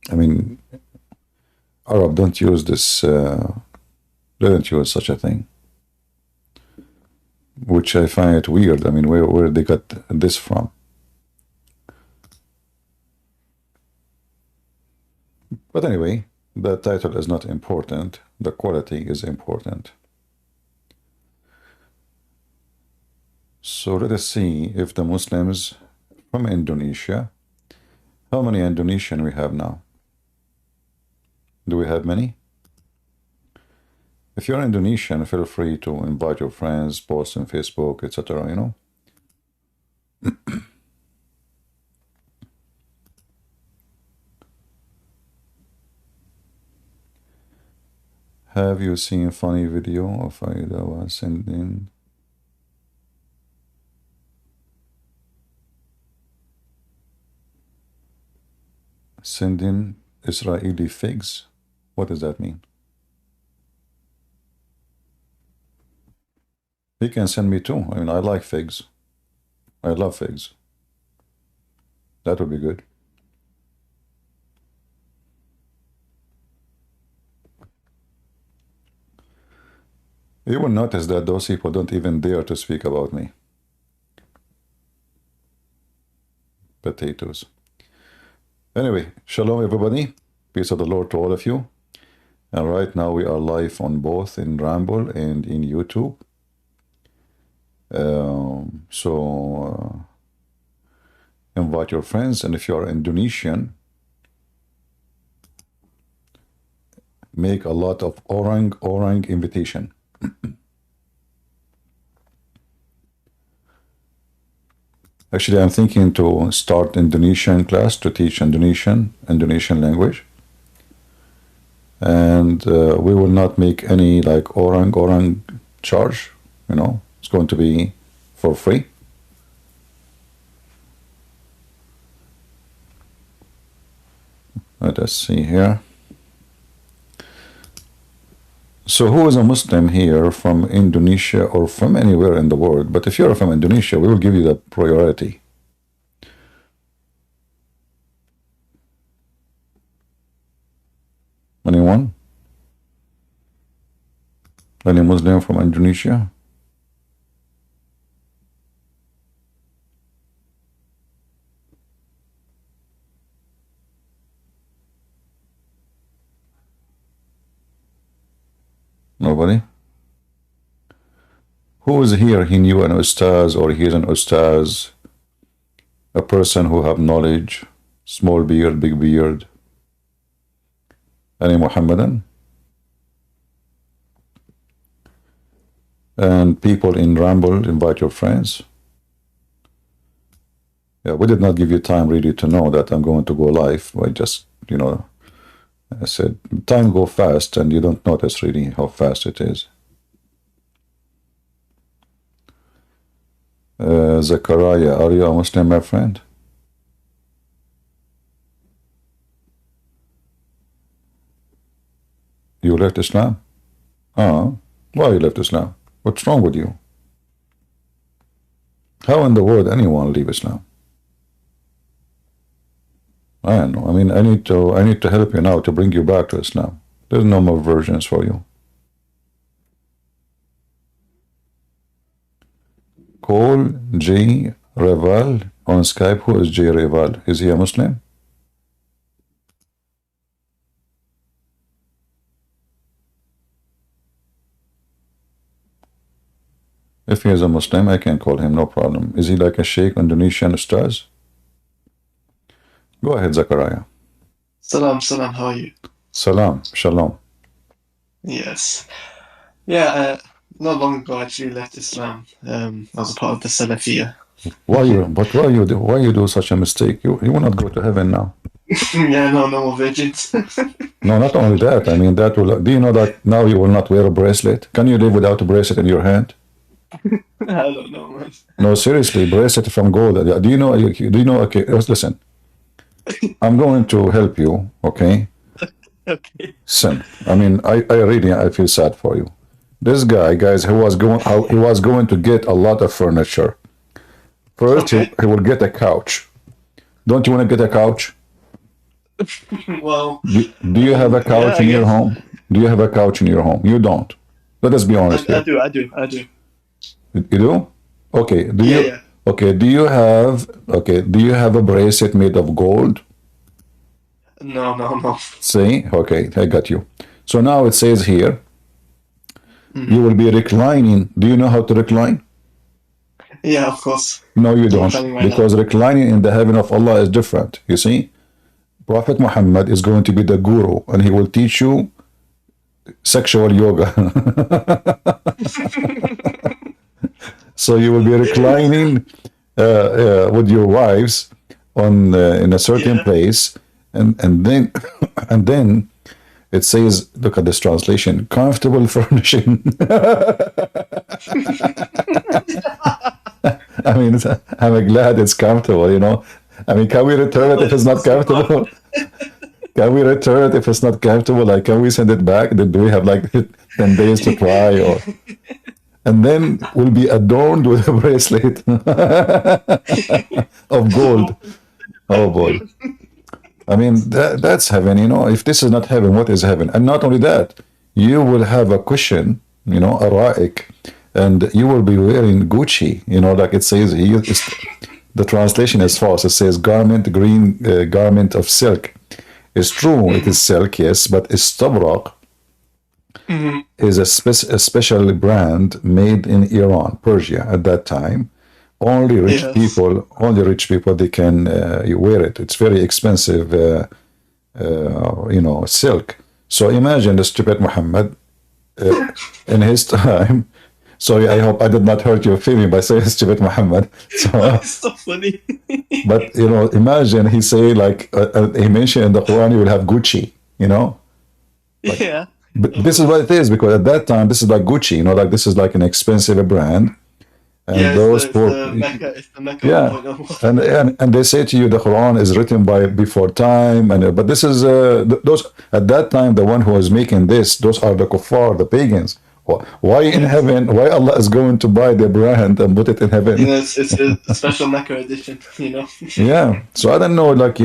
I mean, Arab don't use this, they don't use such a thing, which I find it weird. I mean, where they got this from? But anyway, the title is not important. The quality is important. So let us see if the Muslims from Indonesia, how many Indonesian we have now? Do we have many? If you're Indonesian, feel free to invite your friends, post on Facebook, etc. You know. Have you seen funny video of Dawah sending Israeli figs? What does that mean? He can send me too. I mean, I like figs. I love figs. That would be good. You will notice that those people don't even dare to speak about me. Potatoes. Anyway, shalom everybody. Peace of the Lord to all of you. And right now we are live on both in Ramble and in YouTube. Invite your friends, and if you are Indonesian, make a lot of orang invitation. Actually, I'm thinking to start Indonesian class to teach Indonesian language, and we will not make any like orang charge. You know, it's going to be for free. Let us see here. So who is a Muslim here from Indonesia or from anywhere in the world? But if you're from Indonesia, we will give you the priority. Anyone? Any Muslim from Indonesia? Nobody? Who is here? He knew an ustaz, or he's an ustaz, a person who have knowledge, small beard, big beard. Any Muhammadan? And people in Ramble, invite your friends. Yeah, we did not give you time really to know that I'm going to go live. I just, you know, I said, time go fast and you don't notice really how fast it is. Zachariah, are you a Muslim, my friend? You left Islam? Why you left Islam? What's wrong with you? How in the world anyone leave Islam? I don't know. I mean, I need to help you now to bring you back to Islam. There's no more versions for you. Call J. Reval on Skype. Who is J. Reval? Is he a Muslim? If he is a Muslim, I can call him, no problem. Is he like a Sheikh, Indonesian ustaz? Go ahead, Zachariah. Salam, how are you? Salam, shalom. Yes. Yeah, not long ago I actually left Islam. I was a part of the SOFYA. Why you do such a mistake? You will not go to heaven now. Yeah, no more virgins. No, not only that. I mean, that will. Do you know that now you will not wear a bracelet? Can you live without a bracelet in your hand? I don't know, man. No, seriously, bracelet from gold. Do you know? Okay, listen. I'm going to help you. Okay. Okay. Listen. I mean, I feel sad for you. This guy, guys, he was going to get a lot of furniture. First, okay. he will get a couch. Don't you want to get a couch? Well, Do you have a yeah, couch I in your guess. home? Do you have a couch in your home? You don't. Let us be honest I here. do, I do, I do. You do? Okay. Do Yeah, you? yeah. Okay. Do you have? Okay. Do you have a bracelet made of gold? No, no, no. See? Okay. I got you. So now it says here, you Hmm. will be reclining. Do you know how to recline? Yeah, of course. No, you I'm don't. reclining right now. Because reclining in the heaven of Allah is different. You see? Prophet Muhammad is going to be the guru and he will teach you sexual yoga. So you will be reclining with your wives on in a certain Yeah. place, and then and then it says, look at this translation: comfortable furnishing. I mean, I'm glad it's comfortable. You know, I mean, can we return it But if it's it's not also hard. comfortable? Can we return it if it's not comfortable? Like, can we send it back? Do we have like 10 days to try, or and then will be adorned with a bracelet of gold? Oh boy! I mean, that's heaven. You know, if this is not heaven, what is heaven? And not only that, you will have a cushion. You know, a raik, and you will be wearing Gucci. You know, like it says here. The translation is false. It says garment, green garment of silk. It's true, it is silk, yes, but istabraq Mhm. is a special brand made in Iran, Persia at that time. Yes. Only rich people, they can wear it. It's very expensive, silk. So imagine the stupid Muhammad in his time. Sorry, I hope I did not hurt your feeling by saying stupid Muhammad. So, It's so funny. but imagine he say like he mentioned in the Quran, you will have Gucci. Like, Yeah. but this is what it is because at that time this is like Gucci. Like this is like an expensive brand, and Yeah, those poor, It's the Mecca yeah, 1.0. and they say to you the Quran is written by before time, and but this is those at that time the one who was making this, those are the kuffar, the pagans. Why in Yes. heaven? Why Allah is going to buy the brand and put it in heaven? It's a special Mecca edition, you know? Yeah. So I don't know, like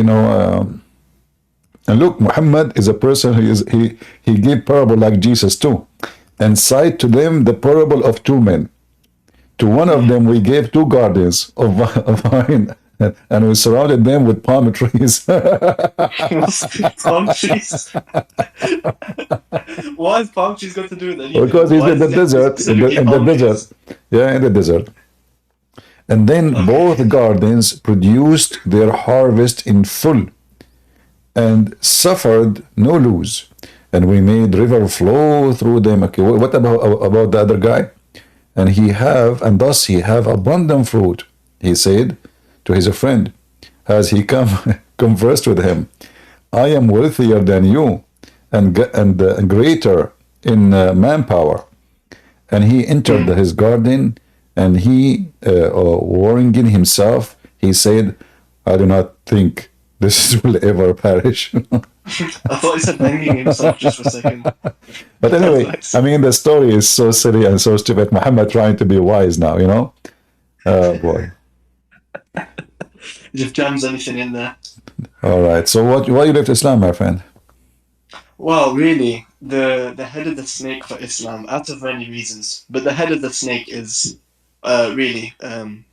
and look, Muhammad is a person who is he gave parable like Jesus too, and cite to them the parable of two men. To one of them we gave two gardens of vine, and we surrounded them with palm trees. Palm trees. What has palm trees got to do with anything? Because he's Why in does the it have to be desert, specifically in the palm desert, trees? yeah, in the desert. And then Okay. both gardens produced their harvest in full and suffered no loss. And we made river flow through them. Okay, what about the other guy? And thus he have abundant fruit. He said to his friend, as he conversed with him, I am wealthier than you, and greater in manpower. And he entered Mm. his garden, and he, warning himself, he said, I do not think this will ever perish. I thought he said banging himself just for a second. But That's anyway, I nice. mean, the story is so silly and so stupid. Muhammad trying to be wise now. Oh boy. Just jams anything in there. All right. So why you left Islam, my friend? Well, really, the head of the snake for Islam, out of many reasons, but the head of the snake is really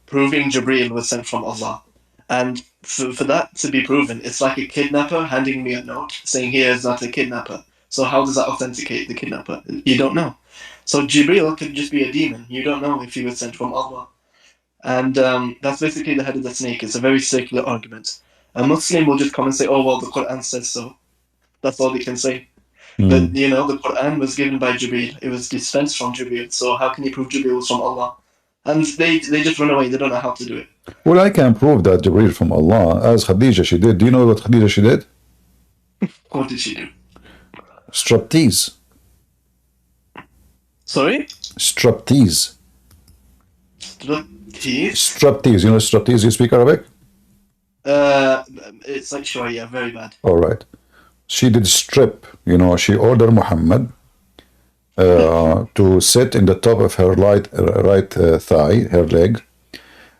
proving Jibreel was sent from Allah. And for that to be proven, it's like a kidnapper handing me a note saying he is not a kidnapper. So how does that authenticate the kidnapper? You don't know. So Jibreel could just be a demon. You don't know if he was sent from Allah. And that's basically the head of the snake. It's a very circular argument. A Muslim will just come and say, oh, well, the Quran says so. That's all they can say. But, Hmm. the Quran was given by Jibreel. It was dispensed from Jibreel. So how can you prove Jibreel was from Allah? And they just run away. They don't know how to do it. Well, I can prove that Jibreel from Allah, as Khadija she did. Do you know what Khadija she did? What did she do? Striptease. Sorry? Striptease. Teeth? Striptease. You know striptease? You speak Arabic? Uh, it's like sure, yeah, very bad. All right. She did strip. She ordered Muhammad to sit in the top of her right thigh, her leg,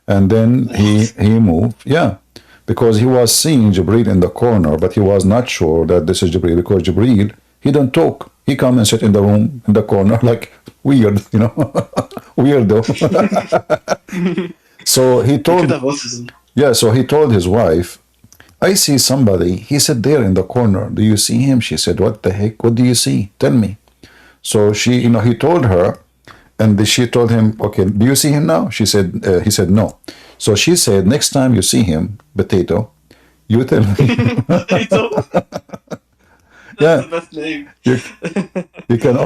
and then he What? moved. Yeah, because he was seeing Jibreel in the corner, but he was not sure that this is Jibreel because Jibreel, he don't talk. He come and sit in the room in the corner like weird, weirdo. So he He could told, have autism. yeah, so he told his wife, I see somebody. He said there in the corner. Do you see him? She said, what the heck? What do you see? Tell me. So she, he told her, and she told him, okay, do you see him now? She said, he said, no. So she said, next time you see him, potato, you tell me. Potato. That's Yeah, the best name. you, you can You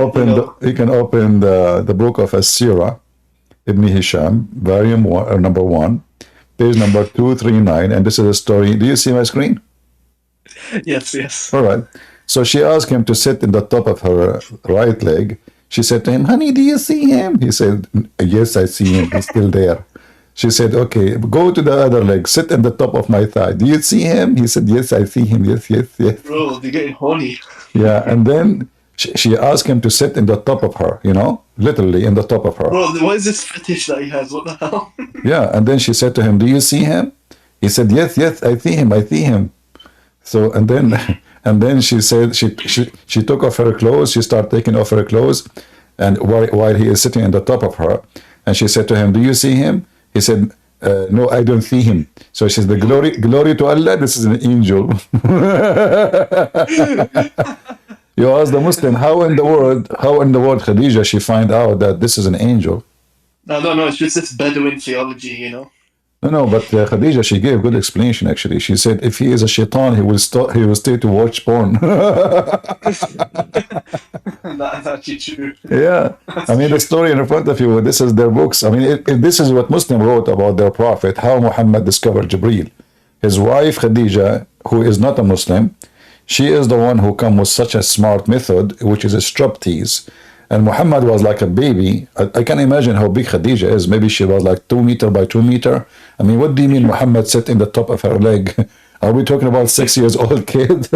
open know. the book of As-Sirah, Ibn Hisham, volume one, number 1, page number 239, and this is a story. Do you see my screen? Yes, yes. All right. So she asked him to sit in the top of her right leg. She said to him, honey, do you see him? He said, yes, I see him. He's still there. She said, okay, go to the other leg. Sit in the top of my thigh. Do you see him? He said, yes, I see him. Yes, yes, yes. Bro, they're getting horny. Yeah. And then she asked him to sit in the top of her, literally in the top of her. Bro, what is this fetish that he has? What the hell? Yeah. And then she said to him, do you see him? He said, yes, yes, I see him. I see him. So, and then she said, she took off her clothes. She started taking off her clothes. And while he is sitting on the top of her, and she said to him, do you see him? He said, no, I don't see him. So she said, the glory to Allah, this is an angel. You ask the Muslim, how in the world Khadija, she find out that this is an angel? No, it's just this Bedouin theology, No, but Khadija, she gave good explanation actually. She said, if he is a shaitan, he will stay to watch porn. That's actually true. Yeah, I mean the story in front of you. This is their books. I mean, if this is what Muslim wrote about their prophet, how Muhammad discovered Jibreel. His wife Khadija, who is not a Muslim, she is the one who come with such a smart method, which is a striptease. And Muhammad was like a baby. I can imagine how big Khadija is. Maybe she was like 2 meter by 2 meter. I mean, what do you mean Muhammad sat in the top of her leg? Are we talking about 6 years old kid?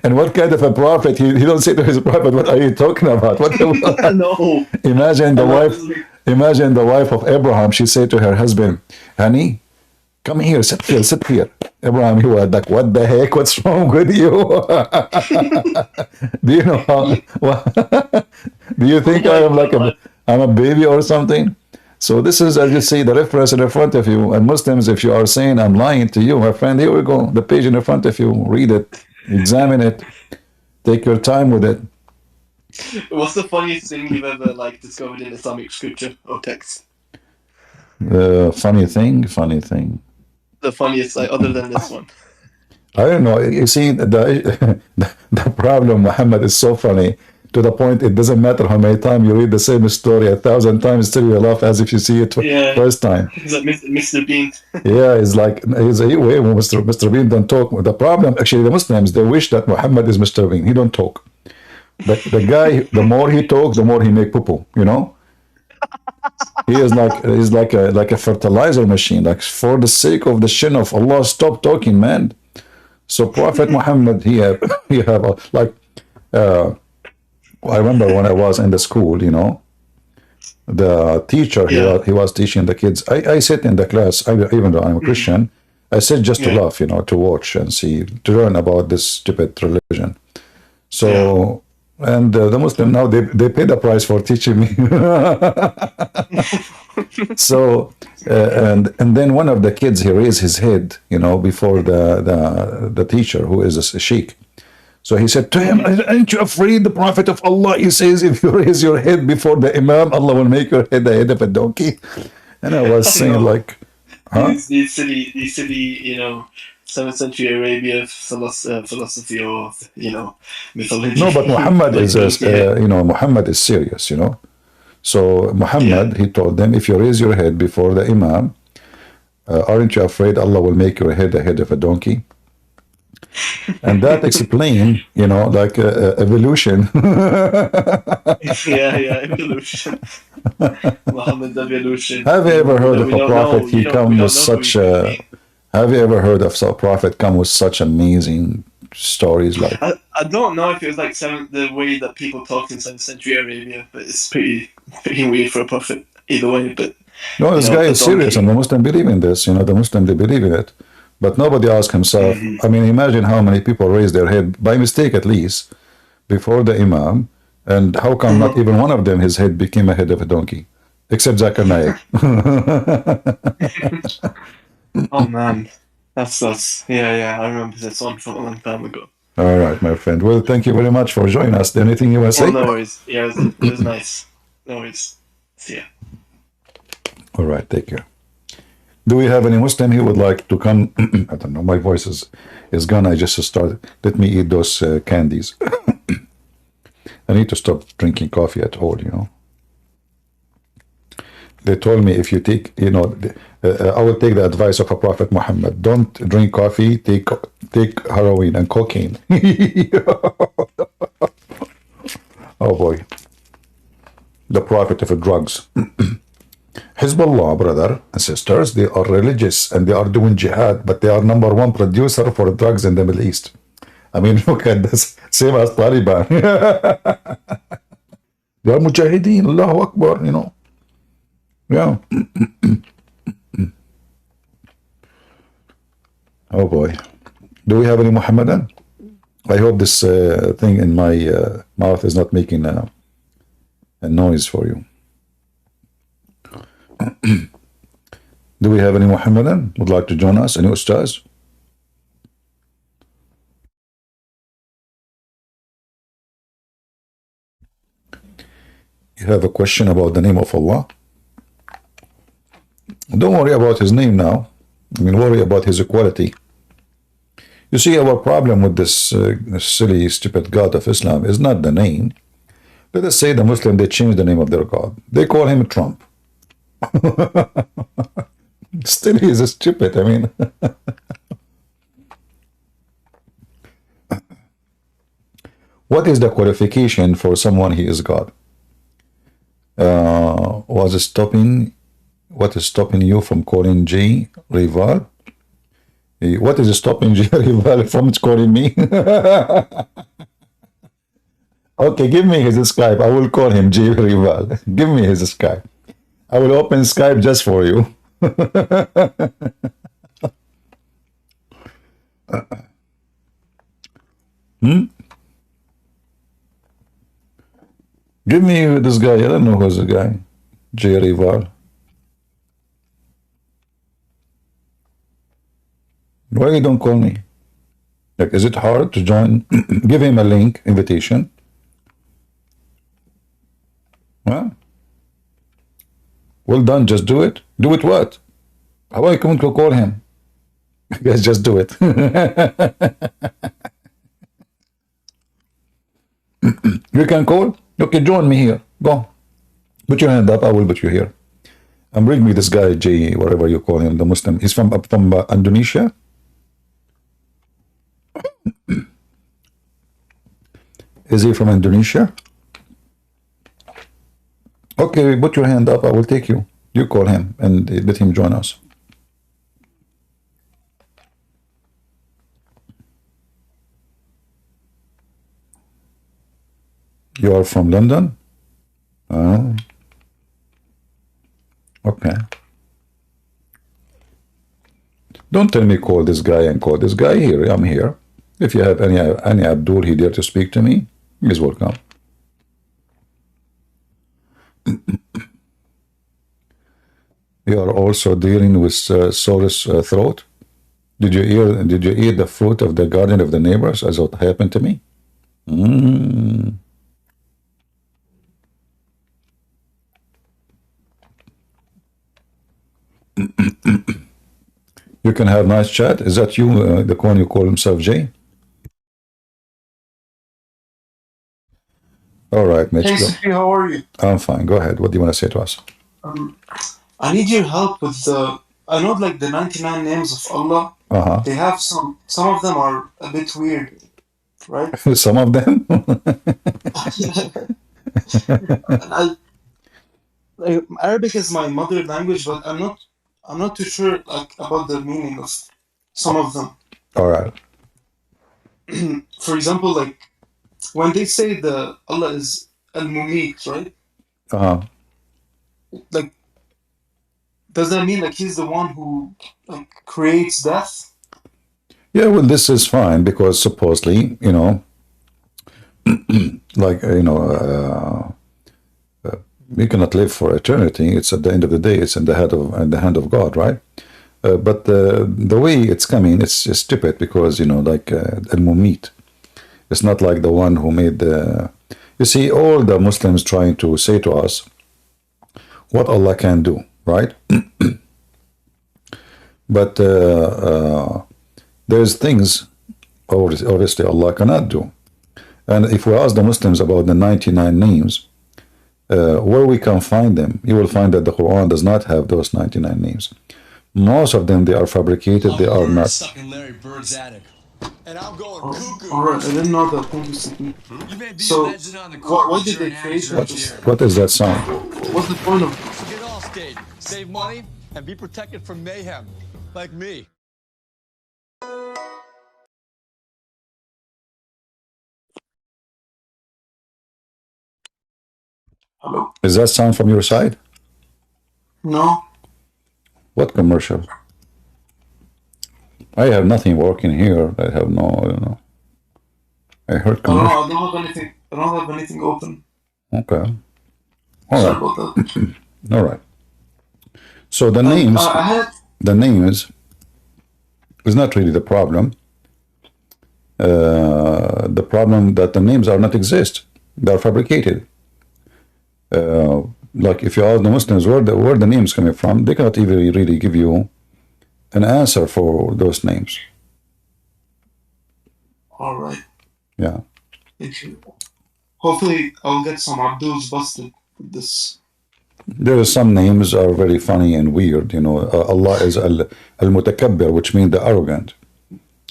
And what kind of a prophet? He don't say to his prophet, what are you talking about? What No. imagine the wife, imagine the wife of Abraham. She said to her husband, honey, come here, sit here, sit here. Abraham, he was like, what the heck? What's wrong with you? Do you know how? Do you think I am like I'm a baby or something? So this is, as you see, the reference in front of you. And Muslims, if you are saying I'm lying to you, my friend, here we go. The page in front of you. Read it, examine it, take your time with it. What's the funniest thing you've ever discovered in Islamic scripture or text? Funny thing. The funniest, other than this one. I don't know. You see, the problem, Muhammad, is so funny to the point it doesn't matter how many times you read the same story 1,000 times, still you laugh as if you see it first time. He's like Mr. Bean. Yeah, it's like Mr. Bean don't talk. The problem, actually, the Muslims, they wish that Muhammad is Mr. Bean. He don't talk. But the guy, the more he talks, the more he make poo-poo. He is like a fertilizer machine. Like, for the sake of the shin of Allah, stop talking, man. So Prophet Muhammad, he have I remember when I was in the school, the teacher, he was teaching the kids. I sit in the class, even though I'm a Christian, I sit just to laugh, to watch and see, to learn about this stupid religion. So, and the Muslim now, they pay the price for teaching me. So, and then one of the kids, he raised his head, before the teacher, who is a sheikh. So he said to him, aren't you afraid? The Prophet of Allah, he says, if you raise your head before the Imam, Allah will make your head the head of a donkey. And I was saying like, huh? These silly, 7th century Arabia philosophy or, mythology. No, but Muhammad is, Muhammad is serious, So Muhammad, he told them, if you raise your head before the Imam, aren't you afraid Allah will make your head the head of a donkey? And that explains, evolution. Evolution. Muhammad's evolution. Have you ever heard of a prophet? He come with such a. Have you ever heard of a prophet come with such amazing stories? Like, I don't know if it was the way that people talked in 7th century Arabia, but it's pretty weird for a prophet either way. But No, this guy The is serious, and donkey. the Muslim believe in this. The Muslim, they believe in it. But nobody asks himself. Hmm. I mean, imagine how many people raise their head, by mistake at least, before the Imam, and how come not Hmm. even one of them, his head became a head of a donkey, except Zakir Naik. Oh man, that's yeah. I remember this one from a long time ago. All right, my friend. Well, thank you very much for joining us. Anything you want to Well, say? no worries. Yeah, it was nice. No worries. See ya. All right, take care. Do we have any Muslim who would like to come? I don't know. My voice is gone. I just started. Let me eat those candies. I need to stop drinking coffee at all. They told me if you take, I will take the advice of a Prophet Muhammad. Don't drink coffee. Take heroin and cocaine. Oh boy, the Prophet of drugs. Hezbollah, brother and sisters, they are religious and they are doing jihad, but they are number one producer for drugs in the Middle East. I mean, look at this. Same as Taliban. They are mujahideen. Allahu Akbar. Yeah. Oh boy. Do we have any Muhammadan? I hope this thing in my mouth is not making a noise for you. Do we have any Muhammadan would like to join us? Any Ustaz? You have a question about the name of Allah? Don't worry about his name now. Worry about his equality. You see, our problem with this silly, stupid God of Islam is not the name. Let us say the Muslim, they change the name of their God. They call him Trump. Still, he is stupid. What is the qualification for someone he is God? What is stopping you from calling J Rival? What is stopping J Rival from calling me? Okay, give me his Skype. I will call him J Rival. Give me his Skype. I will open Skype just for you. Give me this guy. I don't know who's the guy. J Rival. Why you don't call me? Like, is it hard to join? Give him a link, invitation. Well done, just do it. Do it what? How are you going to call him? Guys, just do it. You can call? Okay, join me here. Go. Put your hand up, I will put you here. And bring me this guy, J, whatever you call him, the Muslim. He's from Indonesia. Is he from Indonesia? Okay, put your hand up. I will take you. You call him and let him join us. You are from London? Oh. Okay. Don't tell me call this guy and call this guy. Here, I'm here. If you have any Abdul he dare to speak to me, he's welcome. You are also dealing with sore throat. Did you eat the fruit of the garden of the neighbors, as what happened to me? You can have nice chat. Is that you, the one you call himself Jay? All right, Mitch. Hey, Sophie, how are you? I'm fine. Go ahead. What do you want to say to us? I need your help with I know like the 99 names of Allah. They have some of them are a bit weird, right? Some of them? Arabic is my mother language, but I'm not too sure like about the meaning of some of them. All right. For example, like when they say the Allah is al-Mumeet, right? Like does that mean like he's the one who like creates death? Yeah, well, this is fine because supposedly, like, we cannot live for eternity. It's at the end of the day, it's in the hand of God, right? But the way it's coming, it's just stupid because, like al-Mumit. It's not like the one who made the. You see, all the Muslims trying to say to us what Allah can do, right? But there's things, obviously, Allah cannot do. And if we ask the Muslims about the 99 names, where we can find them, you will find that the Quran does not have those 99 names. Most of them, they are fabricated, they are not. Stuck in Larry Bird's attic. And I'm going cuckoo. Alright, I didn't know that. Thank you, Zakir. You may be So, a legend on the court, why but did you're they an create amateur. that? What is that sound? What's the point of it? So get all state, save money, and be protected from mayhem, like me. Hello? Is that sound from your side? No? What commercial? I have nothing working here. I have no. I heard I don't commercial. know, I don't have anything. I don't have anything open. Okay. All Sorry right. about that. All right. So the names, I had the names is not really the problem. The problem that the names are not exist. They are fabricated. Like if you ask the Muslims where the names coming from, they cannot even really give you an answer for those names. all right. Yeah. Thank you. Hopefully, I'll get some Abduls busted with this. There are some names are very funny and weird. Allah is al-Mutakabbir, which means the arrogant.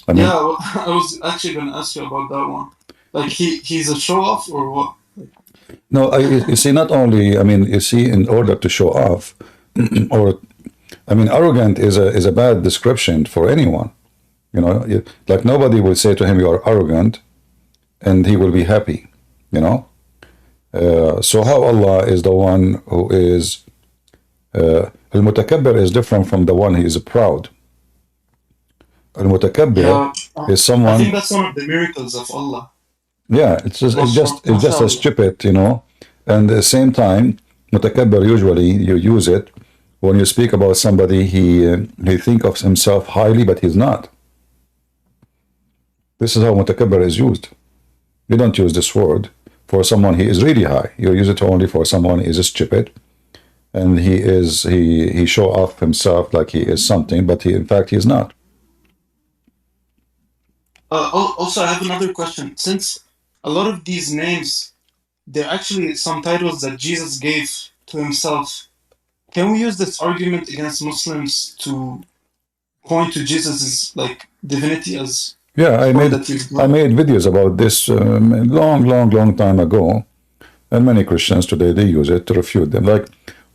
I mean, Yeah, well, I was actually going to ask you about that one. Like, he's a show off or what? no, you see, not only, I mean, you see, in order to show off, or, I mean, arrogant is a bad description for anyone. Like nobody will say to him, you are arrogant, and he will be happy, So how Allah is the one who is, al-Mutakabbir is different from the one who is proud. Al-Mutakabbir Yeah, is I someone. think that's one of the miracles of Allah. Yeah, it's just a stupid, And at the same time, mutakabbir, usually you use it when you speak about somebody. He think of himself highly, but he's not. This is how mutakabbir is used. You don't use this word for someone he is really high. You use it only for someone who is stupid, and he show off himself like he is something, but in fact he is not. Also, I have another question. Since a lot of these names, they're actually some titles that Jesus gave to himself, can we use this argument against Muslims to point to Jesus' like divinity as Yeah, I one made that he's God? videos about this long time ago, and many Christians today they use it to refute them. Like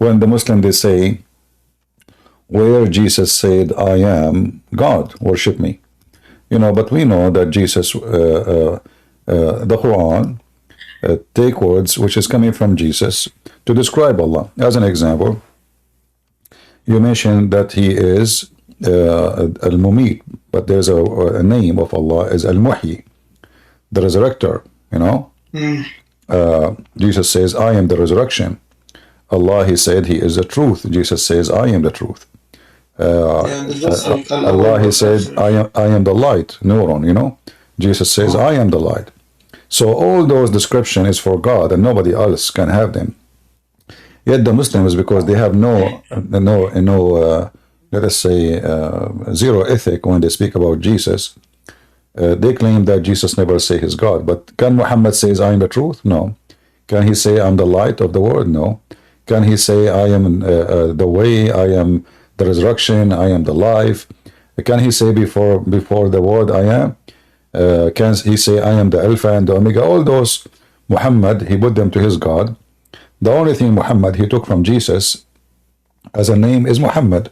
when the Muslim they say, where Jesus said, "I am God, worship me," But we know that Jesus, the Quran, take words which is coming from Jesus to describe Allah. As an example, you mentioned that he is al-Mumit, but there's a name of Allah is al-Muhyi, the resurrector. Jesus says, "I am the resurrection." Allah, he said, he is the truth. Jesus says, "I am the truth." Allah, he said, I am the light, Nuron, Jesus says, "I am the light." So all those descriptions is for God, and nobody else can have them. Yet the Muslims, because they have let us say, zero ethic when they speak about Jesus, they claim that Jesus never say he's God. But can Muhammad says, "I am the truth"? No. Can he say, "I'm the light of the world"? No. Can he say, "I am the way, I am the resurrection, I am the life"? Can he say before the word "I am"? Can he say, "I am the Alpha and the Omega"? All those, Muhammad, he put them to his God. The only thing Muhammad he took from Jesus as a name is Muhammad,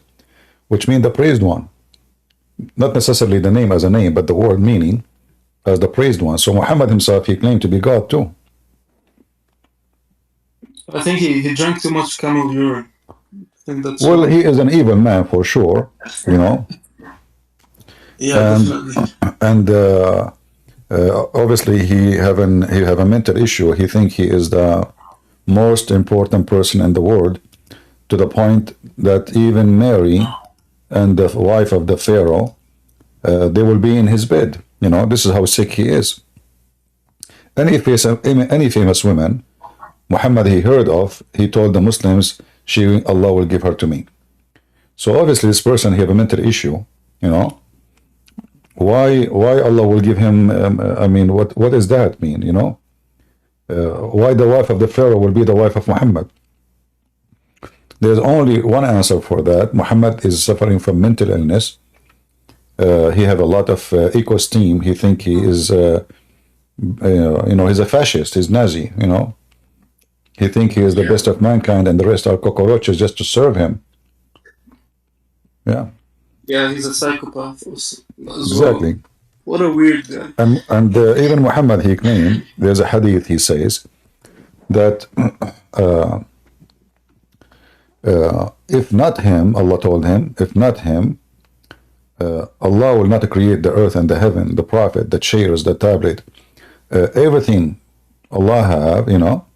which means the praised one. Not necessarily the name as a name, but the word meaning as the praised one. So Muhammad himself, he claimed to be God too. I think he drank too much camel urine. think that's Well, right. he is an evil man for sure, you know. Yeah, And definitely. and obviously he have a mental issue. He think he is the most important person in the world, to the point that even Mary and the wife of the Pharaoh, they will be in his bed. You know, this is how sick he is. Any famous woman Muhammad he heard of, he told the Muslims, Allah will give her to me. So obviously this person he have a mental issue, you know. Why Allah will give him? I mean, what does that mean? You know, why the wife of the Pharaoh will be the wife of Muhammad? There's only one answer for that. Muhammad is suffering from mental illness. He have a lot of ego-esteem. He think he is, he's a fascist. He's Nazi. You know, he think he is the best of mankind, and the rest are cockroaches just to serve him. Yeah. Yeah, he's a psychopath as Exactly. well. What a weird guy. And even Muhammad, he claimed, there's a hadith, he says, that if not him, Allah told him, if not him, Allah will not create the earth and the heaven, the prophet, the chairs, the tablet, everything Allah have, you know,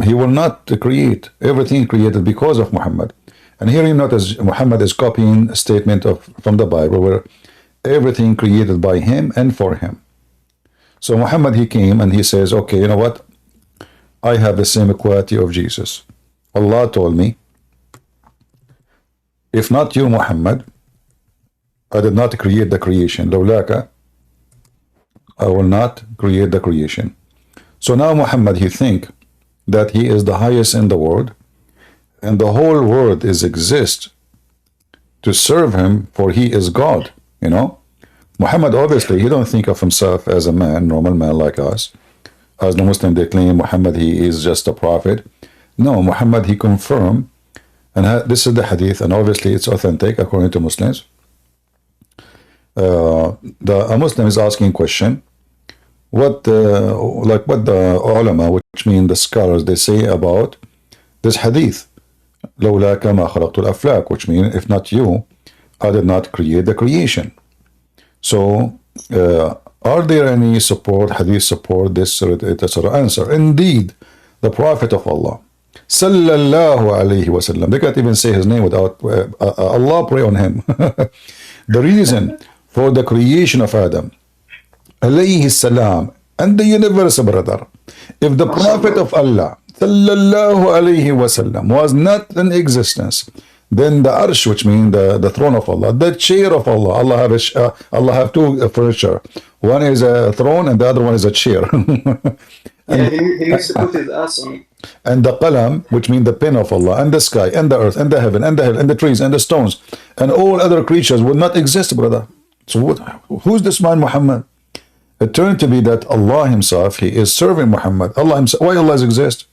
he will not create everything created because of Muhammad. And here you notice Muhammad is copying a statement from the Bible where everything created by him and for him. So Muhammad, he came and he says, okay, you know what? I have the same quality of Jesus. Allah told me, if not you, Muhammad, I did not create the creation. Lawlaka, I will not create the creation. So now Muhammad, he think that he is the highest in the world, and the whole world is exist to serve him, for he is God, you know. Muhammad, obviously, he don't think of himself as a man, normal man like us. As the Muslim, they claim Muhammad, he is just a prophet. No, Muhammad, he confirmed, and this is the hadith, and obviously it's authentic according to Muslims. A Muslim is asking question, what the ulama, which mean the scholars, they say about this hadith. لولاك ما خلقت الأفلاك, which means if not you, I did not create the creation. So, are there any hadith support this answer? Indeed, the Prophet of Allah, sallallahu alayhi wasallam, they can't even say his name without Allah pray on him. The reason for the creation of Adam, alayhi salam, and the universe, brother, if the Prophet of Allah, sallallahu alayhi wasallam, was not in existence, then the arsh, which means the throne of Allah, the chair of Allah, Allah have two furniture. One is a throne and the other one is a chair. Yeah, he needs to put his ass on it. And the qalam, which means the pen of Allah, and the sky, and the earth, and the heaven, and the hell, and the trees, and the stones, and all other creatures would not exist, brother. So who's this man Muhammad? It turned to be that Allah himself, he is serving Muhammad. Allah himself, why Allah exists?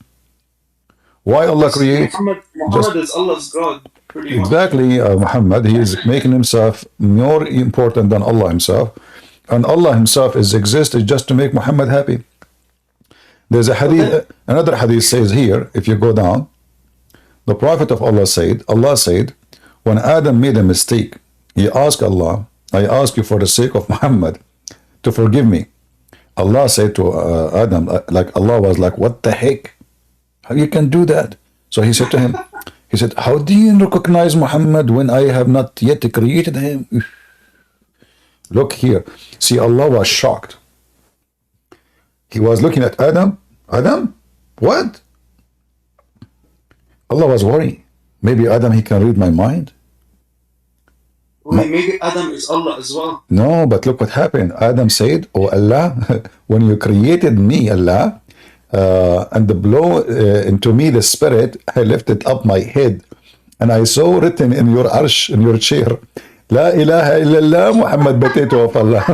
Why Allah creates? Muhammad is Allah's God, pretty much. Exactly, Muhammad, he is making himself more important than Allah himself. And Allah himself is existed just to make Muhammad happy. There's a hadith, another hadith says here, if you go down, the Prophet of Allah said, when Adam made a mistake, he asked Allah, I ask you for the sake of Muhammad to forgive me. Allah said to Adam, like Allah was like, what the heck? How you can do that? So he said to him, he said, how do you recognize Muhammad when I have not yet created him? Look here. See, Allah was shocked. He was looking at Adam. Adam? What? Allah was worried. Maybe Adam, he can read my mind. Well, maybe Adam is Allah as well. No, but look what happened. Adam said, oh Allah, when you created me, Allah, and the blow into me the spirit, I lifted up my head, and I saw written in your arsh, in your chair, La ilaha illallah Muhammad potato of Allah.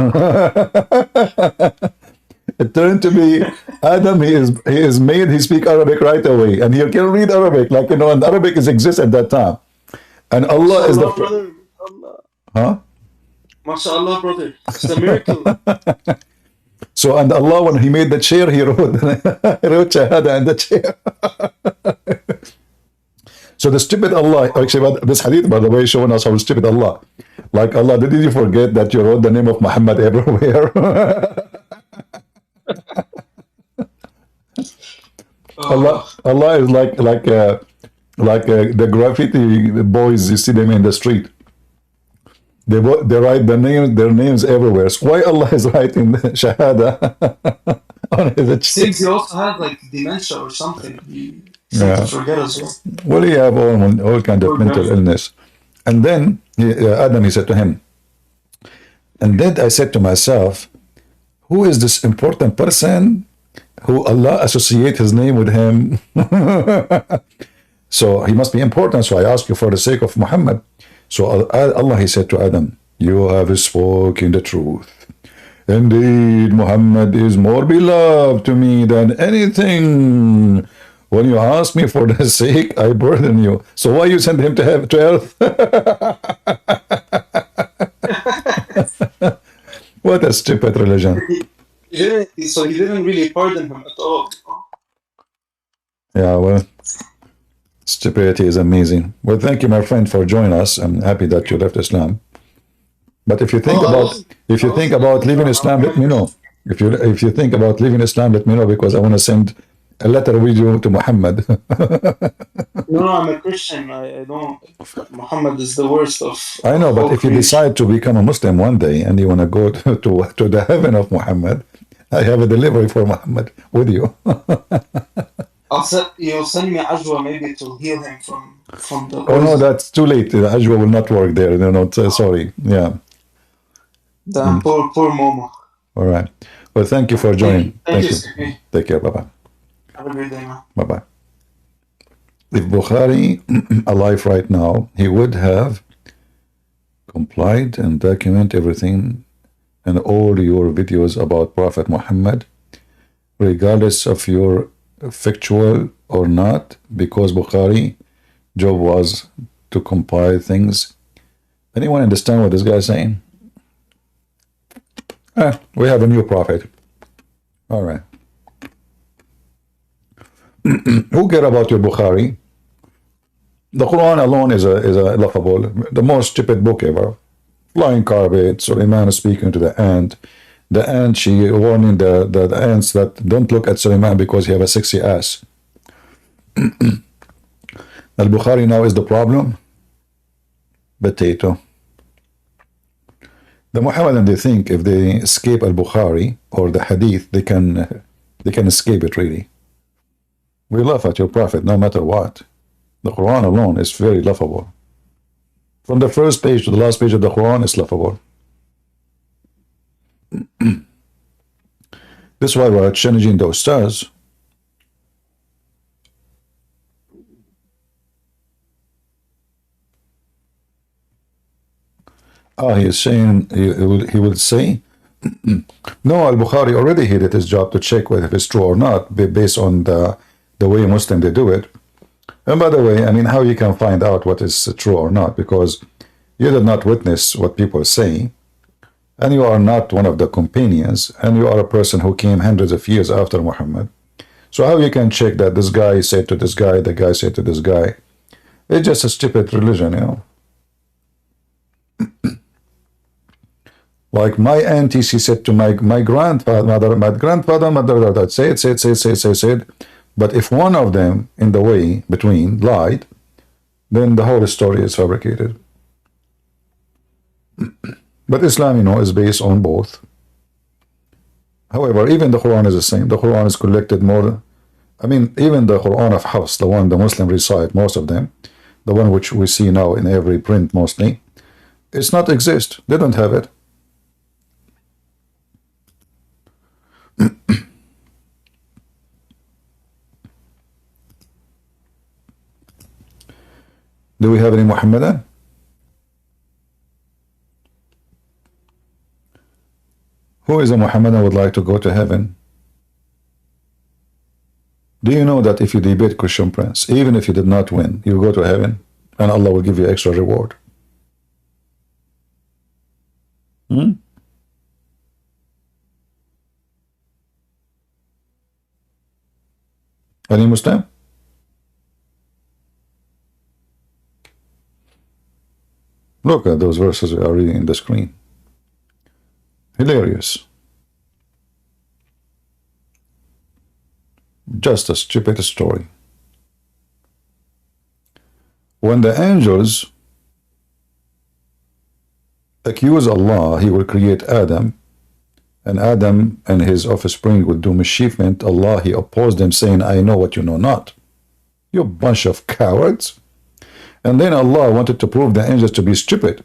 It turned to be Adam, he is made, he speak Arabic right away, and he can read Arabic, like, you know, and Arabic exists at that time. And Allah is the... brother. Huh? MashaAllah, brother. It's a miracle. So, and Allah, when he made the chair, he wrote, he wrote Shahada in the chair. So the stupid Allah, actually, this hadith, by the way, showing us how stupid Allah. Like Allah, did you forget that you wrote the name of Muhammad everywhere? Allah is like the graffiti boys. You see them in the street. They write their names everywhere. So why Allah is writing the Shahada on his chest? Seems he also had like dementia or something. He seemed to forget as well. Well, he have all kind of mental illness. And then Adam, he said to him, and then I said to myself, who is this important person who Allah associate his name with him? So he must be important. So I ask you for the sake of Muhammad. So Allah, he said to Adam, you have spoken the truth. Indeed, Muhammad is more beloved to me than anything. When you ask me for the sake, I burden you. So why you send him to earth? What a stupid religion. So he didn't really pardon him at all. Yeah, well, stupidity is amazing. Well, thank you, my friend, for joining us. I'm happy that you left Islam. But if you think about leaving Islam, let me know. If you think about leaving Islam, let me know, because I want to send a letter with you to Muhammad. No, I'm a Christian. I don't. Muhammad is the worst of. I know, but if you decide to become a Muslim one day and you want to go to the heaven of Muhammad, I have a delivery for Muhammad with you. You'll send me Ajwa maybe to heal him from the. Oh no, that's too late. Ajwa will not work there. They're not. Sorry. Yeah. Damn, poor Momo. All right. Well, thank you for joining. Thank you. Take care. Bye bye. Have a great day, man. Bye bye. If Bukhari alive right now, he would have complied and document everything and all your videos about Prophet Muhammad, regardless of your factual or not, because Bukhari job was to compile things. Anyone understand what this guy is saying? We have a new prophet. All right. Who care about your Bukhari? The Quran alone is a laughable, the most stupid book ever. Flying carpet, Suleiman speaking to the ant. The ant, she warning the ants that don't look at Suleiman because he have a sexy ass. Al-Bukhari now is the problem. Potato. The Muhammadan, they think if they escape Al-Bukhari or the Hadith, they can escape it really. We laugh at your prophet no matter what. The Quran alone is very laughable. From the first page to the last page of the Quran is laughable. This is why we're challenging those stars. He is saying, he will say, no, Al-Bukhari already did his job to check whether it's true or not, based on the way Muslim they do it. And by the way, I mean, how you can find out what is true or not, because you did not witness what people say, and you are not one of the companions, and you are a person who came hundreds of years after Muhammad. So how you can check that this guy said to this guy, the guy said to this guy? It's just a stupid religion, you know. Like my auntie, she said to my grandfather, mother, said. But if one of them in the way between lied, then the whole story is fabricated. But Islam, you know, is based on both. However, even the Quran is the same. The Quran is collected more. I mean, even the Quran of Hafs, the one the Muslims recite, most of them, the one which we see now in every print mostly, it's not exist. They don't have it. Do we have any Muhammadan? Who is a Muhammadan would like to go to heaven? Do you know that if you debate Christian Prince, even if you did not win, you go to heaven and Allah will give you extra reward? Any Muslim? Look at those verses we are reading in the screen. Hilarious. Just a stupid story. When the angels accuse Allah, He will create Adam, and Adam and his offspring will do mischievement. Allah, He opposed them, saying, I know what you know not. You bunch of cowards. And then Allah wanted to prove the angels to be stupid,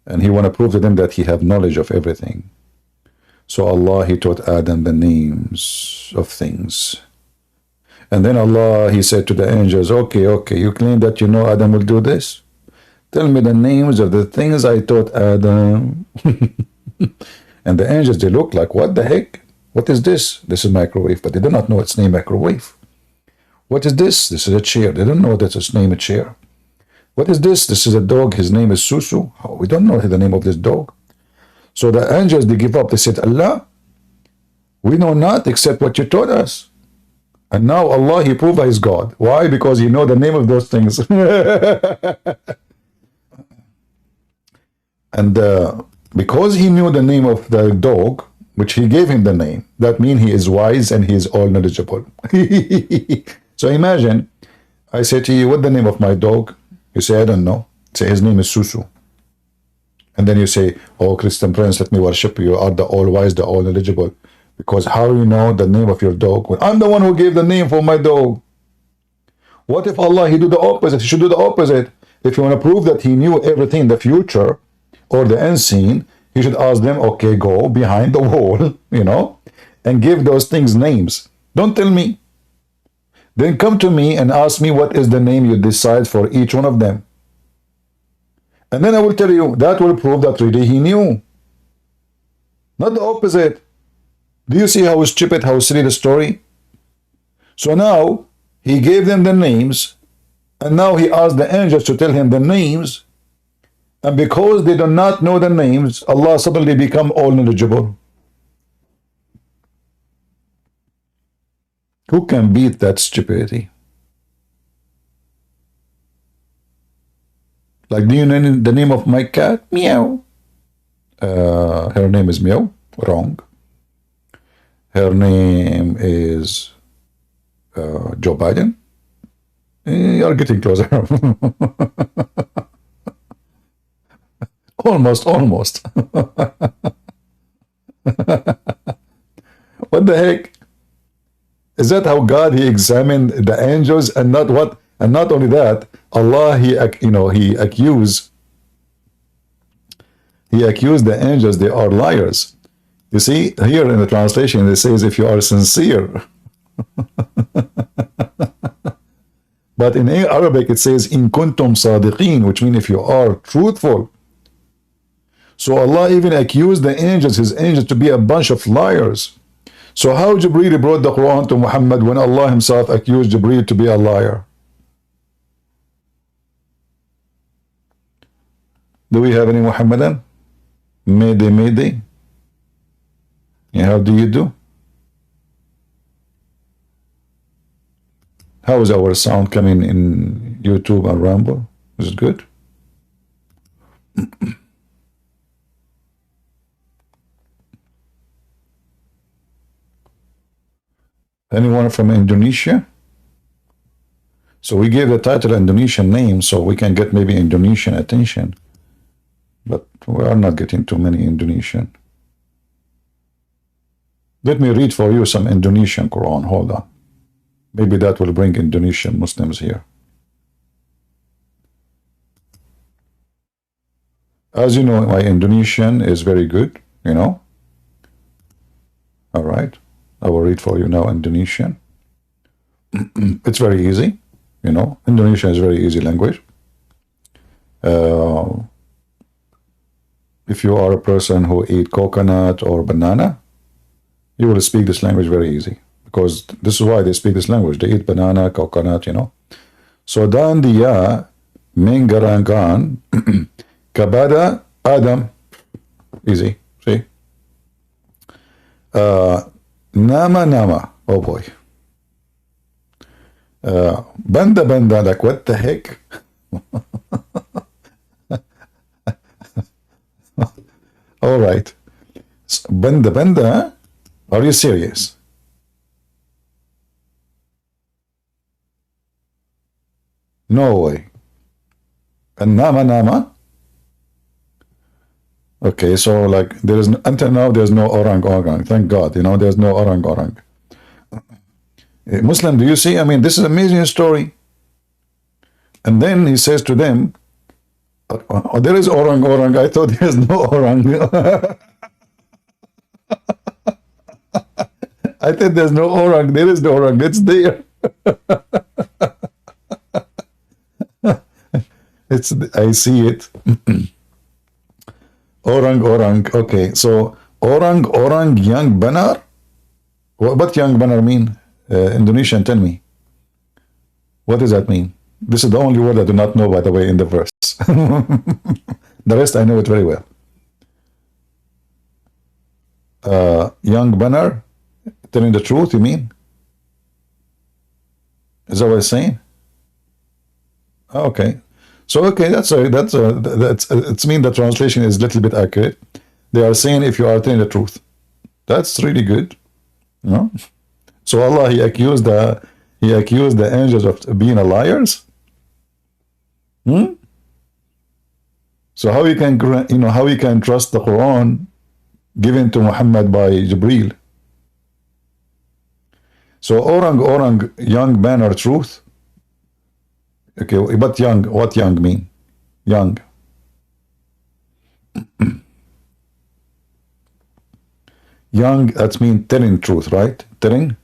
and He want to prove to them that He have knowledge of everything. So Allah, He taught Adam the names of things. And then Allah, He said to the angels, okay, you claim that you know Adam will do this? Tell me the names of the things I taught Adam. And the angels, they look like, what the heck? What is this? This is microwave, but they do not know its name microwave. What is this? This is a chair. They don't know that its name a chair. What is this? This is a dog. His name is Susu. Oh, we don't know the name of this dog. So the angels, they give up. They said, Allah, we know not except what you taught us. And now Allah, He proved He's God. Why? Because He know the name of those things. And because He knew the name of the dog, which He gave him the name, that means He is wise and He is all knowledgeable. So imagine, I say to you, what's the name of my dog? You say, I don't know. Say, his name is Susu. And then you say, oh, Christian Prince, let me worship you. You are the all-wise, the all-knowledgeable. Because how you know the name of your dog? Well, I'm the one who gave the name for my dog. What if Allah, He do the opposite? He should do the opposite. If you want to prove that He knew everything in the future or the unseen, He should ask them, okay, go behind the wall, and give those things names. Don't tell me. Then come to me and ask me what is the name you decide for each one of them. And then I will tell you, that will prove that really He knew. Not the opposite. Do you see how stupid, how silly the story? So now, He gave them the names, and now He asked the angels to tell Him the names, and because they do not know the names, Allah suddenly become all knowledgeable. Who can beat that stupidity? Like, do you know the name of my cat? Meow. Her name is Meow. Wrong. Her name is Joe Biden. You're getting closer. Almost. What the heck? Is that how God, He examined the angels, and not what? And not only that, Allah, He accused the angels. They are liars. You see, here in the translation, it says, if you are sincere. But in Arabic, it says, in kuntum sadiqeen, which means if you are truthful. So Allah even accused the angels, His angels, to be a bunch of liars. So how Jibreel brought the Quran to Muhammad when Allah Himself accused Jibreel to be a liar? Do we have any Muhammadan? Mayday. Yeah, how do you do? How is our sound coming in YouTube and Rumble? Is it good? Anyone from Indonesia? So we gave the title Indonesian name so we can get maybe Indonesian attention. But we are not getting too many Indonesian. Let me read for you some Indonesian Quran. Hold on. Maybe that will bring Indonesian Muslims here. As you know, my Indonesian is very good, All right. I will read for you now Indonesian. It's very easy, Indonesian is a very easy language. If you are a person who eat coconut or banana, you will speak this language very easy. Because this is why they speak this language. They eat banana, coconut, So dan dia menggerakkan kepada Adam. Easy, see? Nama. Oh boy. Banda, like what the heck? All right. Banda, banda. Are you serious? No way. And nama, nama. Okay, so like there is until now there's no orang orang. Thank God, you know, there's no orang orang. Muslim, do you see? I mean, this is an amazing story. And then he says to them, oh, there is orang orang. I thought there's no orang. I thought there's no orang. There is no orang. It's there. I see it. Orang orang. Okay, so orang orang young banar. What young banar mean? Indonesian, tell me. What does that mean? This is the only word I do not know, by the way, in the verse. The rest I know it very well. Young banner, telling the truth, you mean? Is that what it's saying? Okay. So okay, that's it's mean the translation is a little bit accurate. They are saying if you are telling the truth. That's really good. You know? So Allah, he accused the angels of being liars. So how you can, you know, how you can trust the Quran given to Muhammad by Jibreel? So orang orang young man or truth. Okay, but young, what young mean? Young. Young, that means telling truth, right? Telling.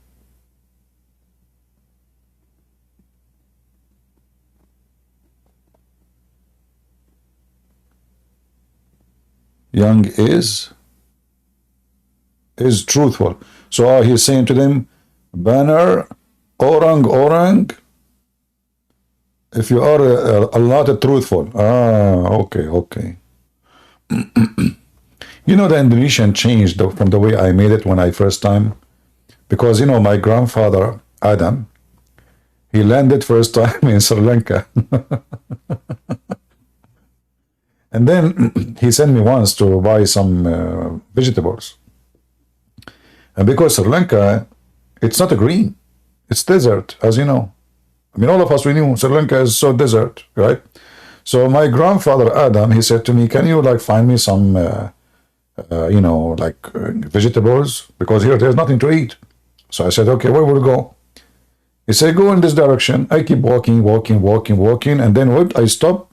Young is truthful. So he's saying to them, banner, orang orang, if you are a lot truthful. Okay, okay. You know, the Indonesian changed from the way I made it when I first time, because you know my grandfather Adam, he landed first time in Sri Lanka. And then he sent me once to buy some vegetables. And because Sri Lanka, it's not a green, it's desert, as you know. I mean, all of us, we knew Sri Lanka is so desert, right? So my grandfather Adam, he said to me, can you like find me some, you know, like vegetables? Because here there's nothing to eat. So I said, okay, where will we go? He said, go in this direction. I keep walking. And then what? I stop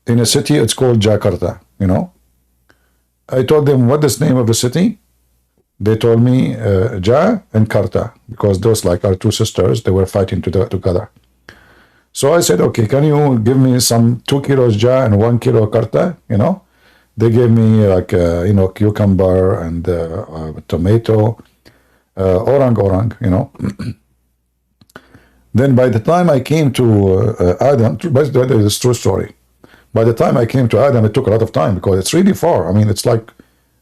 in a city, it's called Jakarta, you know. I told them, what is the name of the city? They told me Ja and Karta, because those like are two sisters, they were fighting together. So I said, okay, can you give me some 2 kilos Ja and 1 kilo Karta, you know? They gave me like, you know, cucumber and tomato, orang, you know. Then by the time I came to Adam, but that is a true story. By the time I came to Adam, it took a lot of time because it's really far. I mean, it's like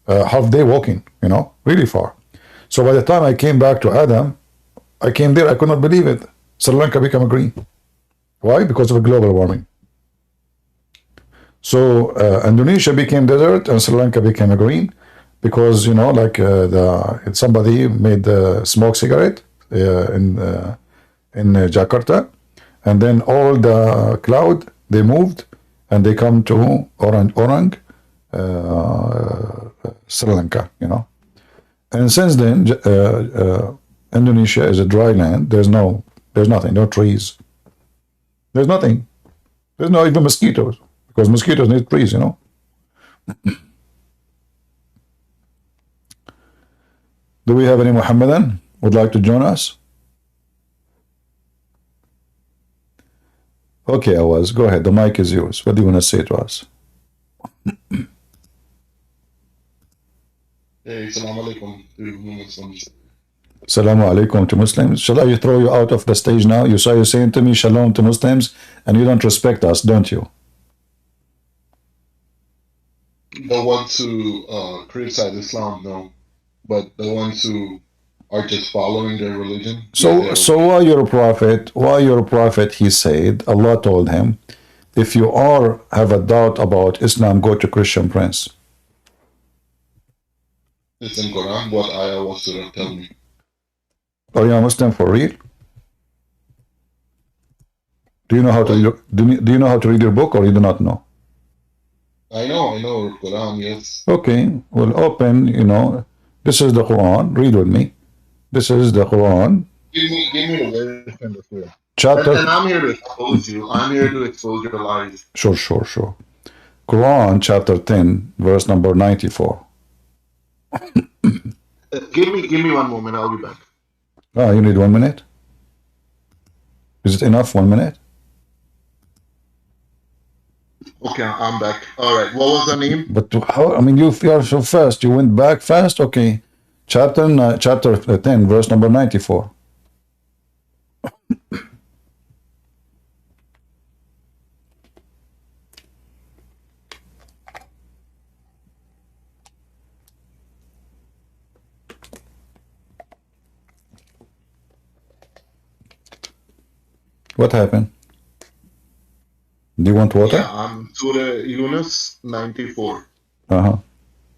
half day walking, you know, really far. So by the time I came back to Adam, I came there, I could not believe it. Sri Lanka became green. Why? Because of global warming. So Indonesia became desert and Sri Lanka became green because, you know, like somebody made a smoke cigarette in Jakarta, and then all the cloud, they moved and they come to orang Sri Lanka, you know. And since then, Indonesia is a dry land. There's nothing, no trees. There's nothing. There's not even mosquitoes, because mosquitoes need trees, you know. Do we have any Muhammadan would like to join us? Okay, Awaz, go ahead. The mic is yours. What do you want to say to us? Hey, Assalamu alaikum to Muslims. Assalamu alaikum to Muslims. Shall I throw you out of the stage now? You saw you saying to me shalom to Muslims, and you don't respect us, don't you? The ones who criticize Islam, no, but the ones who are just following their religion. So why your prophet, he said, Allah told him, if you have a doubt about Islam, go to Christian Prince. It's in Quran. What ayah was surah? Tell me. Are you a Muslim for real? Do you know how to do you know how to read your book, or you do not know? I know Quran, yes. Okay, well, open, this is the Quran. Read with me. This is the Quran. Give me the verse and the surah. Chapter. And I'm here to expose you. I'm here to expose your lies. Sure. Quran, chapter 10, verse number 94. Give me 1 moment. I'll be back. Ah, you need 1 minute? Is it enough, 1 minute? Okay, I'm back. All right. What was the name? But how? I mean, you are so fast. You went back fast. Okay, chapter 10, verse number 94. What happened? Do you want water? Yeah, I'm Surah Yunus 94. Uh-huh.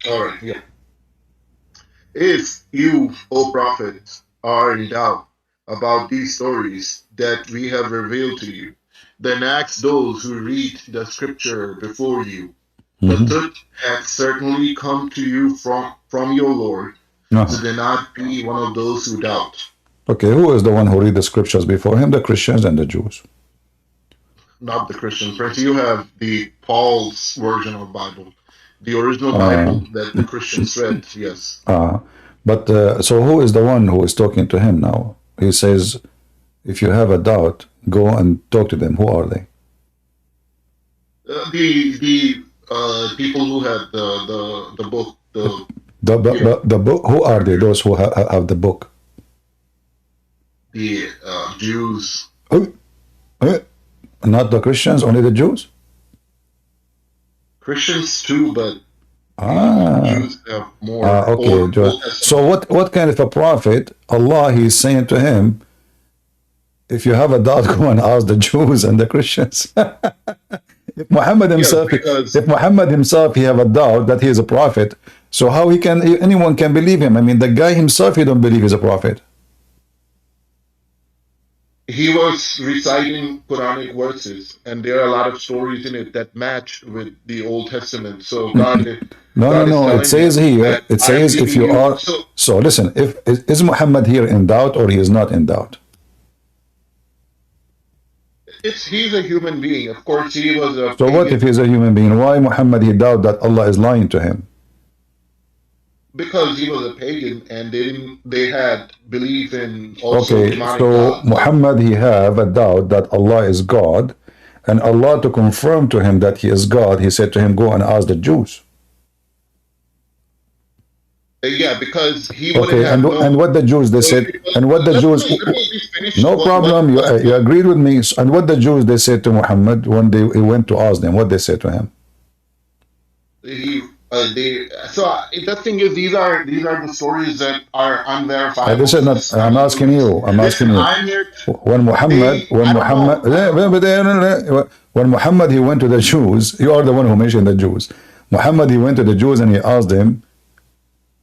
All right, yeah. If you, O Prophet, are in doubt about these stories that we have revealed to you, then ask those who read the scripture before you. The truth hath certainly come to you from your Lord, so do not be one of those who doubt. Okay, who is the one who read the scriptures before him? The Christians and the Jews. Not the Christians. Friends, you have the Paul's version of Bible, the original Bible that the Christians read. Yes. But so who is the one who is talking to him now? He says, if you have a doubt, go and talk to them. Who are they? The people who had the book. The book. Who are they? Those who have the book. The Jews. Not the Christians, only the Jews? Christians too, but Jews have more. Okay. So what kind of a prophet Allah he's saying to him, if you have a doubt, go and ask the Jews and the Christians? If Muhammad himself, he have a doubt that he is a prophet, so how anyone can believe him? I mean, the guy himself, he don't believe he's a prophet. He was reciting Quranic verses, and there are a lot of stories in it that match with the Old Testament. So God, no. It says here. It says if you are. So listen. Is Muhammad here in doubt, or he is not in doubt? He's a human being. Of course, he was a. So what if he's a human being? Why Muhammad he doubt that Allah is lying to him? Because he was a pagan, and they had belief in also. Okay, so Muhammad he have a doubt that Allah is God, and Allah to confirm to him that he is God, he said to him, go and ask the Jews. Yeah, because he okay, and what the Jews they said, and what the Jews, no problem, you agreed with me. And what the Jews they said to Muhammad when he went to ask them, what they said to him? So the thing is, these are the stories that are unverified. This is not. I'm asking you. When Muhammad he went to the Jews, you are the one who mentioned the Jews. Muhammad he went to the Jews and he asked them,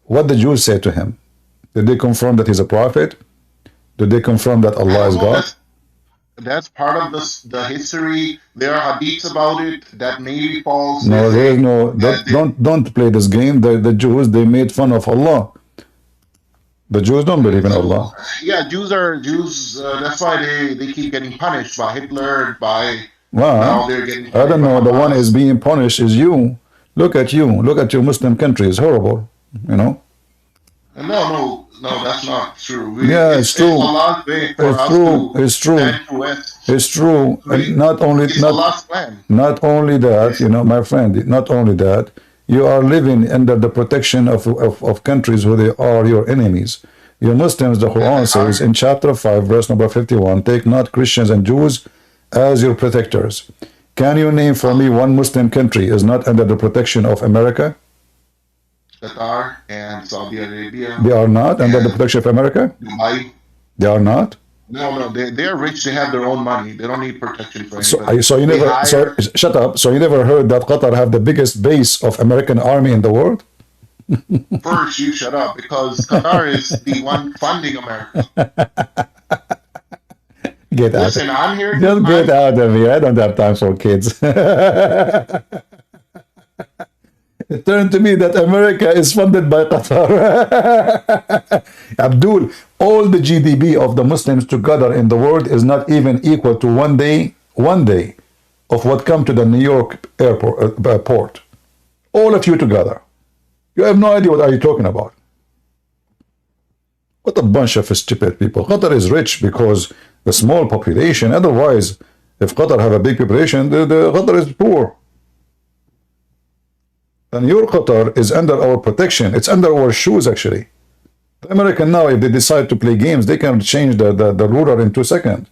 what the Jews said to him. Did they confirm that he's a prophet? Did they confirm that Allah is God? That's part of the history. There are hadiths about it that maybe false. No, there is no. Don't play this game. The Jews they made fun of Allah. The Jews don't believe in Allah. Yeah, Jews. That's why they keep getting punished by Hitler. Now they're getting. I don't know. The one is being punished is you. Look at you. Look at your Muslim country. It's horrible. You know. No, that's not true. It's true. It's true. And not only that, my friend. Not only that, you are living under the protection of countries who they are your enemies. You Muslims, the Quran says in chapter 5, verse number 51, take not Christians and Jews as your protectors. Can you name for me one Muslim country is not under the protection of America? Qatar and Saudi Arabia. They are not under the protection of America? Dubai. They are not? No, they are rich. They have their own money. They don't need protection for anybody. Shut up. So you never heard that Qatar have the biggest base of American army in the world? First, you shut up because Qatar is the one funding America. Get out. Listen, I'm here. Just get out of here. I don't have time for kids. It turned to me that America is funded by Qatar. Abdul, all the GDP of the Muslims together in the world is not even equal to one day of what come to the New York airport, port. All of you together. You have no idea what are you talking about. What a bunch of stupid people. Qatar is rich because the small population. Otherwise, if Qatar have a big population, the Qatar is poor. And your Qatar is under our protection. It's under our shoes, actually. The American now, if they decide to play games, they can change the ruler in 2 seconds.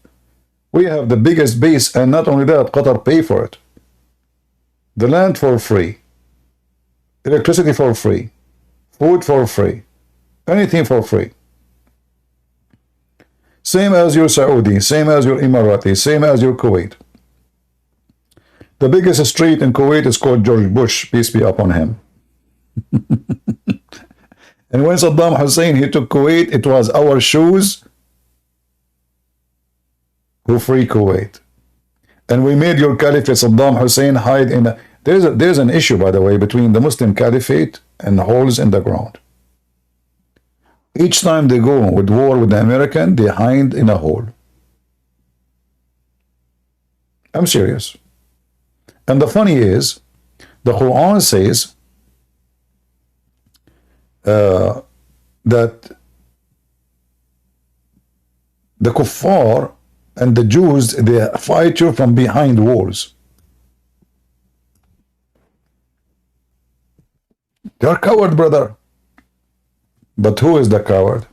We have the biggest base, and not only that, Qatar pay for it. The land for free. Electricity for free. Food for free. Anything for free. Same as your Saudi, same as your Emirati, same as your Kuwait. The biggest street in Kuwait is called George Bush, peace be upon him. And when Saddam Hussein, he took Kuwait, it was our shoes who free Kuwait. And we made your caliphate Saddam Hussein hide in a... There's an issue, by the way, between the Muslim caliphate and holes in the ground. Each time they go with war with the American, they hide in a hole. I'm serious. And the funny is, the Quran says that the kuffar and the Jews, they fight you from behind walls. They are coward, brother. But who is the coward?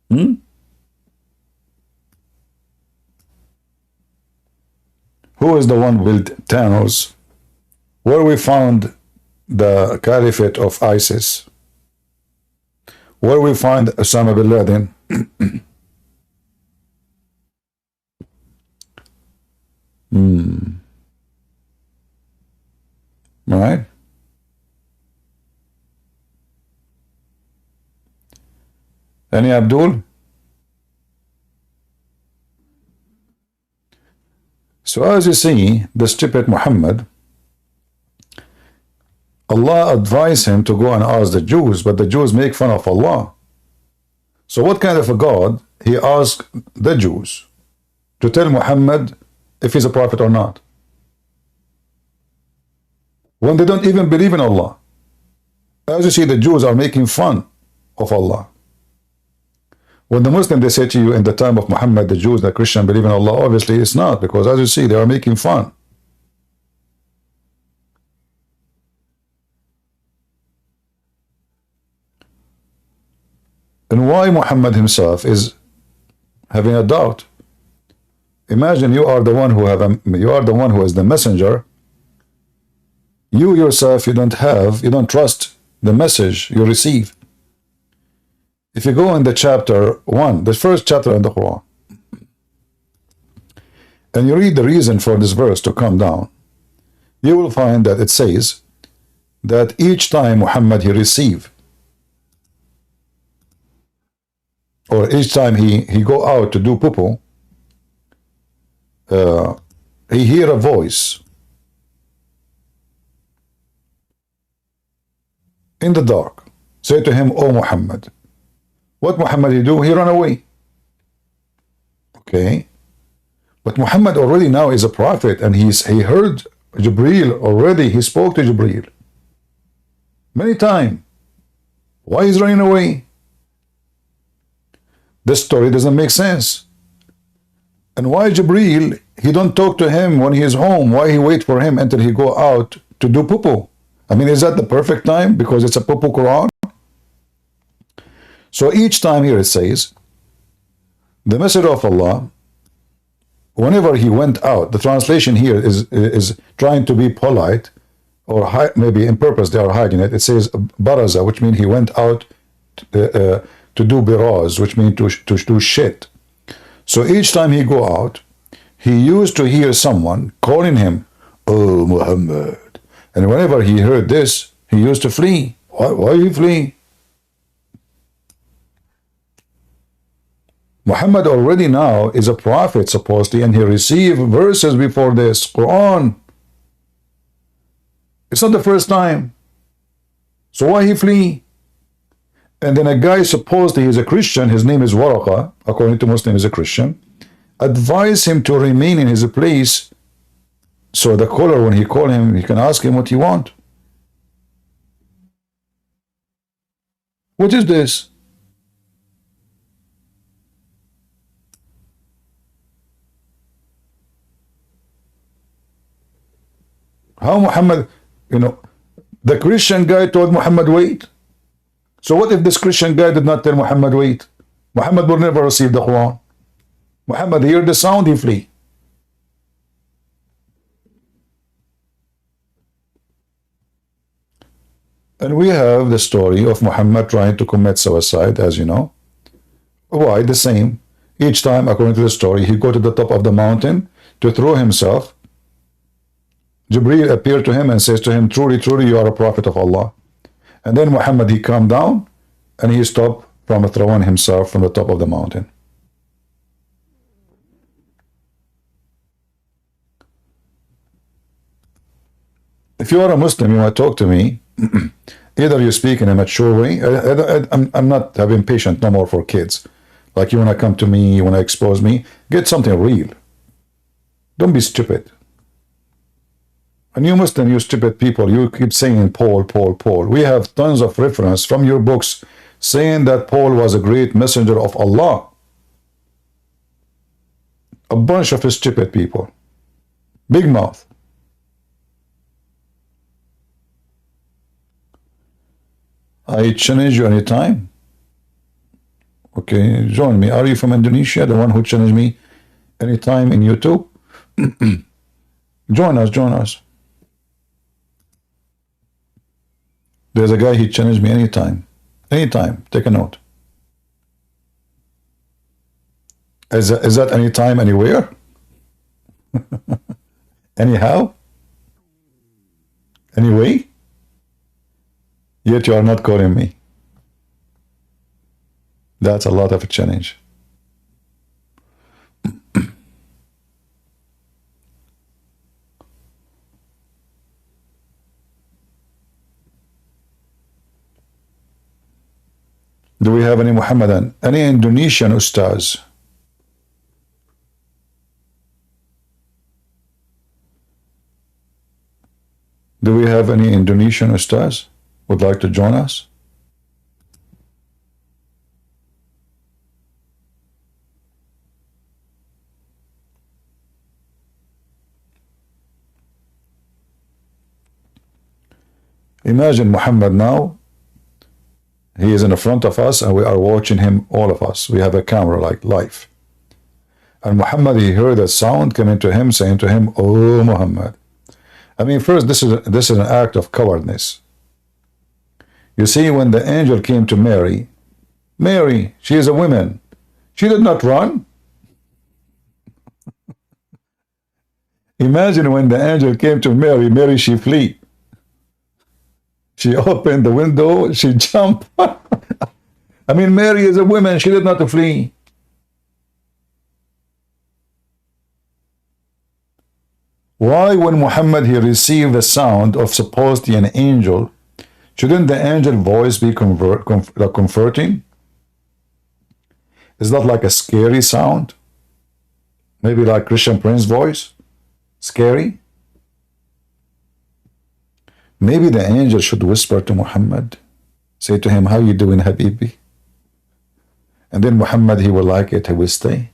Who is the one who built tunnels? Where we found the caliphate of ISIS? Where we find Osama bin Laden? Right? Any Abdul? So as you see, the stupid Muhammad, Allah advised him to go and ask the Jews, but the Jews make fun of Allah. So what kind of a God he asked the Jews to tell Muhammad if he's a prophet or not, when they don't even believe in Allah? As you see, the Jews are making fun of Allah. When the Muslim, they say to you in the time of Muhammad, the Jews, the Christian believe in Allah, obviously it's not, because as you see, they are making fun. And why Muhammad himself is having a doubt? Imagine you are the one who is the messenger. You yourself, you don't trust the message you receive. If you go in the chapter 1, the first chapter in the Quran, and you read the reason for this verse to come down, you will find that it says that each time Muhammad he receive, or each time he go out to do poo-poo, he hear a voice in the dark say to him, "O Muhammad." What Muhammad he do? He run away. Okay, but Muhammad already now is a prophet, and he heard Jibreel already. He spoke to Jibreel many times. Why is running away? This story doesn't make sense. And why Jibreel, he don't talk to him when he is home? Why he wait for him until he go out to do poo-poo? I mean, is that the perfect time because it's a poo-poo Quran? So each time here it says, the Messenger of Allah, whenever he went out, the translation here is trying to be polite, or maybe in purpose they are hiding it. It says baraza, which means he went out to do biraz, which means to do shit. So each time he go out, he used to hear someone calling him, "Oh Muhammad," And whenever he heard this, he used to flee. Why he flee? Muhammad already now is a prophet supposedly, and he received verses before this, Quran. It's not the first time. So why he flee? And then a guy supposedly is a Christian, his name is Waraqa, according to Muslim is a Christian, advise him to remain in his place, so the caller, when he call him, he can ask him what he want. What is this? How Muhammad, the Christian guy told Muhammad wait. So what if this Christian guy did not tell Muhammad wait? Muhammad will never receive the Quran. Muhammad heard the sound, he flee. And we have the story of Muhammad trying to commit suicide, as you know. Why? The same. Each time, according to the story, he go to the top of the mountain to throw himself. Jibreel appeared to him and says to him, truly, truly, you are a prophet of Allah. And then Muhammad, he calmed down and he stopped from throwing himself from the top of the mountain. If you are a Muslim, you want to talk to me, either you speak in a mature way. I'm not having patience no more for kids. Like you want to come to me, you want to expose me, get something real. Don't be stupid. And you Muslim, you stupid people, you keep saying Paul, Paul, Paul. We have tons of reference from your books saying that Paul was a great messenger of Allah. A bunch of stupid people. Big mouth. I challenge you anytime. Okay, join me. Are you from Indonesia? The one who challenged me anytime in YouTube? Join us, join us. There's a guy, he challenged me anytime. Anytime. Take a note. Is that anytime, anywhere? Anyhow? Anyway? Yet you are not calling me. That's a lot of a challenge. Do we have any Muhammadan? Any Indonesian ustaz? Do we have any Indonesian ustaz would like to join us? Imagine Muhammad now. He is in the front of us and we are watching him, all of us. We have a camera like live. And Muhammad, he heard a sound coming to him, saying to him, oh Muhammad. I mean, first, this is an act of cowardness. You see, when the angel came to Mary, she is a woman. She did not run. Imagine when the angel came to Mary, she flee. She opened the window, she jumped. I mean, Mary is a woman, she did not flee. Why, when Muhammad, he received the sound of supposedly an angel, shouldn't the angel voice be comforting? Is that like a scary sound? Maybe like Christian Prince voice? Scary? Maybe the angel should whisper to Muhammad, say to him, how you doing, Habibi? And then Muhammad, he will like it, he will stay.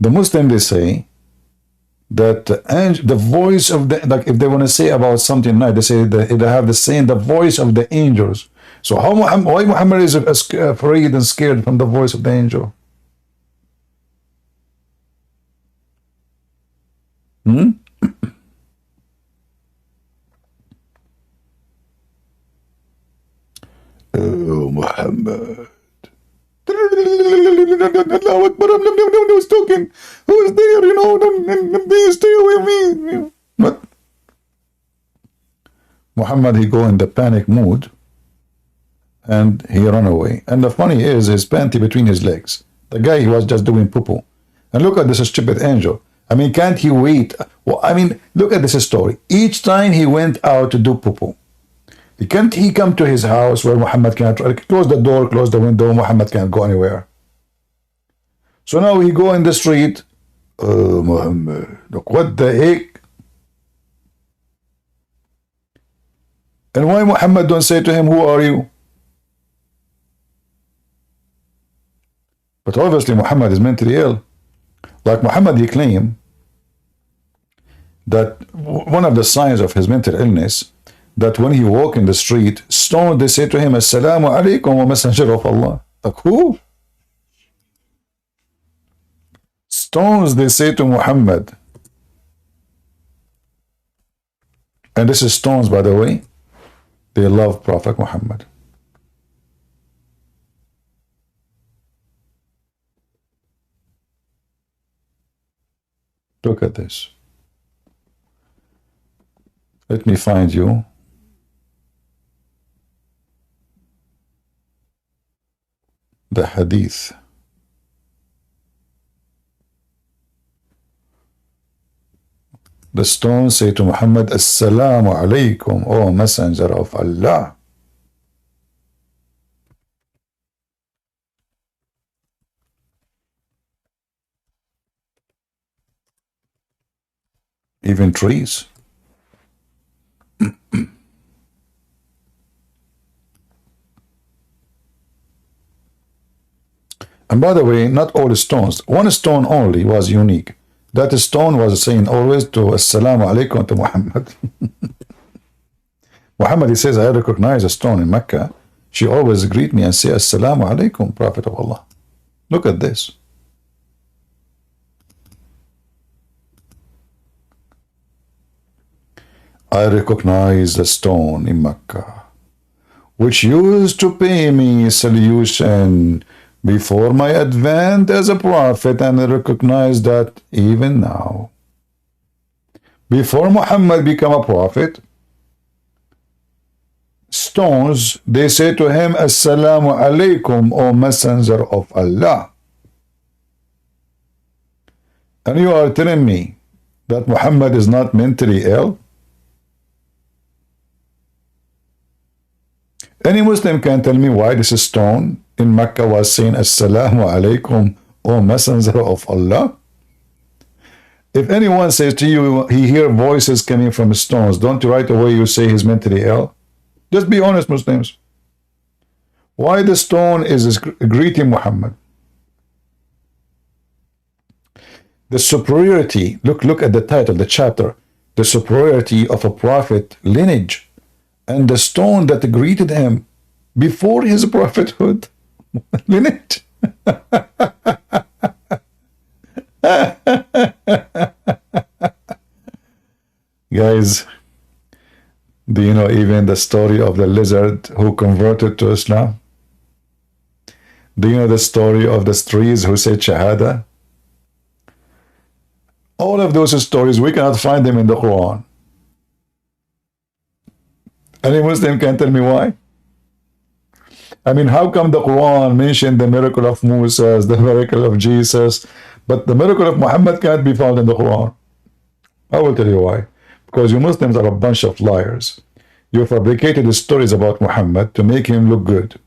The Muslim, they say that the voice of the, like if they want to say about something nice, they say that they have the same, the voice of the angels. So why Muhammad is afraid and scared from the voice of the angel? Oh, Muhammad. No, it's okay. knocking. Who's there? Please stay away from me. But Muhammad, he go in the panic mood and he run away. And the funny is his panty between his legs. The guy, he was just doing poo-poo. And look at this stupid angel. I mean, can't he wait? Well, I mean, look at this story. Each time he went out to do poo-poo, can't he come to his house where Muhammad can't close the door, close the window, Muhammad can't go anywhere. So now he go in the street. Oh, Muhammad, look, what the heck? And why Muhammad don't say to him, who are you? But obviously Muhammad is mentally ill. Like Muhammad, he claimed that one of the signs of his mental illness, that when he walk in the street, stones, they say to him, Assalamu alaikum wa messenger of Allah. Like who? Stones, they say to Muhammad. And this is stones, by the way. They love Prophet Muhammad. Look at this. Let me find you the hadith. The stones say to Muhammad, Assalamu alaikum, O Messenger of Allah. Even trees. And by the way, not all stones. One stone only was unique. That stone was saying always to Assalamu alaikum to Muhammad. Muhammad, he says, I recognize a stone in Mecca. She always greet me and say, Assalamu alaikum, Prophet of Allah. Look at this. I recognize the stone in Mecca, which used to pay me salutation before my advent as a prophet, and I recognize that even now. Before Muhammad became a prophet, stones, they say to him, Assalamu alaikum, O Messenger of Allah. And you are telling me that Muhammad is not mentally ill? Any Muslim can tell me why this stone in Mecca was saying Assalamu alaikum, O Messenger of Allah? If anyone says to you he hear voices coming from stones, don't you right away you say he's mentally ill? Just be honest, Muslims. Why the stone is greeting Muhammad? The superiority, look at the title, the chapter, the superiority of a prophet lineage. And the stone that greeted him before his prophethood. Lineage. Guys, do you know even the story of the lizard who converted to Islam? Do you know the story of the trees who said Shahada? All of those stories, we cannot find them in the Quran. Any Muslim can tell me why? I mean, how come the Quran mentioned the miracle of Moses, the miracle of Jesus, but the miracle of Muhammad can't be found in the Quran? I will tell you why. Because you Muslims are a bunch of liars. You fabricated stories about Muhammad to make him look good.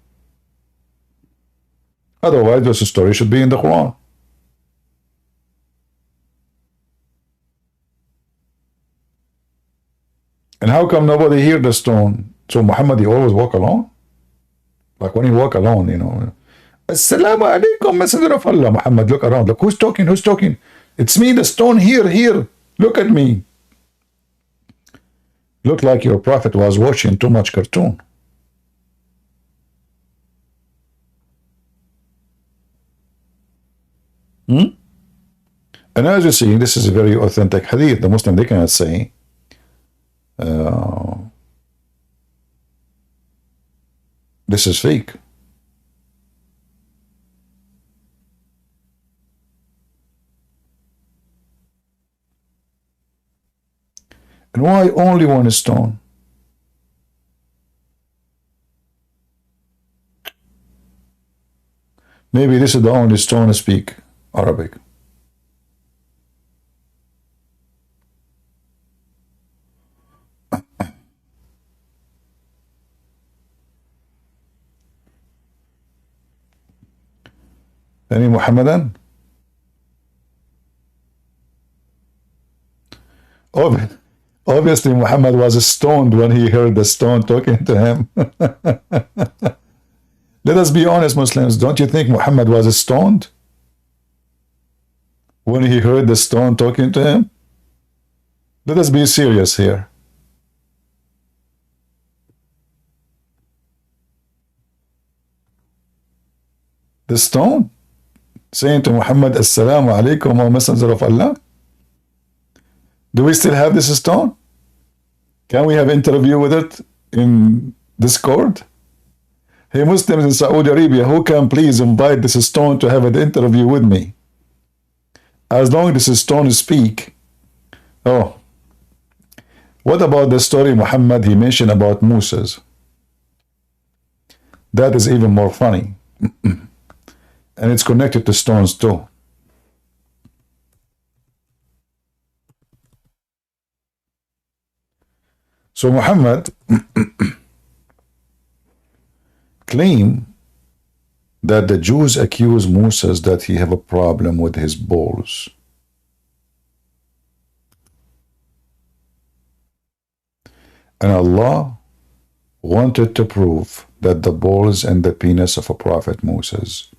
Otherwise, those stories should be in the Quran. And how come nobody hear the stone? So Muhammad, he always walk alone? Like when he walk alone, you know. Assalamu alaikum, Messenger of Allah. Muhammad, look around. Look, who's talking? Who's talking? It's me, the stone here. Look at me. Look like your prophet was watching too much cartoon. And as you see, this is a very authentic hadith. The Muslim, they cannot say, this is fake. And why only one stone? Maybe this is the only stone to speak Arabic. Any Muhammadan? Obviously, Muhammad was stoned when he heard the stone talking to him. Let us be honest, Muslims. Don't you think Muhammad was stoned when he heard the stone talking to him? Let us be serious here. The stone saying to Muhammad, Assalamu alaikum, O Messenger of Allah. Do we still have this stone? Can we have interview with it in Discord? Hey, Muslims in Saudi Arabia, who can please invite this stone to have an interview with me? As long as this stone speak. Oh, what about the story Muhammad he mentioned about Moses? That is even more funny. And it's connected to stones too. So Muhammad claimed that the Jews accuse Moses that he have a problem with his balls. And Allah wanted to prove that the balls and the penis of a prophet Moses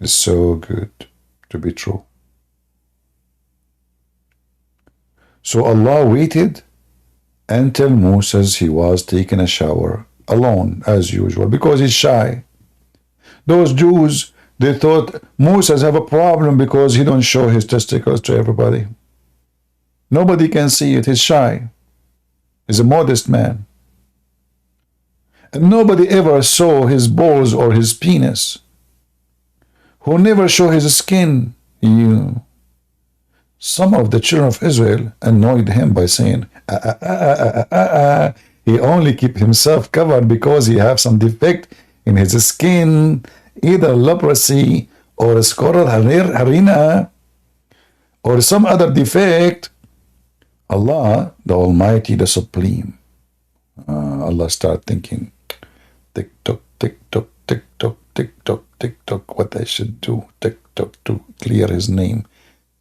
is so good to be true. So Allah waited until Moses he was taking a shower alone as usual because he's shy. Those Jews, they thought Moses have a problem because he don't show his testicles to everybody. Nobody can see it. He's shy. He's a modest man. And nobody ever saw his balls or his penis. Who never show his skin. Some of the children of Israel annoyed him by saying, he only keep himself covered because he have some defect in his skin, either leprosy or scarlet harina or some other defect. Allah, the Almighty, the Supreme. Allah start thinking, tick tock, tick tock, tick tock, tick tock, tick tock, what I should do, tick tock, to clear his name.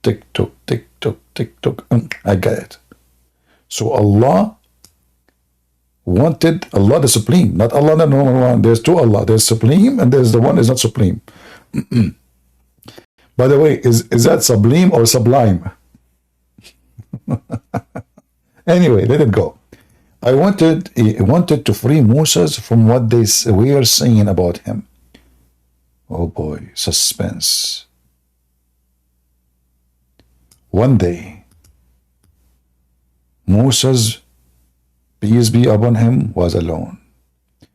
Tick tock, tick tock, tick tock. I got it. So Allah wanted, Allah the Supreme, not Allah the normal one. There's two Allah. There's Supreme and there's the one is not Supreme. By the way, is that sublime or sublime? Anyway, let it go. He wanted to free Moses from what they were saying about him. Oh boy, suspense. One day, Moses, peace be upon him, was alone.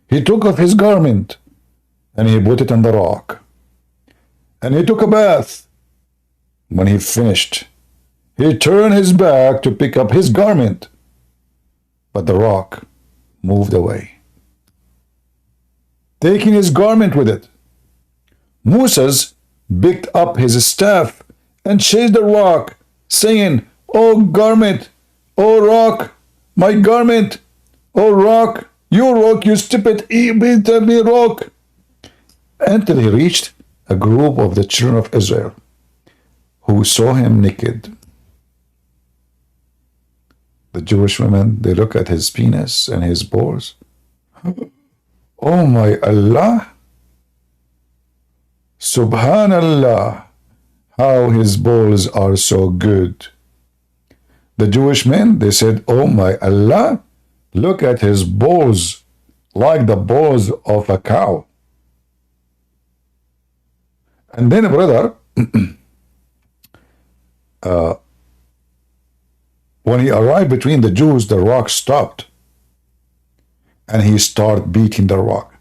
He took off his garment and he put it on the rock. And he took a bath. When he finished, he turned his back to pick up his garment. But the rock moved away, taking his garment with it. Moses picked up his staff and chased the rock, saying, "Oh garment, oh rock, my garment, oh rock, you stupid, me rock," until he reached a group of the children of Israel who saw him naked. The Jewish women, they look at his penis and his balls. Oh my Allah, Subhanallah, how his balls are so good. The Jewish men, they said, oh my Allah, look at his balls like the balls of a cow. And then, brother, when he arrived between the Jews, the rock stopped. And he started beating the rock.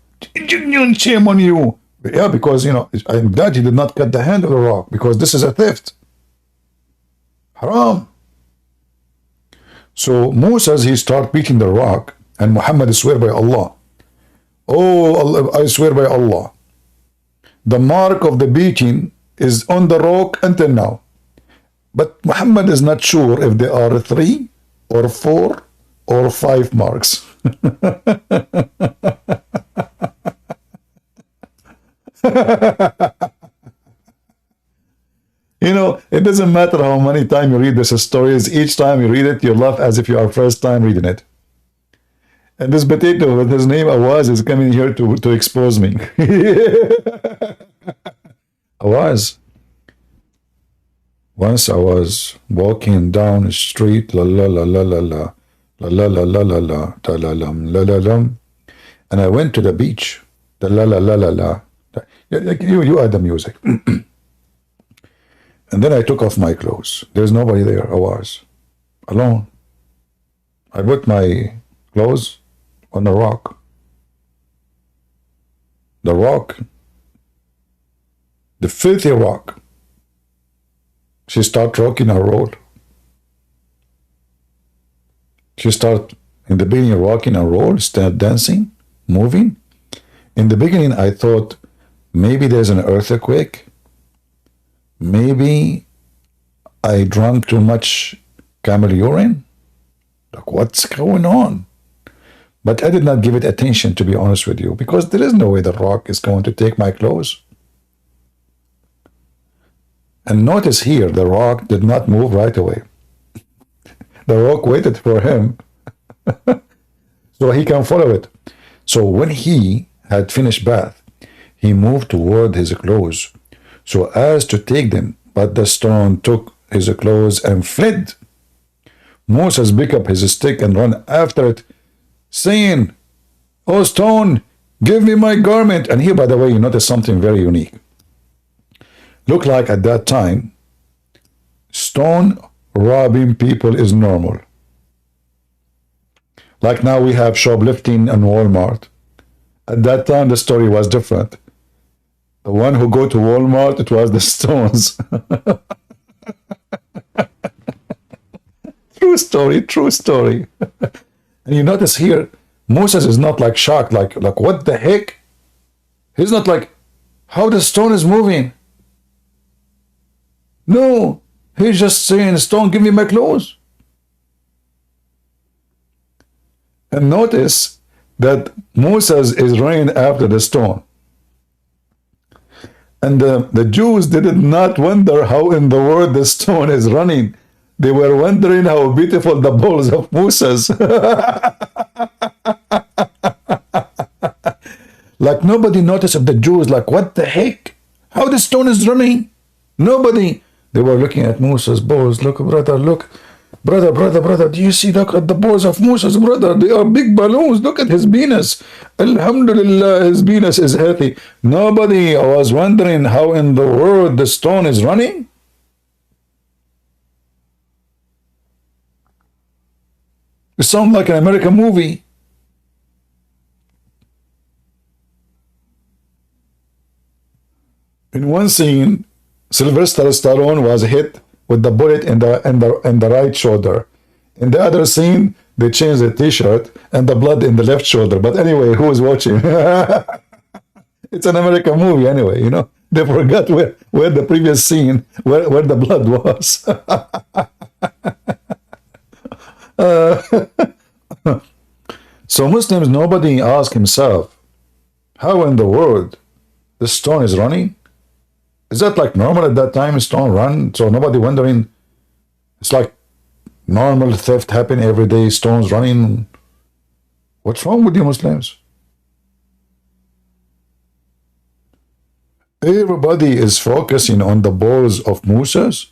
Shame on you. Yeah, because, I'm glad he did not cut the hand of the rock, because this is a theft. Haram. So Moses, he start beating the rock, and Muhammad swear by Allah. Oh, Allah, I swear by Allah. The mark of the beating is on the rock until now. But Muhammad is not sure if there are 3 or 4 or 5 marks. You know, it doesn't matter how many times you read these stories. Each time you read it, you laugh as if you are first time reading it. And this potato with his name Awaz is coming here to expose me. Awaz. Once I was walking down the street, la la la la la la, la la la la la la, ta la lam la la lam, and I went to the beach, the la la la la la. You add the music. And then I took off my clothes. There's nobody there. I was alone. I put my clothes on the rock. The rock, the filthy rock. She started rocking her roll. She started in the beginning rocking her roll, started dancing, moving. In the beginning, I thought maybe there's an earthquake. Maybe I drank too much camel urine. Like, what's going on? But I did not give it attention, to be honest with you, because there is no way the rock is going to take my clothes. And notice here, the rock did not move right away. The rock waited for him so he can follow it. So when he had finished bath, he moved toward his clothes so as to take them, but the stone took his clothes and fled. Moses picked up his stick and ran after it, saying, "Oh stone, give me my garment." And here, by the way, you notice something very unique. Look like at that time, stone robbing people is normal. Like now we have shoplifting in Walmart. At that time, the story was different. The one who go to Walmart, it was the stones. True story, true story. And you notice here, Moses is not like shocked, like what the heck? He's not like, how the stone is moving. No, he's just saying, stone, give me my clothes. And notice that Moses is running after the stone. And the Jews did not wonder how in the world the stone is running. They were wondering how beautiful the balls of Moses. Like nobody noticed of the Jews, like what the heck? How the stone is running? Nobody. They were looking at Moses' balls. Look, brother, look. Brother, do you see the balls of Moses, brother? They are big balloons. Look at his penis. Alhamdulillah, his penis is healthy. Nobody was wondering how in the world the stone is running. It sounds like an American movie. In one scene, Sylvester Stallone was hit with the bullet in the right shoulder. In the other scene, they changed the t-shirt and the blood in the left shoulder. But anyway, who is watching? It's an American movie anyway, you know. They forgot where the previous scene, where the blood was. So Muslims, nobody asked himself, how in the world the stone is running? Is that like normal at that time, stone run? So nobody wondering, it's like normal theft happen every day, stones running. What's wrong with you Muslims? Everybody is focusing on the balls of Moses.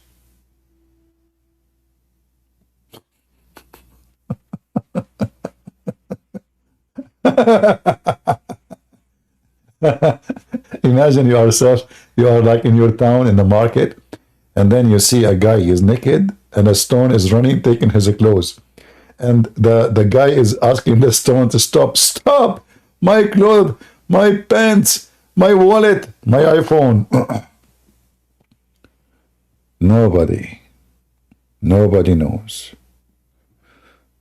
Imagine yourself, you are like in your town in the market, and then you see a guy, he's naked, and a stone is running, taking his clothes. And the guy is asking the stone to stop, my clothes, my pants, my wallet, my iPhone. Nobody knows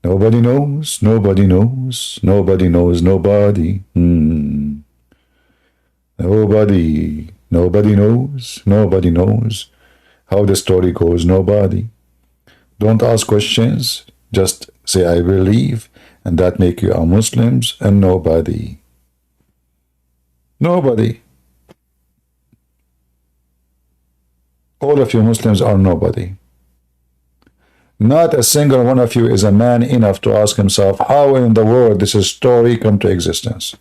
Nobody knows, nobody knows, nobody knows nobody. Nobody knows how the story goes, nobody. Don't ask questions, just say I believe, and that make you a Muslims and nobody. Nobody. All of you Muslims are nobody. Not a single one of you is a man enough to ask himself, how in the world this story come to existence?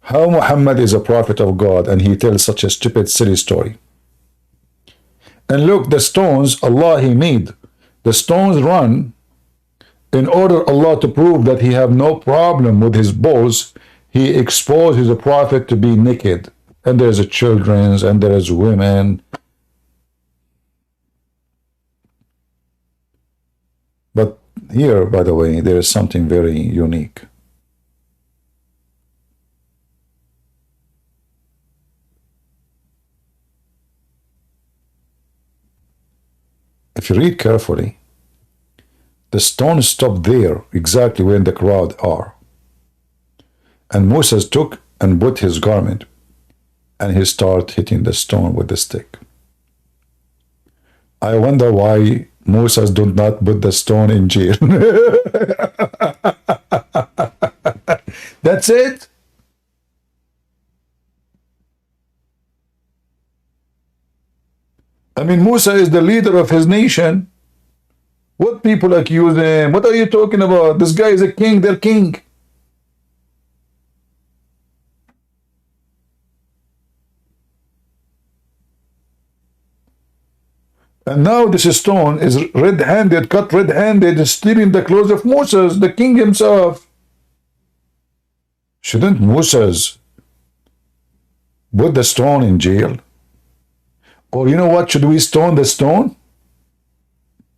How Muhammad is a prophet of God and he tells such a stupid, silly story? And look, the stones, Allah He made. The stones run in order Allah to prove that He have no problem with His balls. He exposed His prophet to be naked. And there's children and there's women. But here, by the way, there is something very unique. If you read carefully, the stones stopped there, exactly where the crowd are. And Moses took and put his garment, and he started hitting the stone with the stick. I wonder why Moses did not put the stone in jail. That's it. I mean, Musa is the leader of his nation. What people accuse him? What are you talking about? This guy is a king, their king. And now this stone is red-handed, cut red-handed, stealing the clothes of Moses, the king himself. Shouldn't Moses put the stone in jail? Or you know what, should we stone the stone?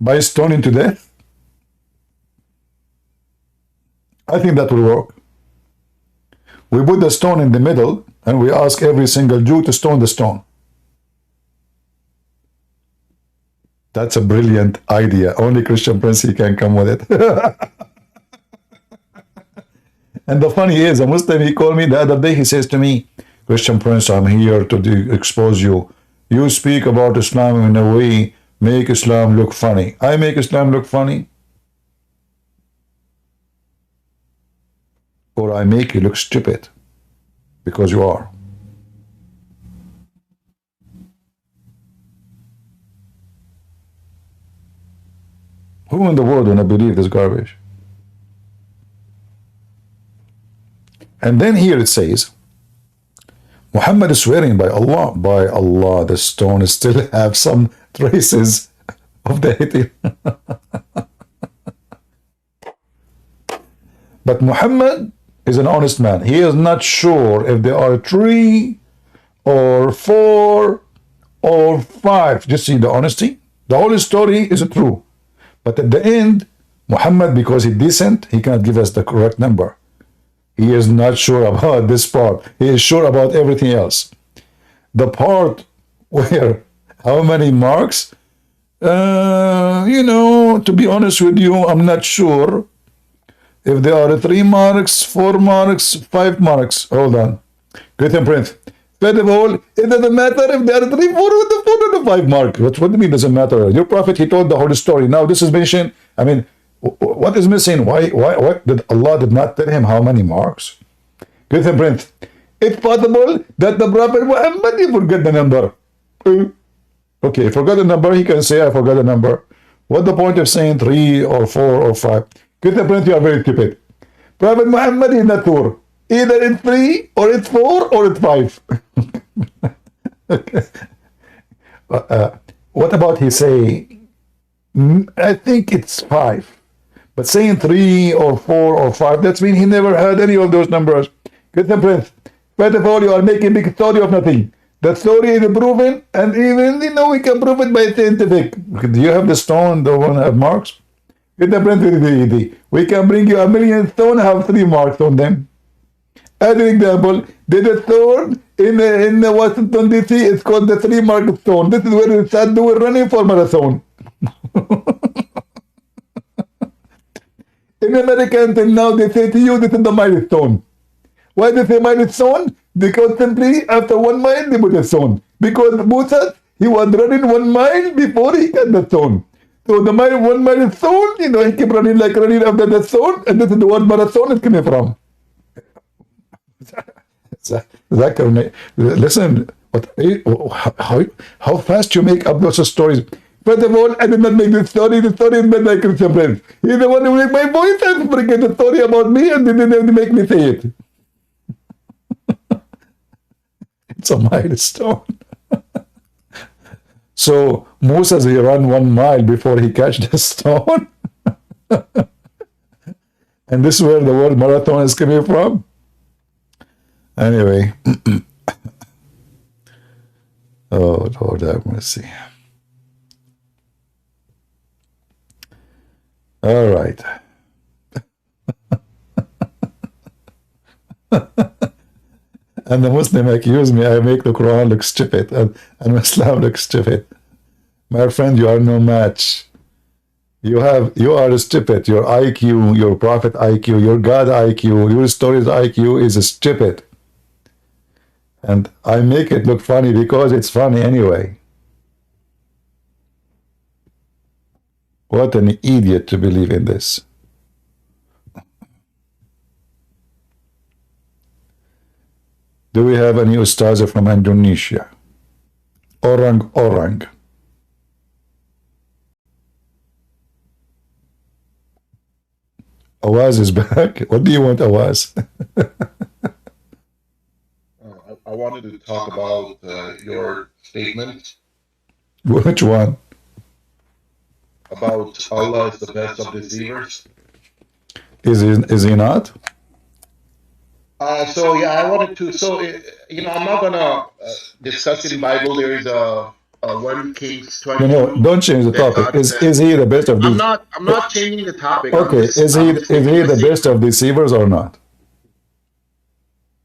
By stoning to death? I think that will work. We put the stone in the middle and we ask every single Jew to stone the stone. That's a brilliant idea. Only Christian Prince can come with it. And the funny is, a Muslim, he called me the other day, he says to me, Christian Prince, I'm here to expose you. You speak about Islam in a way, make Islam look funny. I make Islam look funny? Or I make you look stupid? Because you are. Who in the world will not believe this garbage? And then here it says, Muhammad is swearing by Allah, the stone still have some traces of the hitting. But Muhammad is an honest man. He is not sure if there are 3 or 4 or 5. Just see the honesty. The whole story is true. But at the end, Muhammad, because he's decent, he cannot give us the correct number. He is not sure about this part. He is sure about everything else. The part where, how many marks? You know, to be honest with you, I'm not sure if there are 3 marks, 4 marks, 5 marks. Hold on. Great and print. First of all, it doesn't matter if there are 3, 4, or 5 marks. What do you mean doesn't matter? Your prophet, he told the whole story. Now this is mentioned. I mean, what is missing? Why did Allah did not tell him how many marks? Great and print. It's possible that the Prophet Muhammad, he forgot the number. Okay, forgot the number, he can say, I forgot the number. What's the point of saying 3 or 4 or 5? Great and print, you are very stupid. Prophet Muhammad is not sure. Either it's 3, or it's 4, or it's 5. Okay. What about he say, I think it's 5. But saying 3 or 4 or 5, that means he never heard any of those numbers. Get the print. First of all, you are making a big story of nothing. The story is proven, and even, you know, we can prove it by scientific. Do you have the stone, the one that have marks? Get the print. We can bring you 1,000,000 stones, have 3 marks on them. As an example, there's a stone in Washington, D.C. It's called the 3-mark stone. This is where we start doing running for marathon. In America until now, they say to you, this is the milestone. Why they say milestone? Because simply after 1 mile, they put a stone. Because Musa, he was running 1 mile before he got the stone. So the 1 mile stone, you know, he kept running like running after the stone, and this is the word marathon is coming from. Zakir, listen, how fast you make up those stories. First of all, I did not make this story. The story is made by Christian friends. He's the one who made my voice and forget the story about me and didn't make me say it. It's a milestone. So Moses, he ran 1 mile before he catch the stone. And this is where the word marathon is coming from. Anyway. Oh, Lord have mercy. All right. And the Muslim accuse me, I make the Quran look stupid and Islam look stupid. My friend, you are no match. You are stupid. Your IQ, your Prophet IQ, your God IQ, your stories IQ is stupid. And I make it look funny because it's funny anyway. What an idiot to believe in this. Do we have any ustaz from Indonesia? Orang. Awaz is back. What do you want, Awaz? I wanted to talk about your statement. Which one? About Allah is the best of deceivers. Is he not? So yeah, I wanted to. So I'm not gonna discuss in Bible. There is a 1 Kings 20. No, don't change the topic. Is he the best of these? I'm not changing the topic. Okay, is he the best of deceivers or not?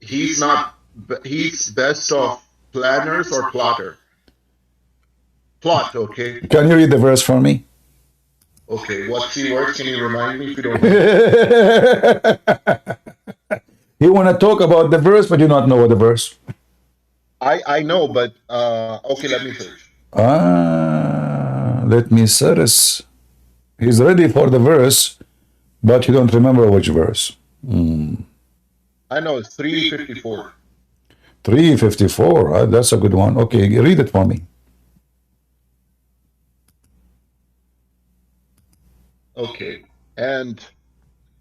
He's not. He's best of planners or plotter. Plot, okay. Can you read the verse for me? Okay, what's the word? Can you remind me if you don't know? You want to talk about the verse, but you not know the verse. I know, but okay, let me search. Let me search. He's ready for the verse, but you don't remember which verse. I know it's 354. 354. That's a good one. Okay, read it for me. Okay, and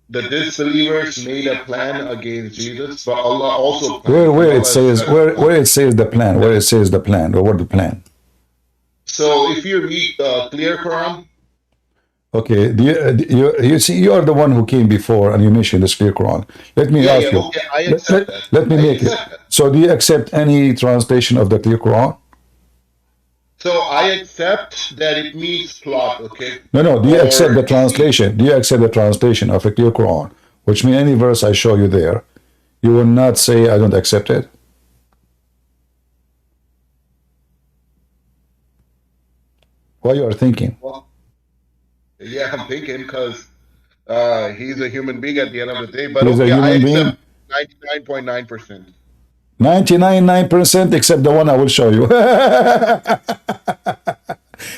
the disbelievers made a plan against Jesus, but Allah also planned. Where it says the plan, where it says the plan, or what the plan. So if you read the clear Quran. Okay, you see, you are the one who came before and you mentioned the clear Quran. Let me ask you. Okay, I accept that. Let me make it. So do you accept any translation of the clear Quran? So I accept that it means plot, okay? No. Do you accept the translation? Do you accept the translation of a clear Quran? Which means any verse I show you there, you will not say I don't accept it. What you are thinking? Well, yeah, I'm thinking because he's a human being at the end of the day. But He's okay, a I human accept 99.9%. 99% except the one I will show you.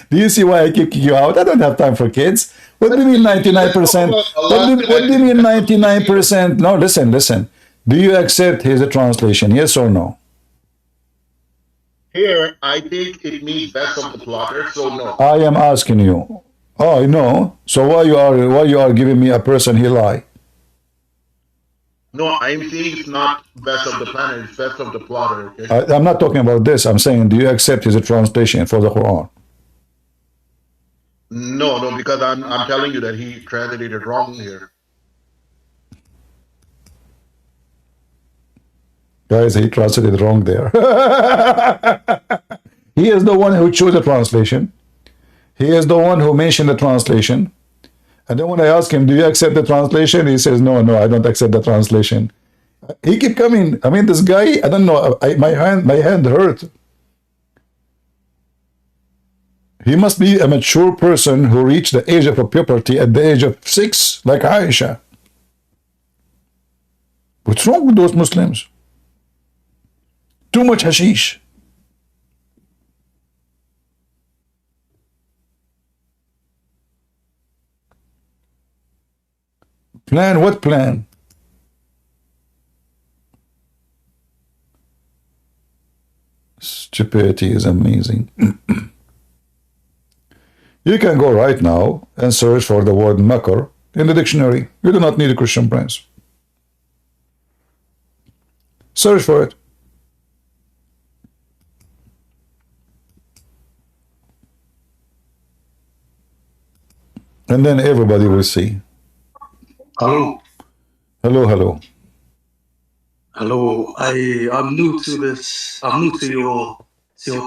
Do you see why I keep kicking you out? I don't have time for kids. What do you mean 99%? What do you mean 99%? No, listen. Do you accept his translation? Yes or no? Here, I think it means best of the plotter, so no. I am asking you. Oh, no. So why you are giving me a person he lie? No, I'm saying it's not best of the planner, it's best of the plotter. Okay? I'm not talking about this. I'm saying, do you accept his translation for the Quran? No, because I'm telling you that he translated wrong here. Guys, he translated wrong there. He is the one who chose the translation. He is the one who mentioned the translation. And then when I ask him, do you accept the translation? He says, no, I don't accept the translation. He keep coming. I mean, this guy, I don't know, my hand hurt. He must be a mature person who reached the age of puberty at the age of 6, like Aisha. What's wrong with those Muslims? Too much hashish. Plan? What plan? Stupidity is amazing. You can go right now and search for the word makr in the dictionary. You do not need a Christian Prince. Search for it. And then everybody will see. Hello. Hello, hello. Hello. I'm new to this. I'm new to your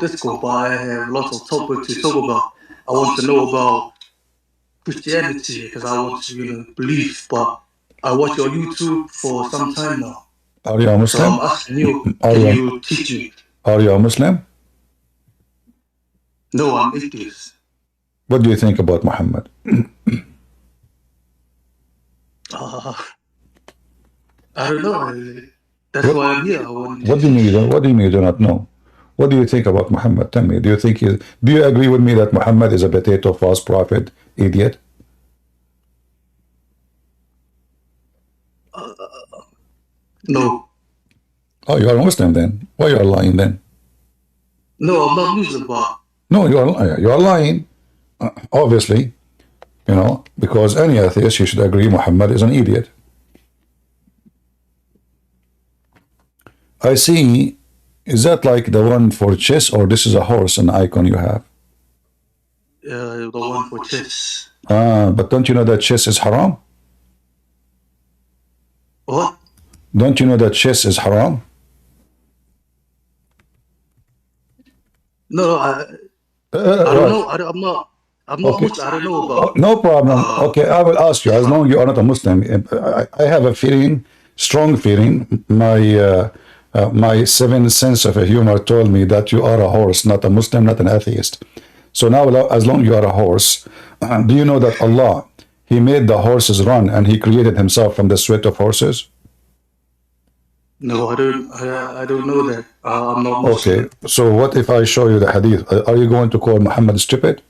Discord, but I have lots of topics to talk about. I want to know about Christianity because I want to believe, but I watch your YouTube for some time now. Are you a Muslim? So I'm asking you, Are can you- you teach me? Are you a Muslim? No, I'm atheist. What do you think about Muhammad? I don't know. That's why I'm here. I want What do you mean? What do you mean you do not know? What do you think about Muhammad? Tell me. Do you agree with me that Muhammad is a potato, false prophet, idiot? No. Oh, you are a Muslim then. Why you are lying then? No, I'm not Muslim, but No, you are lying. Obviously, because any atheist, you should agree Muhammad is an idiot. I see. Is that like the one for chess, or this is a horse, an icon you have? the one for chess. But don't you know that chess is haram? What? Don't you know that chess is haram? No, I don't know. I'm not Okay. Muslim. I don't know about. No problem. Okay, I will ask you. As long as you are not a Muslim, I have a feeling, strong feeling. My seventh sense of humor told me that you are a horse, not a Muslim, not an atheist. So now, as long as you are a horse, do you know that Allah, He made the horses run and He created Himself from the sweat of horses? No, I don't. I don't know that. I'm not Muslim. Okay. So what if I show you the hadith? Are you going to call Muhammad stupid?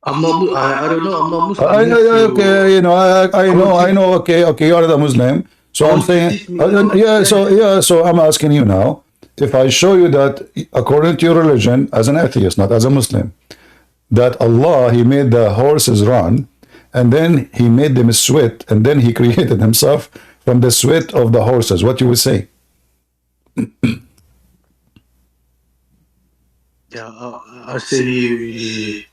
I'm not. I don't know. I'm not Muslim. I'm here to- Okay, I know. Okay, you are the Muslim. So I'm saying, so I'm asking you now, if I show you that according to your religion, as an atheist, not as a Muslim, that Allah, He made the horses run, and then He made them sweat, and then He created Himself from the sweat of the horses, what you would say? Yeah, I say.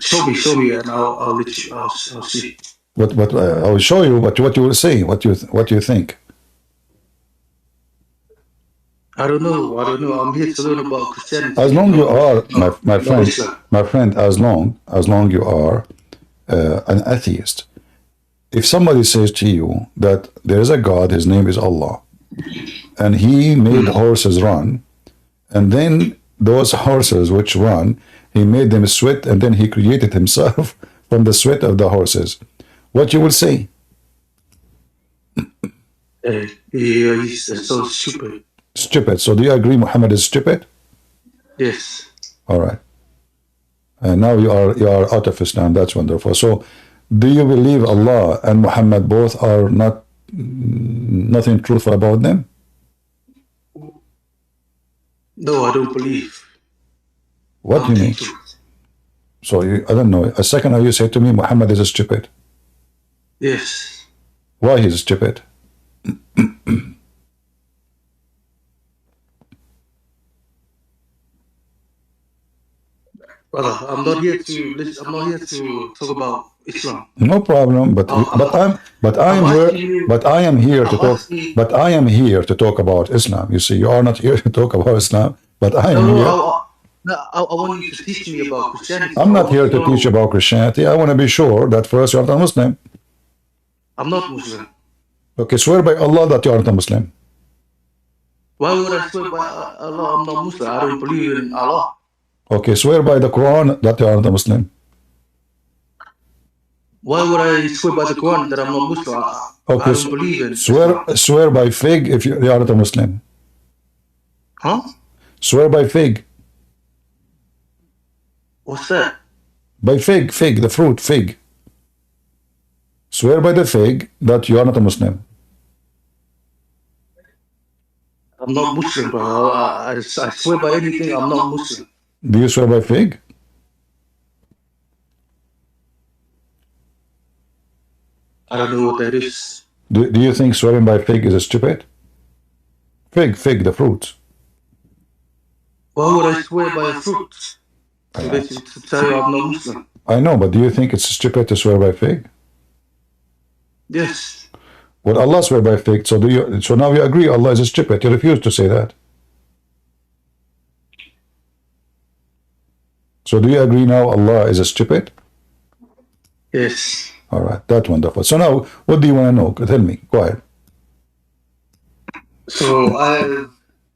Show me, and I'll let you. I'll see. What I will show you what you will say, what you think. I don't know. I'm here to learn about Christianity. As long you are, my friend, Islam. as long you are an atheist. If somebody says to you that there is a God, His name is Allah, and He made horses run, and then those horses which run, He made them sweat, and then He created Himself from the sweat of the horses, what you will say? He's so stupid. Stupid. So do you agree Muhammad is stupid? Yes. All right. And now you are out of Islam. That's wonderful. So, do you believe Allah and Muhammad both are nothing truthful about them? No, I don't believe. What do you mean? So I don't know. A second ago you said to me Muhammad is stupid. Yes. Why he's stupid? Brother, I'm not here to talk about Islam. No problem. But I am here to talk. But I am here to talk about Islam. You see, you are not here to talk about Islam. But I am here. I want you to teach me about Christianity. I'm not here to teach about Christianity. I want to be sure that first you are not a Muslim. I'm not Muslim. Okay, swear by Allah that you are not a Muslim. Why would I swear by Allah? I'm not Muslim. I don't believe in Allah. Okay, swear by the Quran that you are not a Muslim. Why would I swear by the Quran that I'm not Muslim? I Okay, don't believe in swear Islam. swear by fig if you are not a Muslim. Huh? Swear by fig. What's that? By fig, the fruit, fig. Swear by the fig that you are not a Muslim. I'm not Muslim, bro. I swear by anything. I'm not Muslim. Do you swear by fig? I don't know what that is. Do you think swearing by fig is stupid? Fig, the fruit. Why would I swear by a fruit? To tell you I'm not Muslim. I know, but do you think it's stupid to swear by fig? Yes. Would Allah swear by fig? So now you agree Allah is stupid. You refuse to say that. So do you agree now Allah is stupid? Yes. All right, that's wonderful. So now, what do you want to know? Tell me. Go ahead. So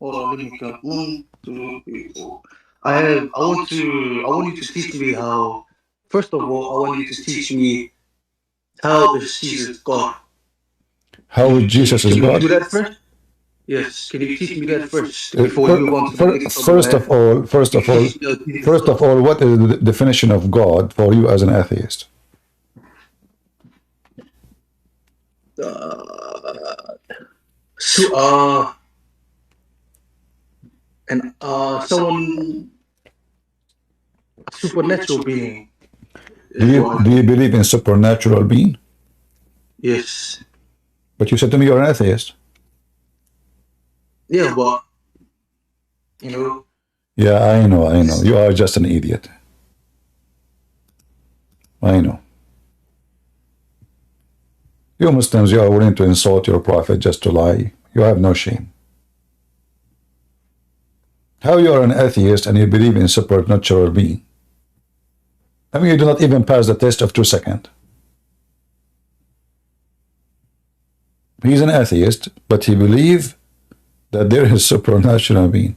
hold on, let me count. 1, 2, 3, 4. I want you to teach me how. First of all, I want you to teach me how is Jesus God. How is Jesus is God? Can you do that first? Yes. Can you teach me that first before you move on to the next? First of all, what is the definition of God for you as an atheist? Someone supernatural being. Do you believe in supernatural being? Yes. But you said to me you're an atheist. Yeah, but you know. Yeah, I know. You are just an idiot. I know. You Muslims, you are willing to insult your prophet just to lie. You have no shame. How you are an atheist and you believe in supernatural being? I mean, you do not even pass the test of 2 seconds. He's an atheist, but he believes that there is supernatural being.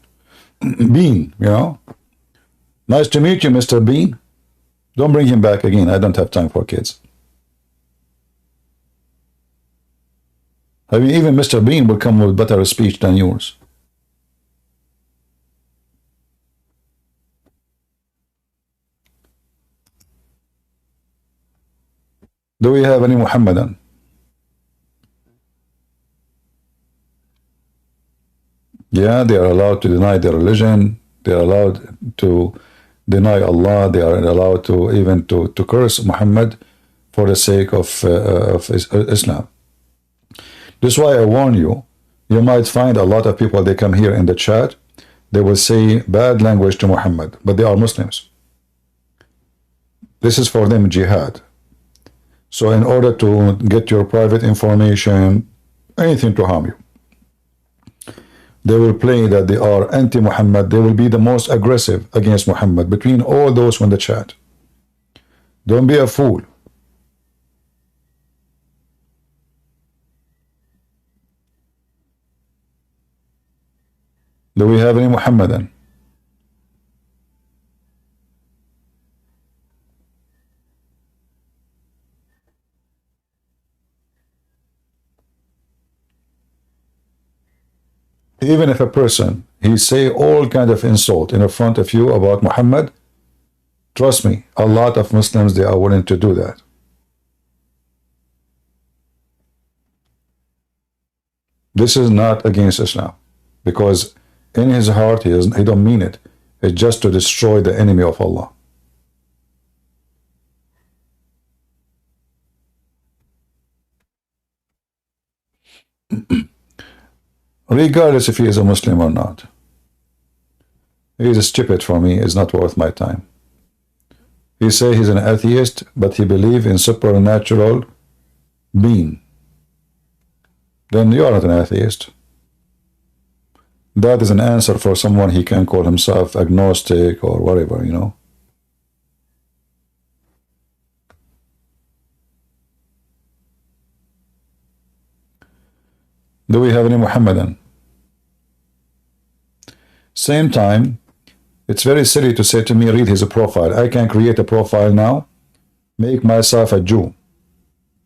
Being, you know. Nice to meet you, Mr. Bean. Don't bring him back again. I don't have time for kids. I mean, even Mr. Bean will come with better speech than yours. Do we have any Muhammadan? Yeah, they are allowed to deny their religion. They are allowed to deny Allah. They are allowed to even to curse Muhammad for the sake of Islam. This is why I warn you. You might find a lot of people, they come here in the chat, they will say bad language to Muhammad, but they are Muslims. This is for them jihad. So in order to get your private information, anything to harm you, they will play that they are anti-Muhammad. They will be the most aggressive against Muhammad between all those in the chat. Don't be a fool. Do we have any Muhammadan? Even if a person, he say all kind of insult in front of you about Muhammad, trust me, a lot of Muslims, they are willing to do that. This is not against Islam, because in his heart, he don't mean it. It's just to destroy the enemy of Allah. Regardless if he is a Muslim or not. He is stupid for me. It's not worth my time. He say he's an atheist, but he believe in supernatural being. Then you are not an atheist. That is an answer for someone he can call himself agnostic or whatever, you know. Do we have any Muhammadan? Same time, it's very silly to say to me, read his profile. I can create a profile now, make myself a Jew.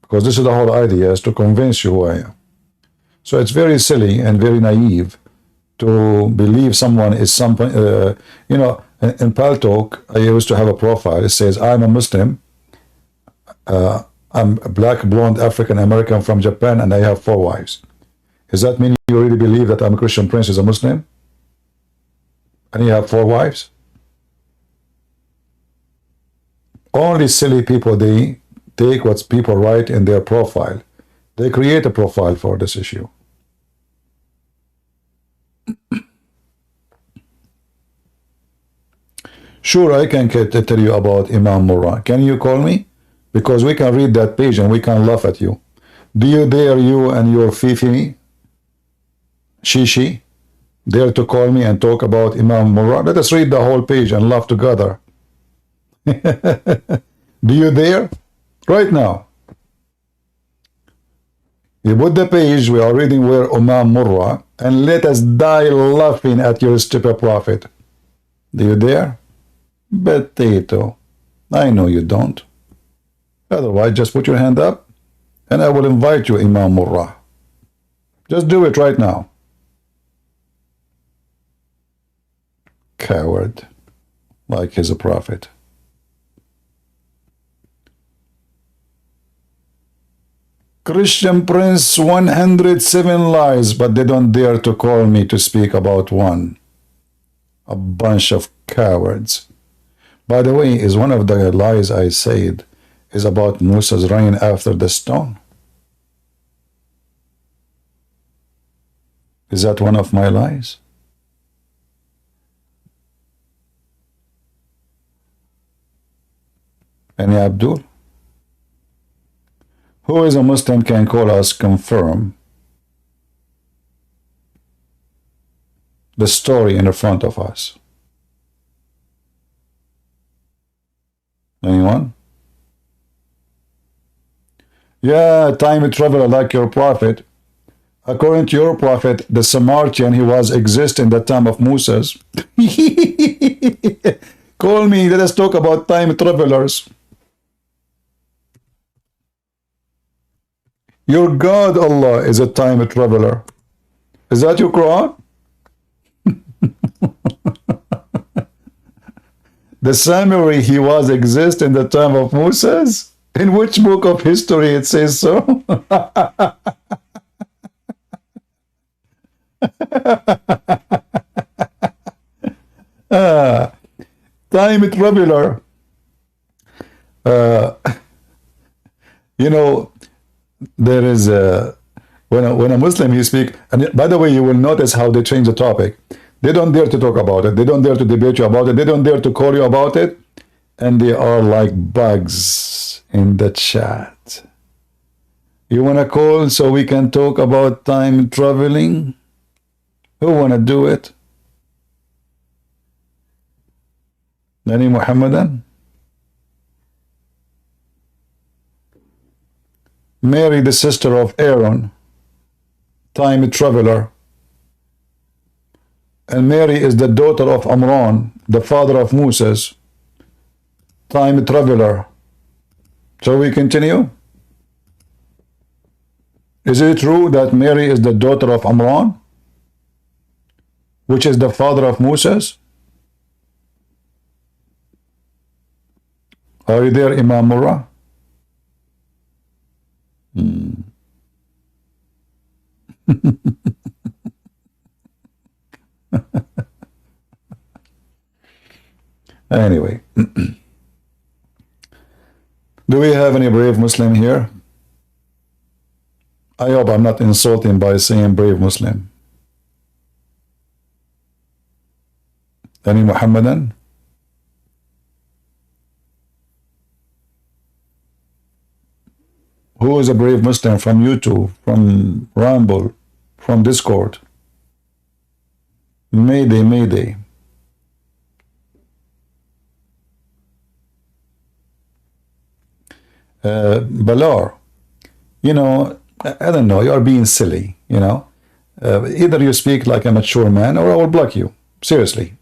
Because this is the whole idea, is to convince you who I am. So it's very silly and very naive to believe someone is something, you know, in Paltalk, I used to have a profile. It says, I'm a Muslim, I'm a black, blonde, African American from Japan, and I have 4 wives. Does that mean you really believe that I'm a Christian prince is a Muslim? And you have 4 wives? Only silly people, they take what people write in their profile. They create a profile for this issue. Sure, I can tell you about Imam Murrah. Can you call me? Because we can read that page and we can laugh at you. Do you dare, you and your Fifi, Shishi, dare to call me and talk about Imam Murrah? Let us read the whole page and laugh together. Do you dare? Right now. You put the page we are reading where Imam Murrah, and let us die laughing at your stupid prophet. Do you dare? Potato. I know you don't. Otherwise, just put your hand up and I will invite you, Imam Murrah. Just do it right now. Coward. Like he's a prophet. Christian Prince, 107 lies, but they don't dare to call me to speak about one. A bunch of cowards. By the way, is one of the lies I said is about Musa's reign after the stone? Is that one of my lies? Any Abdul? Who is a Muslim can call us, confirm the story in front of us. Anyone? Yeah, time traveler like your prophet. According to your prophet, the Samaritan, he was exist in the time of Moses. Call me, let us talk about time travelers. Your God, Allah, is a time traveler. Is that your Quran? The Samari, he was exist in the time of Moses? In which book of history it says so? Time traveler. You know, there is a when a Muslim you speak, and by the way, you will notice how they change the topic. They don't dare to talk about it. They don't dare to debate you about it. They don't dare to call you about it, and they are like bugs in the chat. You want to call so we can talk about time traveling? Who want to do it? Any Muhammadan? Mary, the sister of Aaron, time traveler. And Mary is the daughter of Amran, the father of Moses, time traveler. Shall we continue? Is it true that Mary is the daughter of Amran, which is the father of Moses? Are you there, Imam Murrah? Anyway, do we have any brave Muslim here? I hope I'm not insulting by saying brave Muslim. Any Muhammadan? Who is a brave Muslim from YouTube, from Ramble, from Discord? Mayday, Mayday. Balar, you know, I don't know, you are being silly, you know. Either you speak like a mature man or I will block you. Seriously.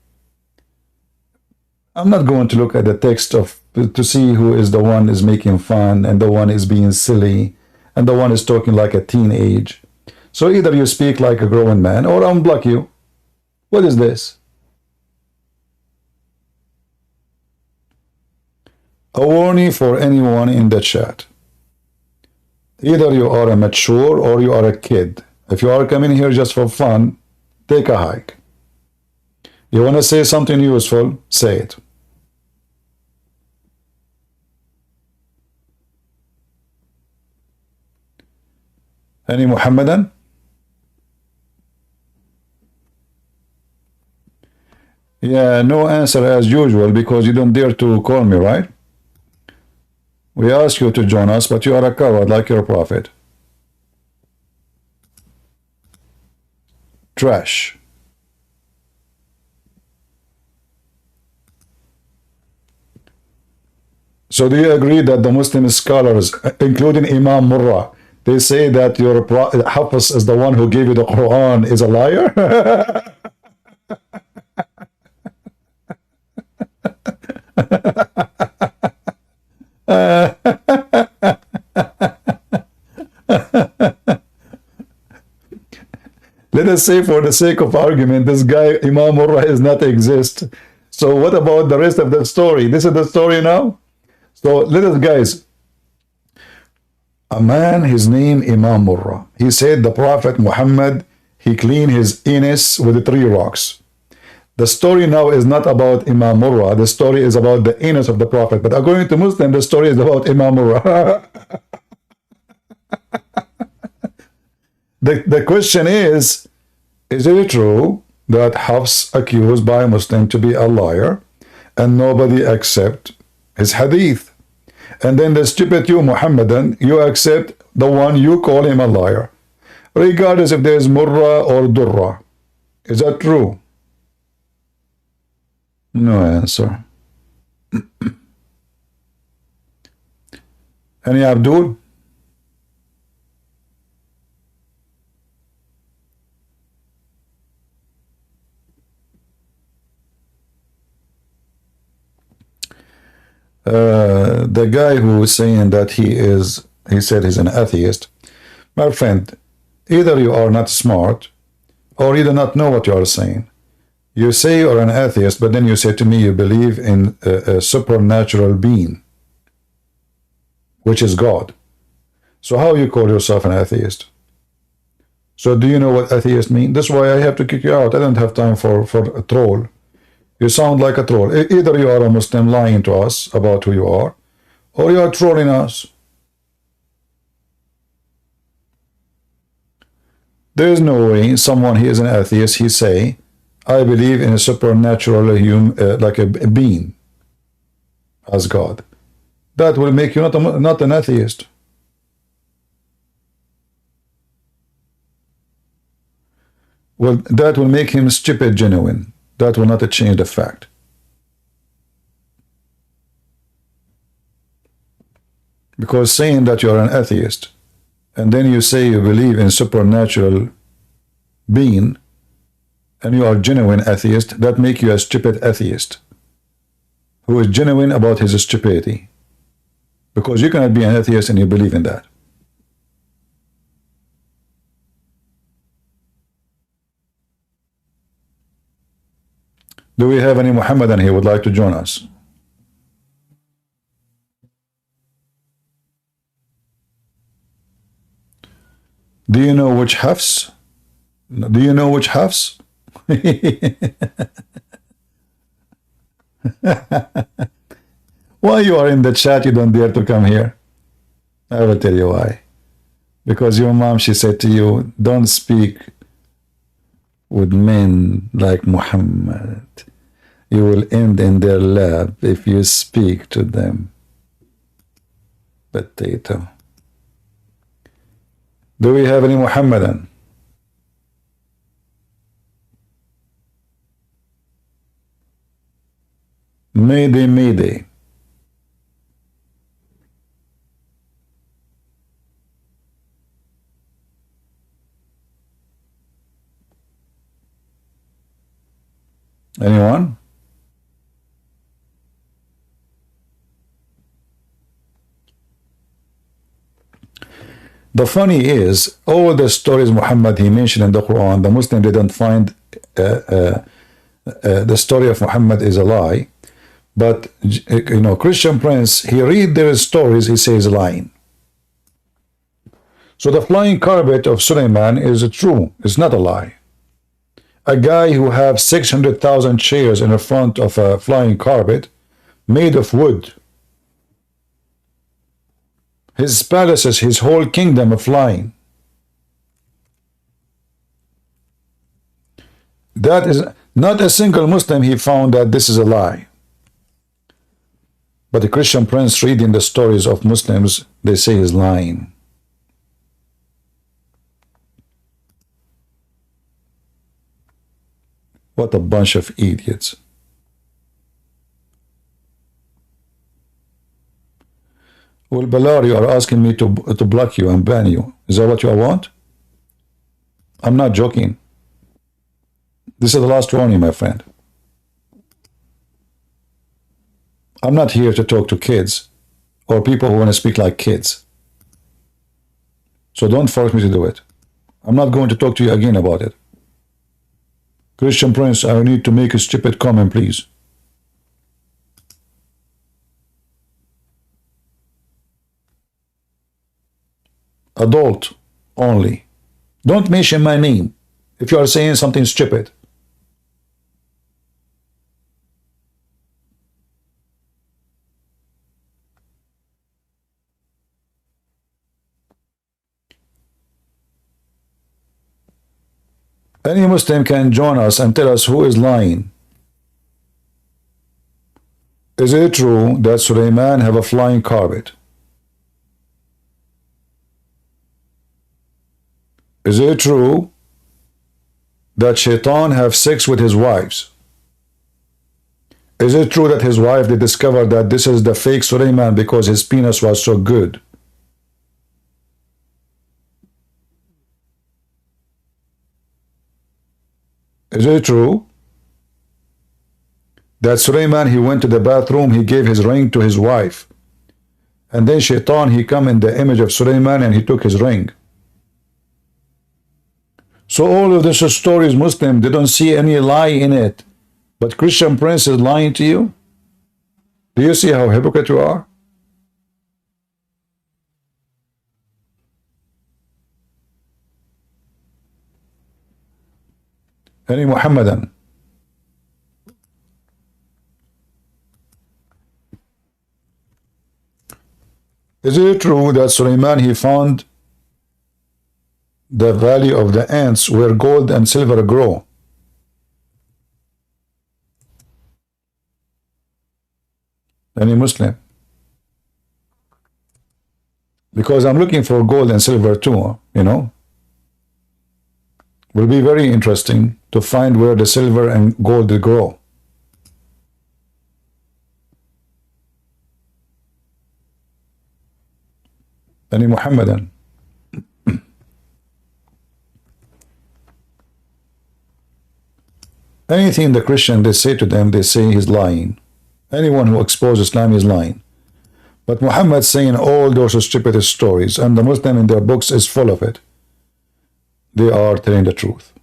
I'm not going to look at the text of to see who is the one is making fun and the one is being silly and the one is talking like a teenage. So either you speak like a grown man or I'll block you. What is this? A warning for anyone in the chat. Either you are a mature or you are a kid. If you are coming here just for fun, take a hike. You want to say something useful, say it. Any Muhammadan? Yeah, no answer as usual because you don't dare to call me, right? We ask you to join us, but you are a coward like your prophet. Trash. So do you agree that the Muslim scholars, including Imam Murrah, they say that your Hafiz is the one who gave you the Quran is a liar? Let us say for the sake of argument, this guy Imam Murrah is not exist. So what about the rest of the story? This is the story now? So let us, guys, a man, his name Imam Murrah. He said the Prophet Muhammad, he cleaned his anus with 3 rocks. The story now is not about Imam Murrah. The story is about the anus of the Prophet. But according to Muslim, the story is about Imam Murrah. The question is it true that Hafs accused by a Muslim to be a liar and nobody accept his hadith? And then the stupid you, Muhammadan, you accept the one you call him a liar, regardless if there is Murrah or Durrah. Is that true? No answer. Any Abdul? The guy who is saying that he said he's an atheist. My friend, either you are not smart or you do not know what you are saying. You say you're an atheist, but then you say to me you believe in a supernatural being, which is God. So how you call yourself an atheist? So do you know what atheist means? That's why I have to kick you out. I don't have time for a troll. You sound like a troll. Either you are a Muslim lying to us about who you are, or you are trolling us. There is no way someone he is an atheist, he say, I believe in a supernatural human, like a being, as God. That will make you not an atheist. Well, that will make him stupid genuine. That will not change the fact. Because saying that you are an atheist, and then you say you believe in supernatural being, and you are genuine atheist, that make you a stupid atheist, who is genuine about his stupidity. Because you cannot be an atheist and you believe in that. Do we have any Muhammadan here who would like to join us? Do you know which Hafs? Do you know which Hafs? Why you are in the chat, you don't dare to come here? I will tell you why. Because your mom, she said to you, don't speak with men like Muhammad. You will end in their lap if you speak to them. Potato. Do we have any Muhammadan? Mayday, mayday. Anyone? The funny is, all the stories Muhammad he mentioned in the Quran, the Muslim didn't find the story of Muhammad is a lie. But you know, Christian Prince, he read their stories, he says lying. So the flying carpet of Suleiman is true. It's not a lie. A guy who have 600,000 chairs in the front of a flying carpet made of wood. His palaces, his whole kingdom of flying. That is not a single Muslim he found that this is a lie. But the Christian Prince reading the stories of Muslims, they say he's lying. What a bunch of idiots. Well, Balar, you are asking me to block you and ban you. Is that what you want? I'm not joking. This is the last warning, my friend. I'm not here to talk to kids or people who want to speak like kids. So don't force me to do it. I'm not going to talk to you again about it. Christian Prince, I need to make a stupid comment, please. Adult only. Don't mention my name if you are saying something stupid. Any Muslim can join us and tell us who is lying. Is it true that Suleiman have a flying carpet? Is it true that Shaitan have sex with his wives? Is it true that his wife, they discovered that this is the fake Suleiman because his penis was so good? Is it true that Suleiman, he went to the bathroom, he gave his ring to his wife, and then Shaitan, he come in the image of Suleiman and he took his ring? So all of this stories, Muslim, they don't see any lie in it. But Christian Prince is lying to you? Do you see how hypocrite you are? Any Muhammadan? Is it true that Suleiman, he found the valley of the ants where gold and silver grow? Any Muslim? Because I'm looking for gold and silver too, you know. Will be very interesting to find where the silver and gold grow. Any Muhammadan? Anything the Christian they say to them, they say he's lying. Anyone who exposes Islam is lying. But Muhammad saying all those stupid stories, and the Muslim in their books is full of it. They are telling the truth.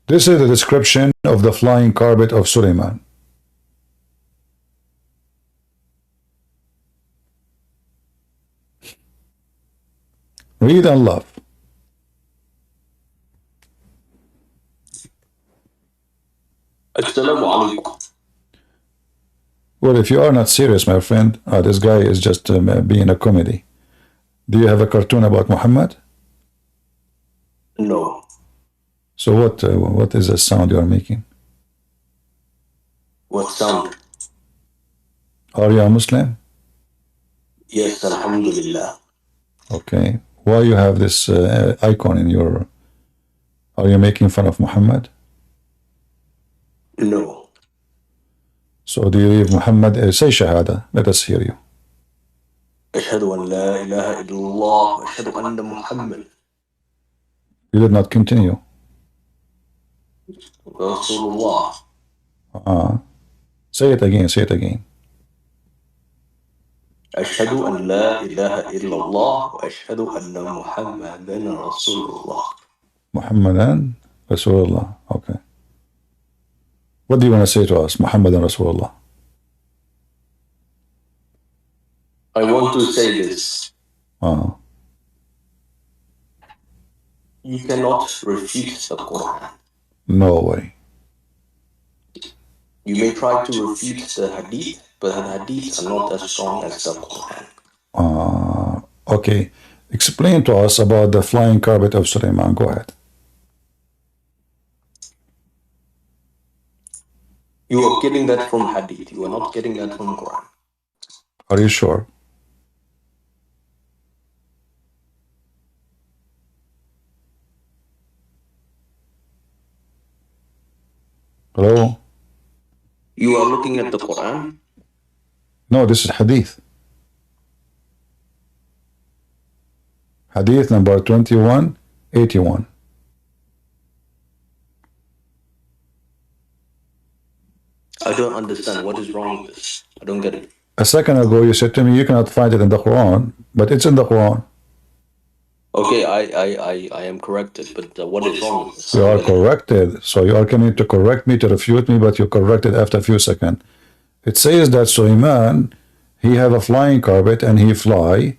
This is the description of the flying carpet of Suleiman. Read and love. Assalamu alaikum. Well, if you are not serious, my friend, this guy is just being a comedy. Do you have a cartoon about Muhammad? No. So what is the sound you are making? What sound? Are you a Muslim? Yes, alhamdulillah. Okay. Why you have this icon in your... Are you making fun of Muhammad? No. So do you believe Muhammad? Say Shahada. Let us hear you. أشهد أن لا إله إلا الله وأشهد أن محمد. You did not continue. Rasulullah. Say it again, say it again. أشهد أن لا إله إلا الله وأشهد أن محمدا رسول الله. Muhammadan Rasulullah. Okay. What do you want to say to us? Muhammadan Rasulullah. I want to say this. You cannot refute the Quran. No way. You may try to refute the hadith, but the hadiths are not as strong as the Quran. Okay. Explain to us about the flying carpet of Sulaiman. Go ahead. You are getting that from hadith. You are not getting that from Quran. Are you sure? Hello? You are looking at the Quran? No, this is hadith. Hadith number 2181. I don't understand. What is wrong with this? I don't get it. A second ago you said to me you cannot find it in the Quran, but it's in the Quran. Okay, I am corrected, but what is wrong with this? You are corrected. So you are coming to correct me, to refute me, but you corrected after a few seconds. It says that Sulaiman, he have a flying carpet and he fly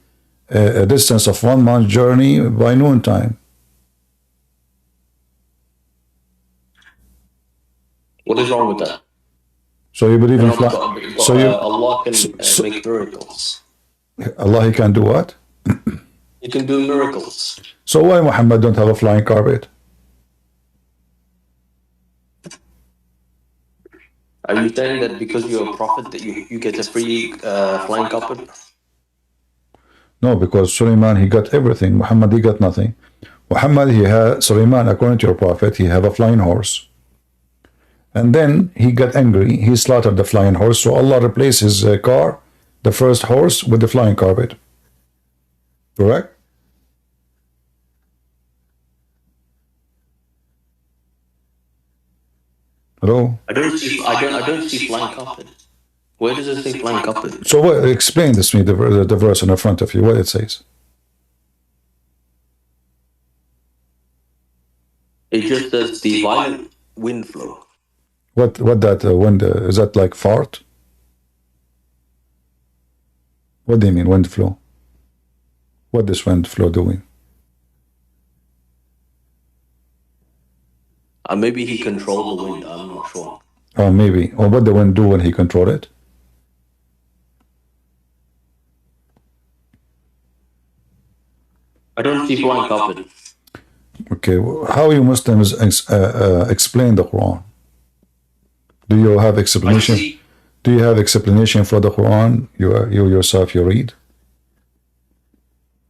a distance of 1 month journey by noontime. What is wrong with that? So you believe in fly? So Allah can make miracles. Allah, he can do what? He can do miracles. So why Muhammad don't have a flying carpet? Are you saying that because you're a prophet that you get a free flying carpet? No, because Sulaiman, he got everything. Muhammad, he got nothing. Muhammad, he had, Sulaiman, according to your prophet, he have a flying horse. And then he got angry. He slaughtered the flying horse. So Allah replaced his car, the first horse, with the flying carpet. Correct? Hello? I don't see flying carpet. Where does it say flying carpet? So what, explain this to me, the verse in the front of you, what it says. It just says the violent wind flow. What that wind, is that like fart? What do you mean, wind flow? What this wind flow doing? Maybe he controlled the wind, I'm not sure. Oh, maybe. Or what the wind do when he control it? I don't see flying carpet. Okay, how you Muslims explain the Quran? Do you have explanation? Do you have explanation for the Quran? You yourself, you read?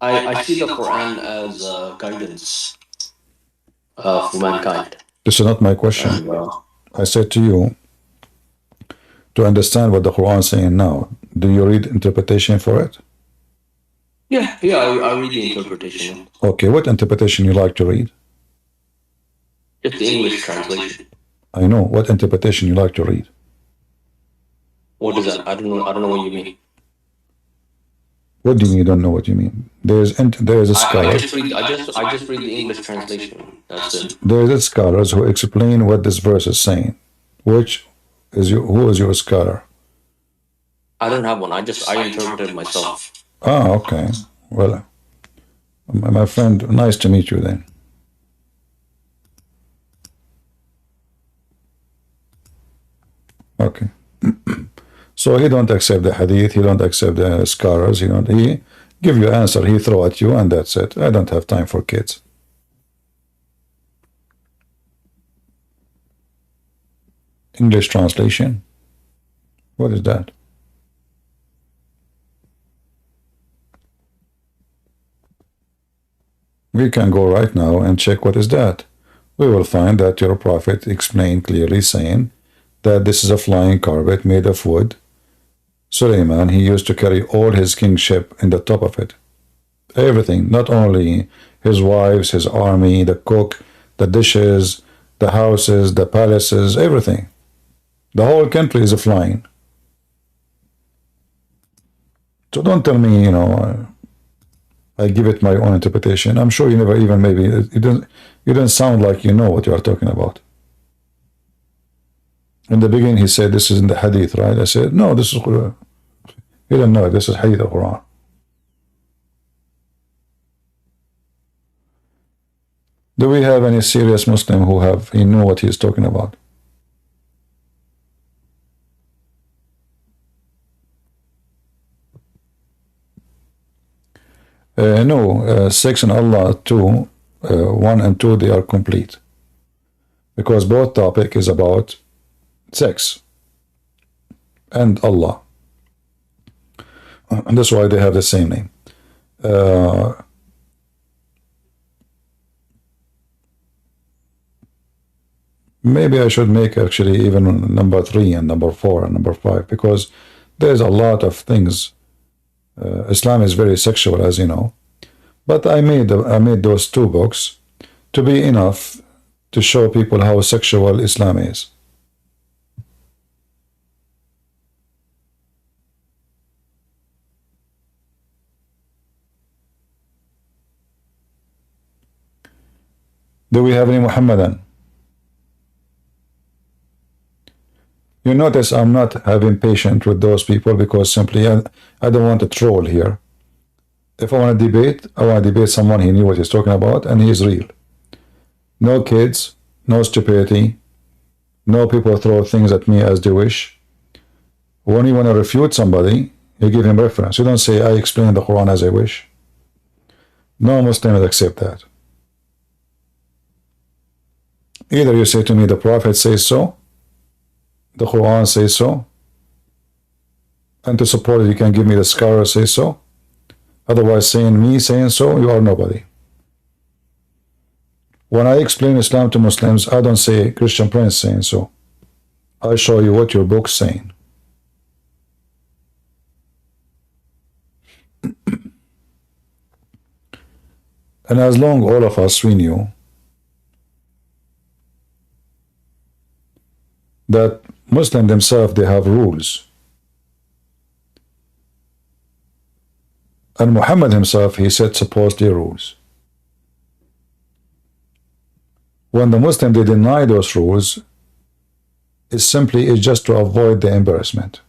I see the Quran as guidance for mankind. This is not my question. I said to you, to understand what the Quran is saying now, do you read interpretation for it? Yeah, I read the interpretation. Okay, what interpretation you like to read? Just the English translation. I know. What interpretation you like to read? What is that? I don't know what you mean. What do you mean you don't know what you mean? There is a scholar. I just read the English translation. That's it. There is scholars who explain what this verse is saying. Who is your scholar? I don't have one. I interpreted it myself. Ah, okay. Well, my friend, nice to meet you then. Okay. So he don't accept the hadith, he don't accept the scholars, he give you answer, he throw at you, and that's it. I don't have time for kids. English translation? What is that? We can go right now and check what is that. We will find that your prophet explained clearly saying that this is a flying carpet made of wood. Sulaiman, he used to carry all his kingship in the top of it. Everything, not only his wives, his army, the cook, the dishes, the houses, the palaces, everything. The whole country is flying. So don't tell me, I give it my own interpretation. I'm sure you never even maybe you don't sound like you know what you are talking about. In the beginning, he said this is in the Hadith, right? I said no, this is Quran. You don't know it. This is Hadith of Quran. Do we have any serious Muslim who he know what he is talking about? No, 6 and Allah 2, 1 and 2, they are complete. Because both topic is about sex and Allah. And that's why they have the same name. Maybe I should make actually even number 3 and number 4 and number 5, because there's a lot of things. Islam is very sexual, as you know, but I made those 2 books to be enough to show people how sexual Islam is. Do we have any Muhammadan? You notice I'm not having patience with those people because simply I don't want to troll here. If I want to debate, I want to debate someone he knew what he's talking about and he is real. No kids, no stupidity, no people throw things at me as they wish. When you want to refute somebody, you give him reference. You don't say, I explain the Quran as I wish. No Muslim will accept that. Either you say to me, the Prophet says so, the Quran says so, and to support it you can give me the scholar say so. Otherwise, saying so, you are nobody. When I explain Islam to Muslims, I don't say Christian Prince saying so. I show you what your book's saying. And as long all of us we knew that Muslims themselves, they have rules. And Muhammad himself, he set supposedly rules. When the Muslim, they deny those rules, it's just to avoid the embarrassment.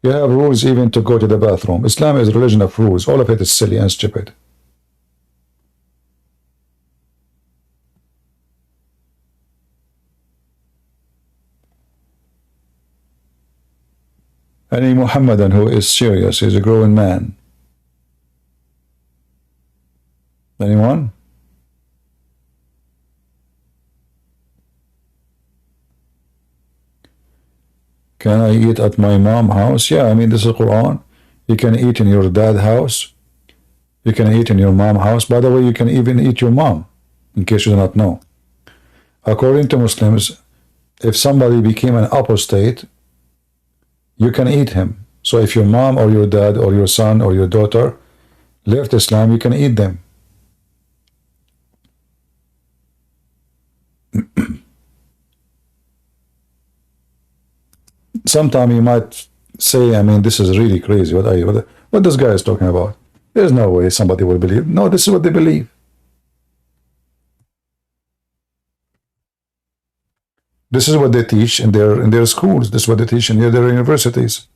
You have rules even to go to the bathroom. Islam is a religion of rules. All of it is silly and stupid. Any Muhammadan who is serious is a growing man. Anyone? Can I eat at my mom's house? Yeah, I mean, this is Quran. You can eat in your dad's house. You can eat in your mom's house. By the way, you can even eat your mom, in case you do not know. According to Muslims, if somebody became an apostate, you can eat him. So if your mom or your dad or your son or your daughter left Islam, you can eat them. Sometimes you might say, I mean, this is really crazy. What this guy is talking about? There's no way somebody will believe. No, this is what they believe. This is what they teach in their schools. This is what they teach in their universities.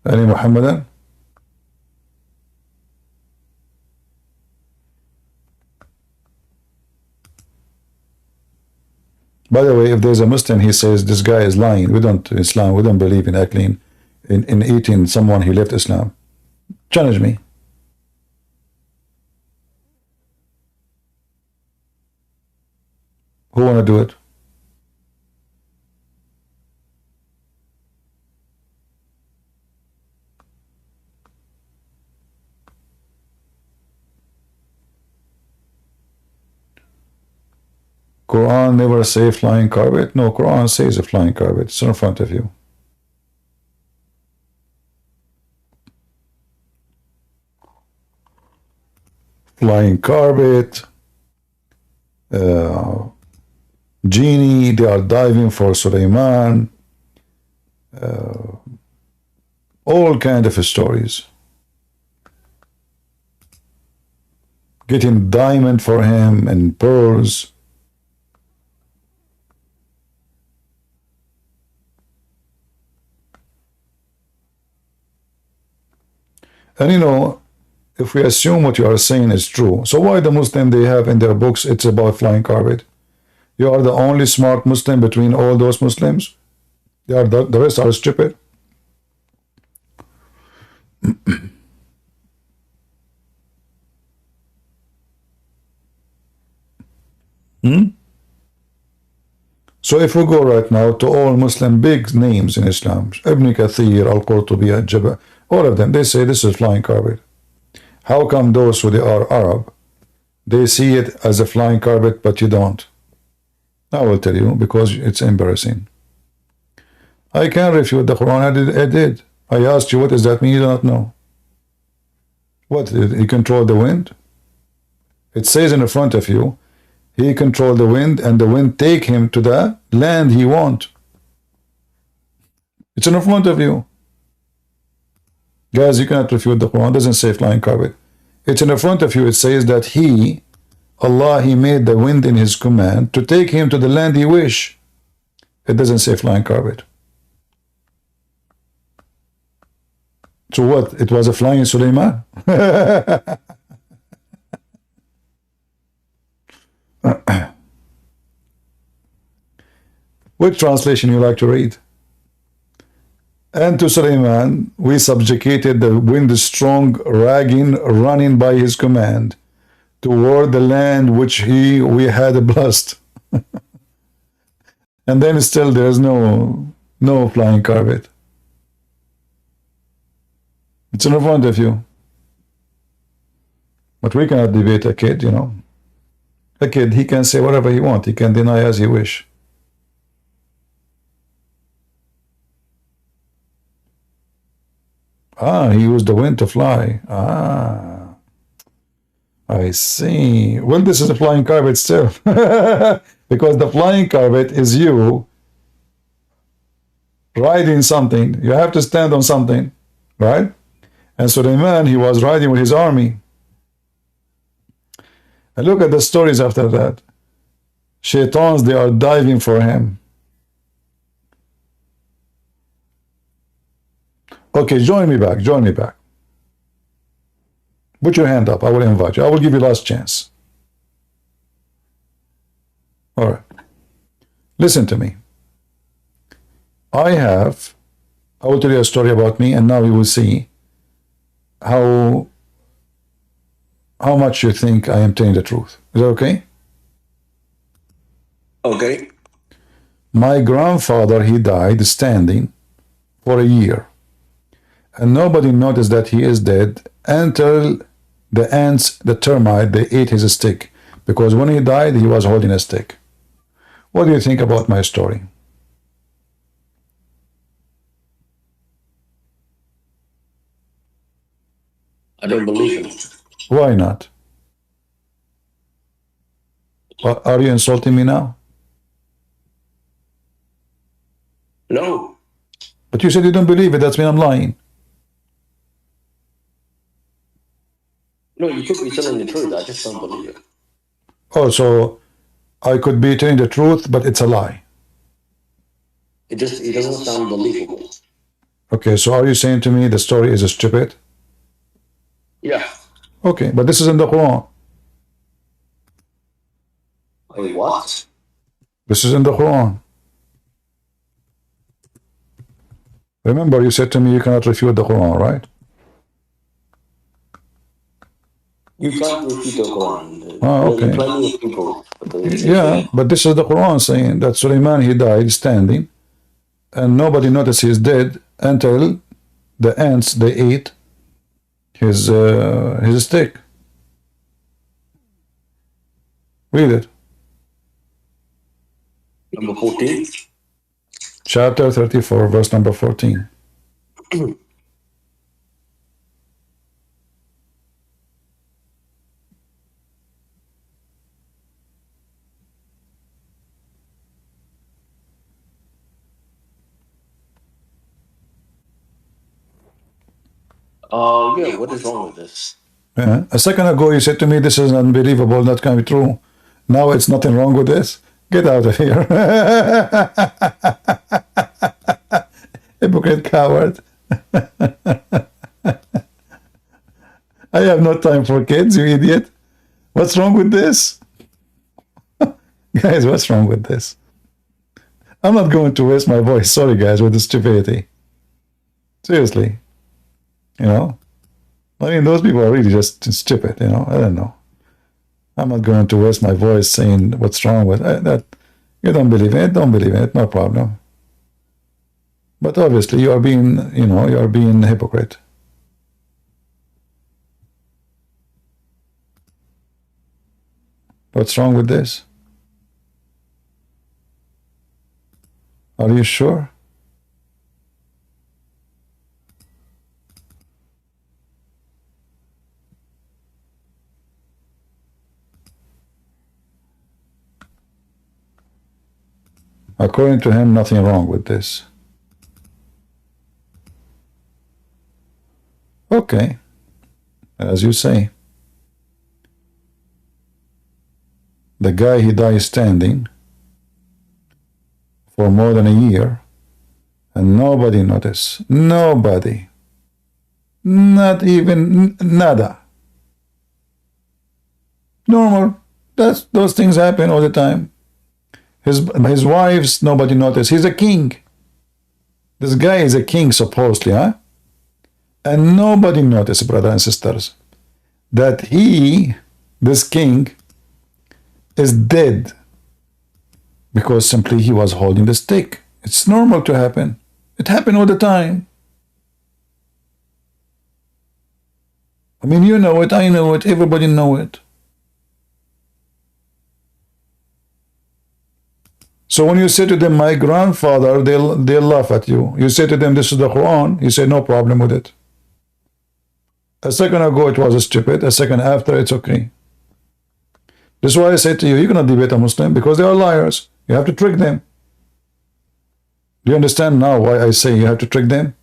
Any Muhammadan? By the way, if there's a Muslim, he says this guy is lying. We don't, Islam, we don't believe in Akhlin. in eating someone he left Islam? Challenge me. Who want to do it? Quran never say flying carpet. No, Quran says a flying carpet. It's in front of you. Flying carpet. Genie, they are diving for Suleiman. All kind of stories. Getting diamond for him and pearls. And you know, if we assume what you are saying is true, so why the Muslim they have in their books it's about flying carpet? You are the only smart Muslim between all those Muslims? They are the rest are stupid? So if we go right now to all Muslim big names in Islam, Ibn Kathir, Al-Qurtubi, Al-Jabba, all of them, they say this is flying carpet. How come those who they are Arab, they see it as a flying carpet, but you don't? I will tell you, because it's embarrassing. I can refute the Quran. I did. I asked you, what does that mean? You do not know. What? He controlled the wind? It says in the front of you, he controlled the wind, and the wind take him to the land he want. It's in the front of you. Guys, you cannot refute the Quran. It doesn't say flying carpet. It's in the front of you. It says that he, Allah, he made the wind in his command to take him to the land he wish. It doesn't say flying carpet. So what? It was a flying Suleiman? Which translation you like to read? And to Suleiman we subjugated the wind strong, ragging, running by his command, toward the land which we had blessed. And then still there's no flying carpet. It's in front of you. But we cannot debate a kid, you know. A kid, he can say whatever he wants. He can deny as he wish. He used the wind to fly. I see. Well, this is a flying carpet still. Because the flying carpet is you riding something. You have to stand on something, right? And Suleiman, he was riding with his army. And look at the stories after that. Shaitans, they are diving for him. Okay, join me back. Join me back. Put your hand up. I will invite you. I will give you last chance. All right. Listen to me. I will tell you a story about me, and now you will see how much you think I am telling the truth. Is that okay? Okay. My grandfather, he died standing for a year. And nobody noticed that he is dead until the ants, the termite, they ate his stick. Because when he died, he was holding a stick. What do you think about my story? I don't believe it. Why not? Are you insulting me now? No. But you said you don't believe it. That's mean I'm lying. No, you could be telling the truth. I just don't believe it. Oh, so I could be telling the truth, but it's a lie. It doesn't sound believable. Okay, so are you saying to me the story is stupid? Yeah. Okay, but this is in the Quran. Wait, what? This is in the Quran. Remember, you said to me you cannot refute the Quran, right? You can't refute the Quran. Okay. Plenty of people. Yeah, but this is the Quran saying that Sulaiman, he died standing, and nobody noticed he's dead until the ants, they ate his stick. Read it. Number 14. Chapter 34, verse number 14. Yeah, what is wrong with this? A second ago, you said to me, this is unbelievable, not can be true. Now it's nothing wrong with this. Get out of here. Hypocrite coward. I have no time for kids, you idiot. What's wrong with this? Guys, what's wrong with this? I'm not going to waste my voice, sorry guys, with this stupidity. Seriously. You know? I mean, those people are really just stupid, you know? I don't know. I'm not going to waste my voice saying what's wrong with that. You don't believe in it, don't believe in it, no problem. But obviously you are being, you know, you are being a hypocrite. What's wrong with this? Are you sure? According to him, nothing wrong with this. Okay, as you say. The guy, he died standing for more than a year, and nobody noticed. Nobody. Not even nada. Normal. Those things happen all the time. His wives, nobody noticed. He's a king. This guy is a king, supposedly, huh? And nobody noticed, brothers and sisters, that this king, is dead because simply he was holding the stick. It's normal to happen. It happened all the time. I mean, you know it, I know it, everybody know it. So when you say to them, my grandfather, they'll laugh at you. You say to them, this is the Quran, you say, no problem with it. A second ago, it was stupid. A second after, it's okay. This is why I say to you, you cannot debate a Muslim because they are liars. You have to trick them. Do you understand now why I say you have to trick them?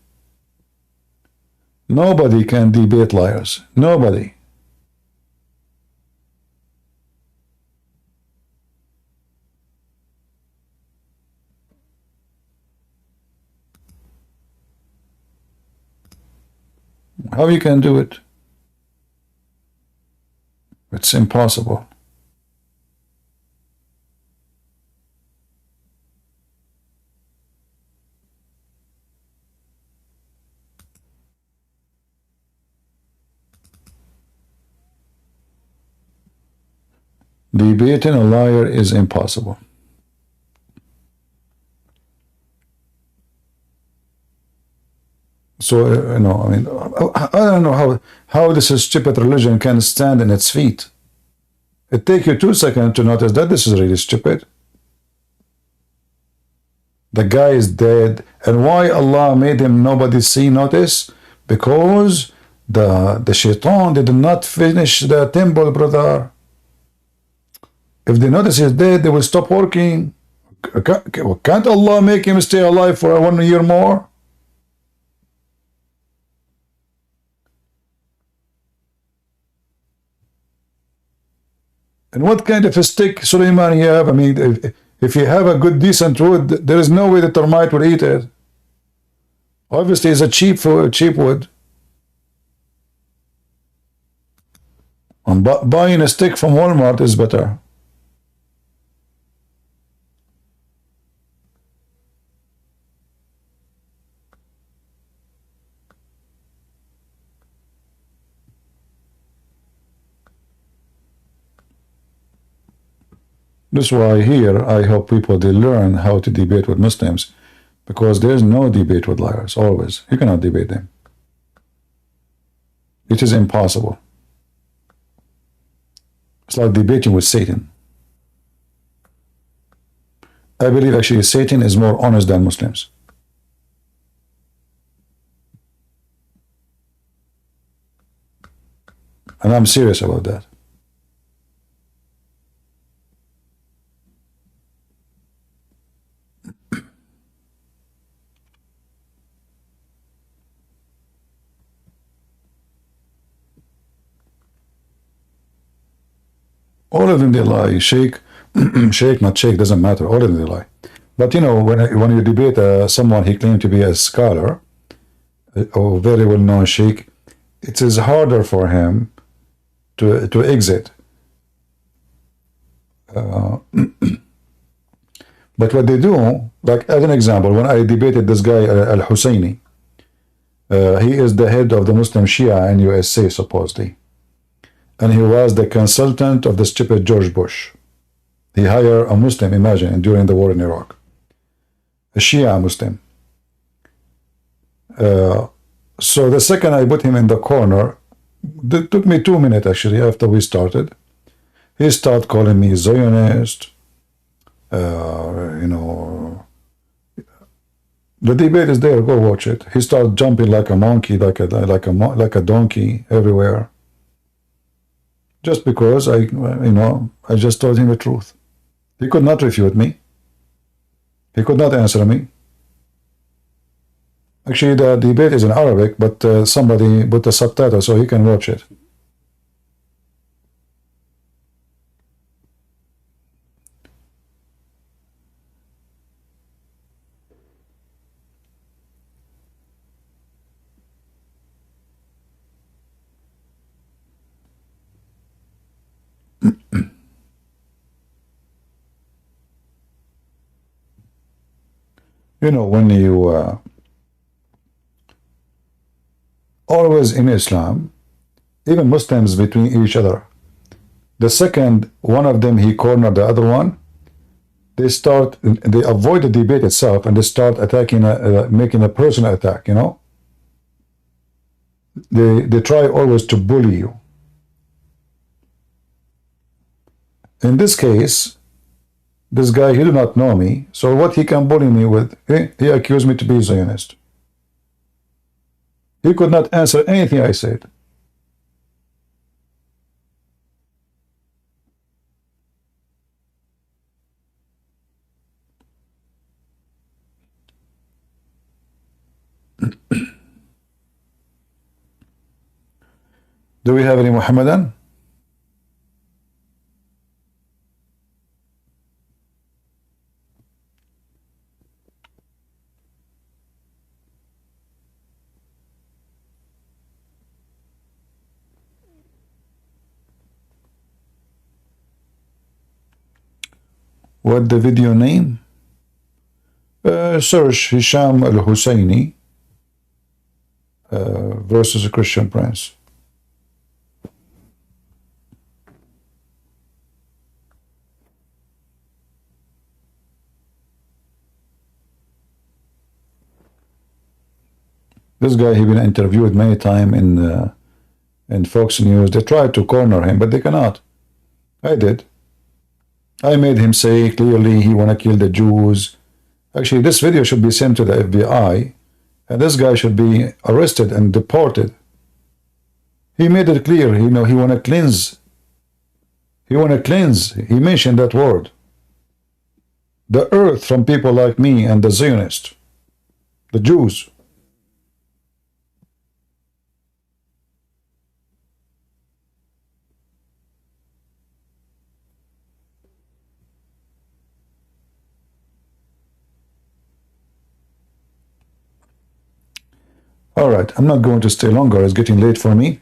Nobody can debate liars. Nobody. How you can do it? It's impossible. Debating a liar is impossible. So, you know, I mean, I don't know how this stupid religion can stand in its feet. It takes you 2 seconds to notice that this is really stupid. The guy is dead. And why Allah made him nobody see, notice? Because the shaitan did not finish the temple, brother. If they notice he's dead, they will stop working. Can't Allah make him stay alive for 1 year more? And what kind of a stick, Sulaiman, you have? I mean, if you have a good, decent wood, there is no way the termite will eat it. Obviously, it's a cheap wood. And buying a stick from Walmart is better. That's why here I hope people they learn how to debate with Muslims, because there's no debate with liars. Always, you cannot debate them. It is impossible. It's like debating with Satan. I believe actually Satan is more honest than Muslims. And I'm serious about that. All of them they lie. Sheikh, Sheikh, not Sheikh, doesn't matter. All of them they lie. But you know, when you debate someone he claimed to be a scholar or very well-known Sheikh, it is harder for him to exit. But what they do, like as an example, when I debated this guy Al-Husseini, he is the head of the Muslim Shia in USA supposedly, and he was the consultant of the stupid George Bush. He hired a Muslim, imagine, during the war in Iraq, a Shia Muslim. So the second I put him in the corner, it took me 2 minutes actually after we started. He started calling me Zionist. You know, the debate is there. Go watch it. He started jumping like a monkey, like a donkey everywhere. Just because I just told him the truth. He could not refute me. He could not answer me. Actually, the debate is in Arabic, but somebody put the subtitle so he can watch it. You know, when you always in Islam, even Muslims between each other, the second one of them he cornered the other one, they avoid the debate itself and they start attacking, making a personal attack. You know, they try always to bully you. In this case, this guy, he do not know me, so what he can bully me with? He accused me to be Zionist. He could not answer anything I said. Do we have any Muhammadan? What the video name? Search Hisham al-Husseini versus a Christian Prince. This guy, he been interviewed many times in Fox News. They tried to corner him, but they cannot. I did. I made him say clearly he want to kill the Jews. Actually, this video should be sent to the FBI, and this guy should be arrested and deported. He made it clear, you know, he want to cleanse. He want to cleanse. He mentioned that word. The earth from people like me and the Zionists, the Jews. All right, I'm not going to stay longer. It's getting late for me.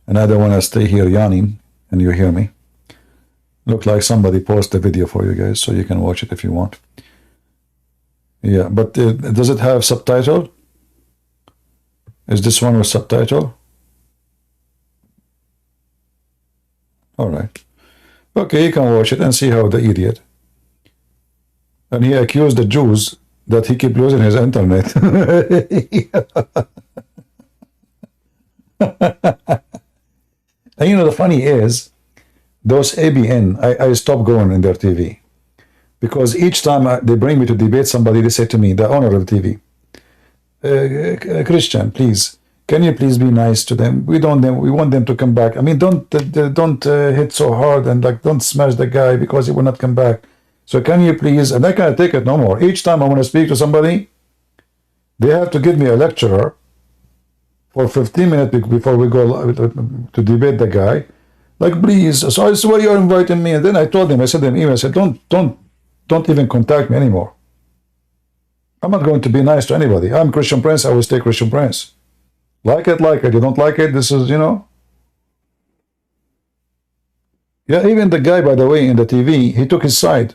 And I don't want to stay here yawning and you hear me. Look like somebody posted the video for you guys so you can watch it if you want. Yeah, but does it have subtitle? Is this one with subtitle? All right. Okay, you can watch it and see how the idiot. And he accused the Jews that he keep losing his internet. And you know, the funny is, those ABN, I stopped going in their TV. Because each time they bring me to debate somebody, they say to me, the owner of the TV, Christian, please, can you please be nice to them? We want them to come back. I mean, don't hit so hard and like don't smash the guy because he will not come back. So can you please? And I can't take it no more. Each time I want to speak to somebody, they have to give me a lecturer for 15 minutes before we go to debate the guy. Like, please, so I swear you're inviting me. And then I told him, I sent him an email, I said, don't even contact me anymore. I'm not going to be nice to anybody. I'm Christian Prince, I will stay Christian Prince. Like it. You don't like it, this is, you know. Yeah, even the guy, by the way, in the TV, he took his side.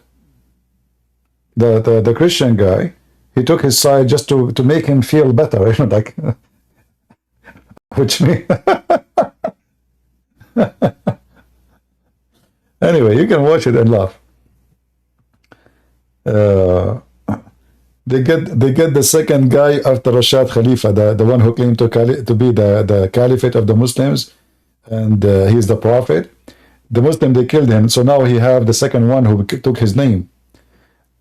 The Christian guy, he took his side just to make him feel better, you know, like, which means, anyway, you can watch it and laugh. They get the second guy after Rashad Khalifa, the one who claimed to be the caliphate of the Muslims, and he's the prophet. The Muslim, they killed him, so now he have the second one who took his name.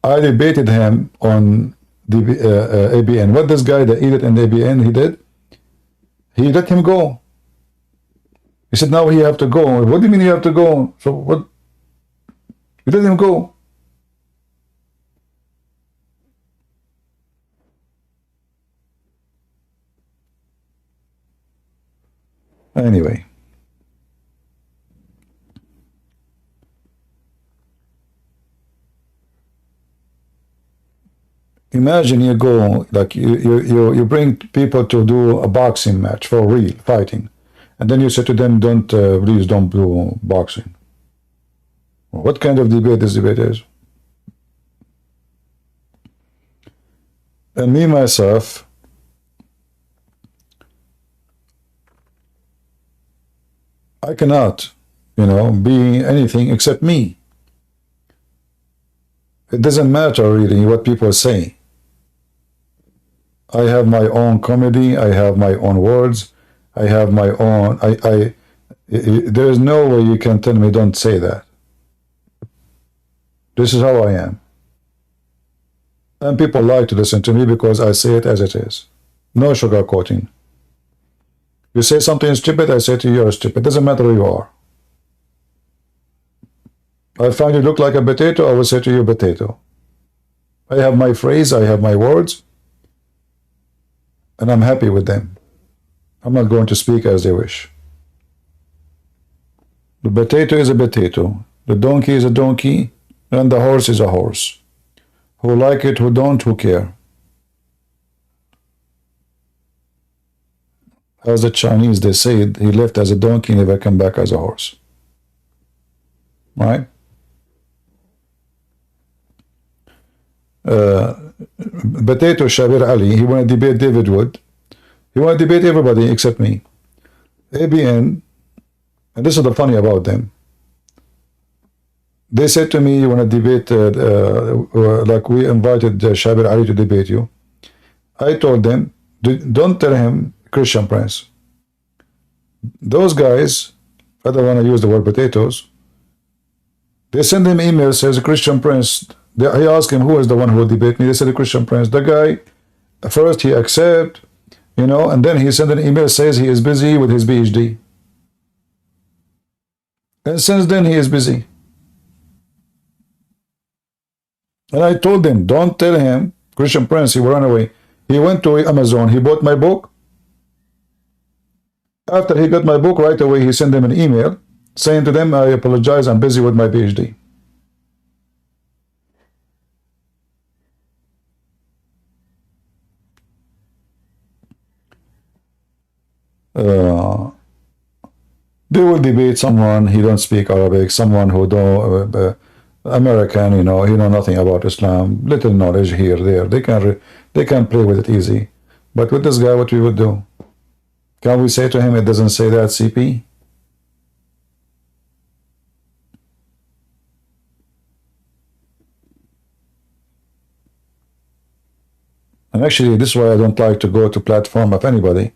I debated him on the ABN. What this guy, the idiot in ABN, he did? He let him go. He said, now he have to go. What do you mean you have to go? So what? You let him go. Anyway. Imagine you go, like you bring people to do a boxing match for real, fighting. And then you say to them, please don't do boxing. What kind of debate this debate is? And me, myself, I cannot, you know, be anything except me. It doesn't matter really what people say. I have my own comedy, I have my own words, I have my own, there is no way you can tell me don't say that. This is how I am. And people like to listen to me because I say it as it is. No sugarcoating. You say something stupid, I say to you, you're stupid. Doesn't matter who you are. I find you look like a potato, I will say to you, potato. I have my phrase, I have my words, and I'm happy with them. I'm not going to speak as they wish. The potato is a potato, the donkey is a donkey, and the horse is a horse. Who like it, who don't, who care. As the Chinese, they say, he left as a donkey, never come back as a horse. Right? Potato Shabir Ali, he want to debate David Wood. He want to debate everybody except me. ABN, and this is the funny about them. They said to me, you want to debate, like we invited Shabir Ali to debate you. I told them, don't tell him Christian Prince. Those guys, I don't want to use the word potatoes, they send him email, says Christian Prince. He asked him who is the one who will debate me. They said Christian Prince. The guy, first he accept, you know, and then he sent an email, says he is busy with his PhD. And since then he is busy. And I told him, don't tell him Christian Prince, he will run away. He went to Amazon, he bought my book. After he got my book, right away he sent them an email saying to them, I apologize, I'm busy with my PhD. They will debate someone, he don't speak Arabic, someone who don't, American, you know, he know nothing about Islam, little knowledge here, there. They can play with it easy. But with this guy, what we would do? Can we say to him, it doesn't say that, CP? And actually, this is why I don't like to go to platform of anybody.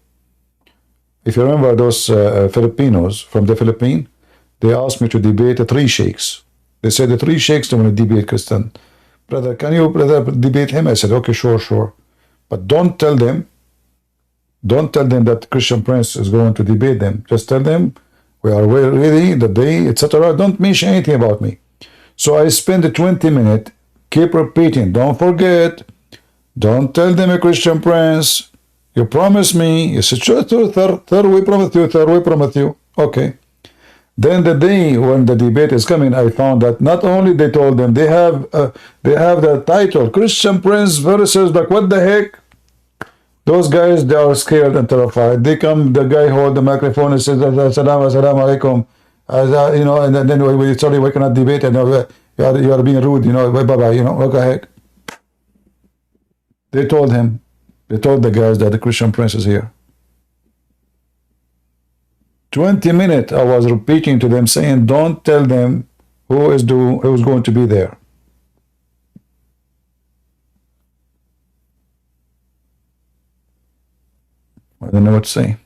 If you remember those Filipinos from the Philippines, they asked me to debate the 3 sheikhs. They said the 3 sheikhs don't want to debate Christian. Brother, can you debate him? I said, okay, sure. But don't tell them that Christian Prince is going to debate them. Just tell them we are ready, the day, etc. Don't mention anything about me. So I spent 20 minutes, keep repeating, don't forget, don't tell them a Christian Prince. You promised me. You said, sure, third, we promised you. Okay. Then the day when the debate is coming, I found that not only they told them, they have the title, Christian Prince versus, like, what the heck? Those guys, they are scared and terrified. They come, the guy hold the microphone and says, Assalamu alaikum. You know, and then we sorry, we cannot debate, and you are being rude, you know, bye-bye, you know, what the heck? They told the guys that the Christian Prince is here. 20 minutes I was repeating to them, saying, don't tell them who's going to be there. I don't know what to say.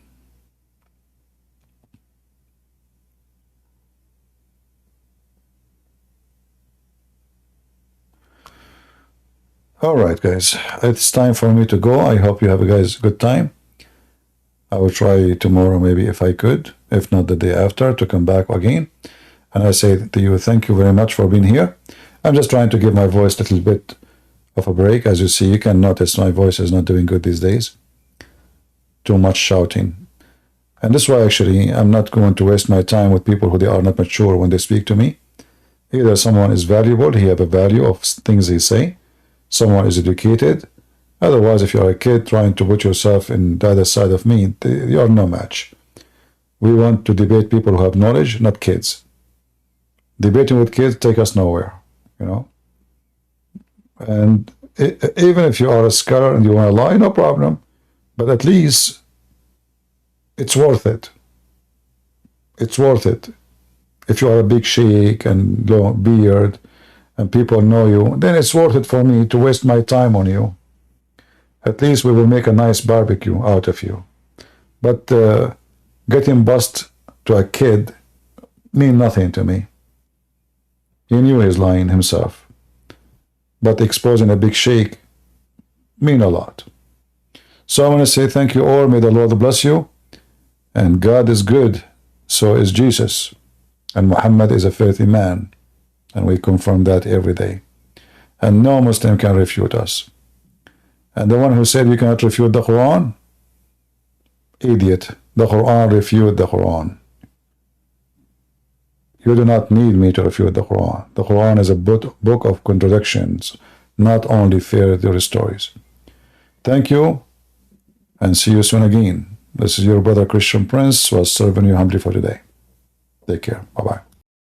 All right, guys, it's time for me to go. I hope you have a good time. I will try tomorrow, maybe, if I could, if not the day after, to come back again. And I say to you, thank you very much for being here. I'm just trying to give my voice a little bit of a break. As you see, you can notice my voice is not doing good these days. Too much shouting. And this is why, actually, I'm not going to waste my time with people who they are not mature when they speak to me. Either someone is valuable, he have a value of things he say. Someone is educated. Otherwise, if you're a kid trying to put yourself in the other side of me, you are no match. We want to debate people who have knowledge, not kids. Debating with kids take us nowhere, you know. And even if you are a scholar and you want to lie, no problem. But at least it's worth it. It's worth it. If you are a big sheikh and long beard and people know you, then it's worth it for me to waste my time on you. At least we will make a nice barbecue out of you. But getting bust to a kid mean nothing to me. He knew he's lying himself. But exposing a big sheikh mean a lot. So I want to say thank you all. May the Lord bless you. And God is good. So is Jesus. And Muhammad is a faithful man. And we confirm that every day. And no Muslim can refute us. And the one who said you cannot refute the Quran, idiot. The Quran refute the Quran. You do not need me to refute the Quran. The Quran is a book of contradictions, not only fairy stories. Thank you, and see you soon again. This is your brother Christian Prince, who was serving you humbly for today. Take care. Bye-bye.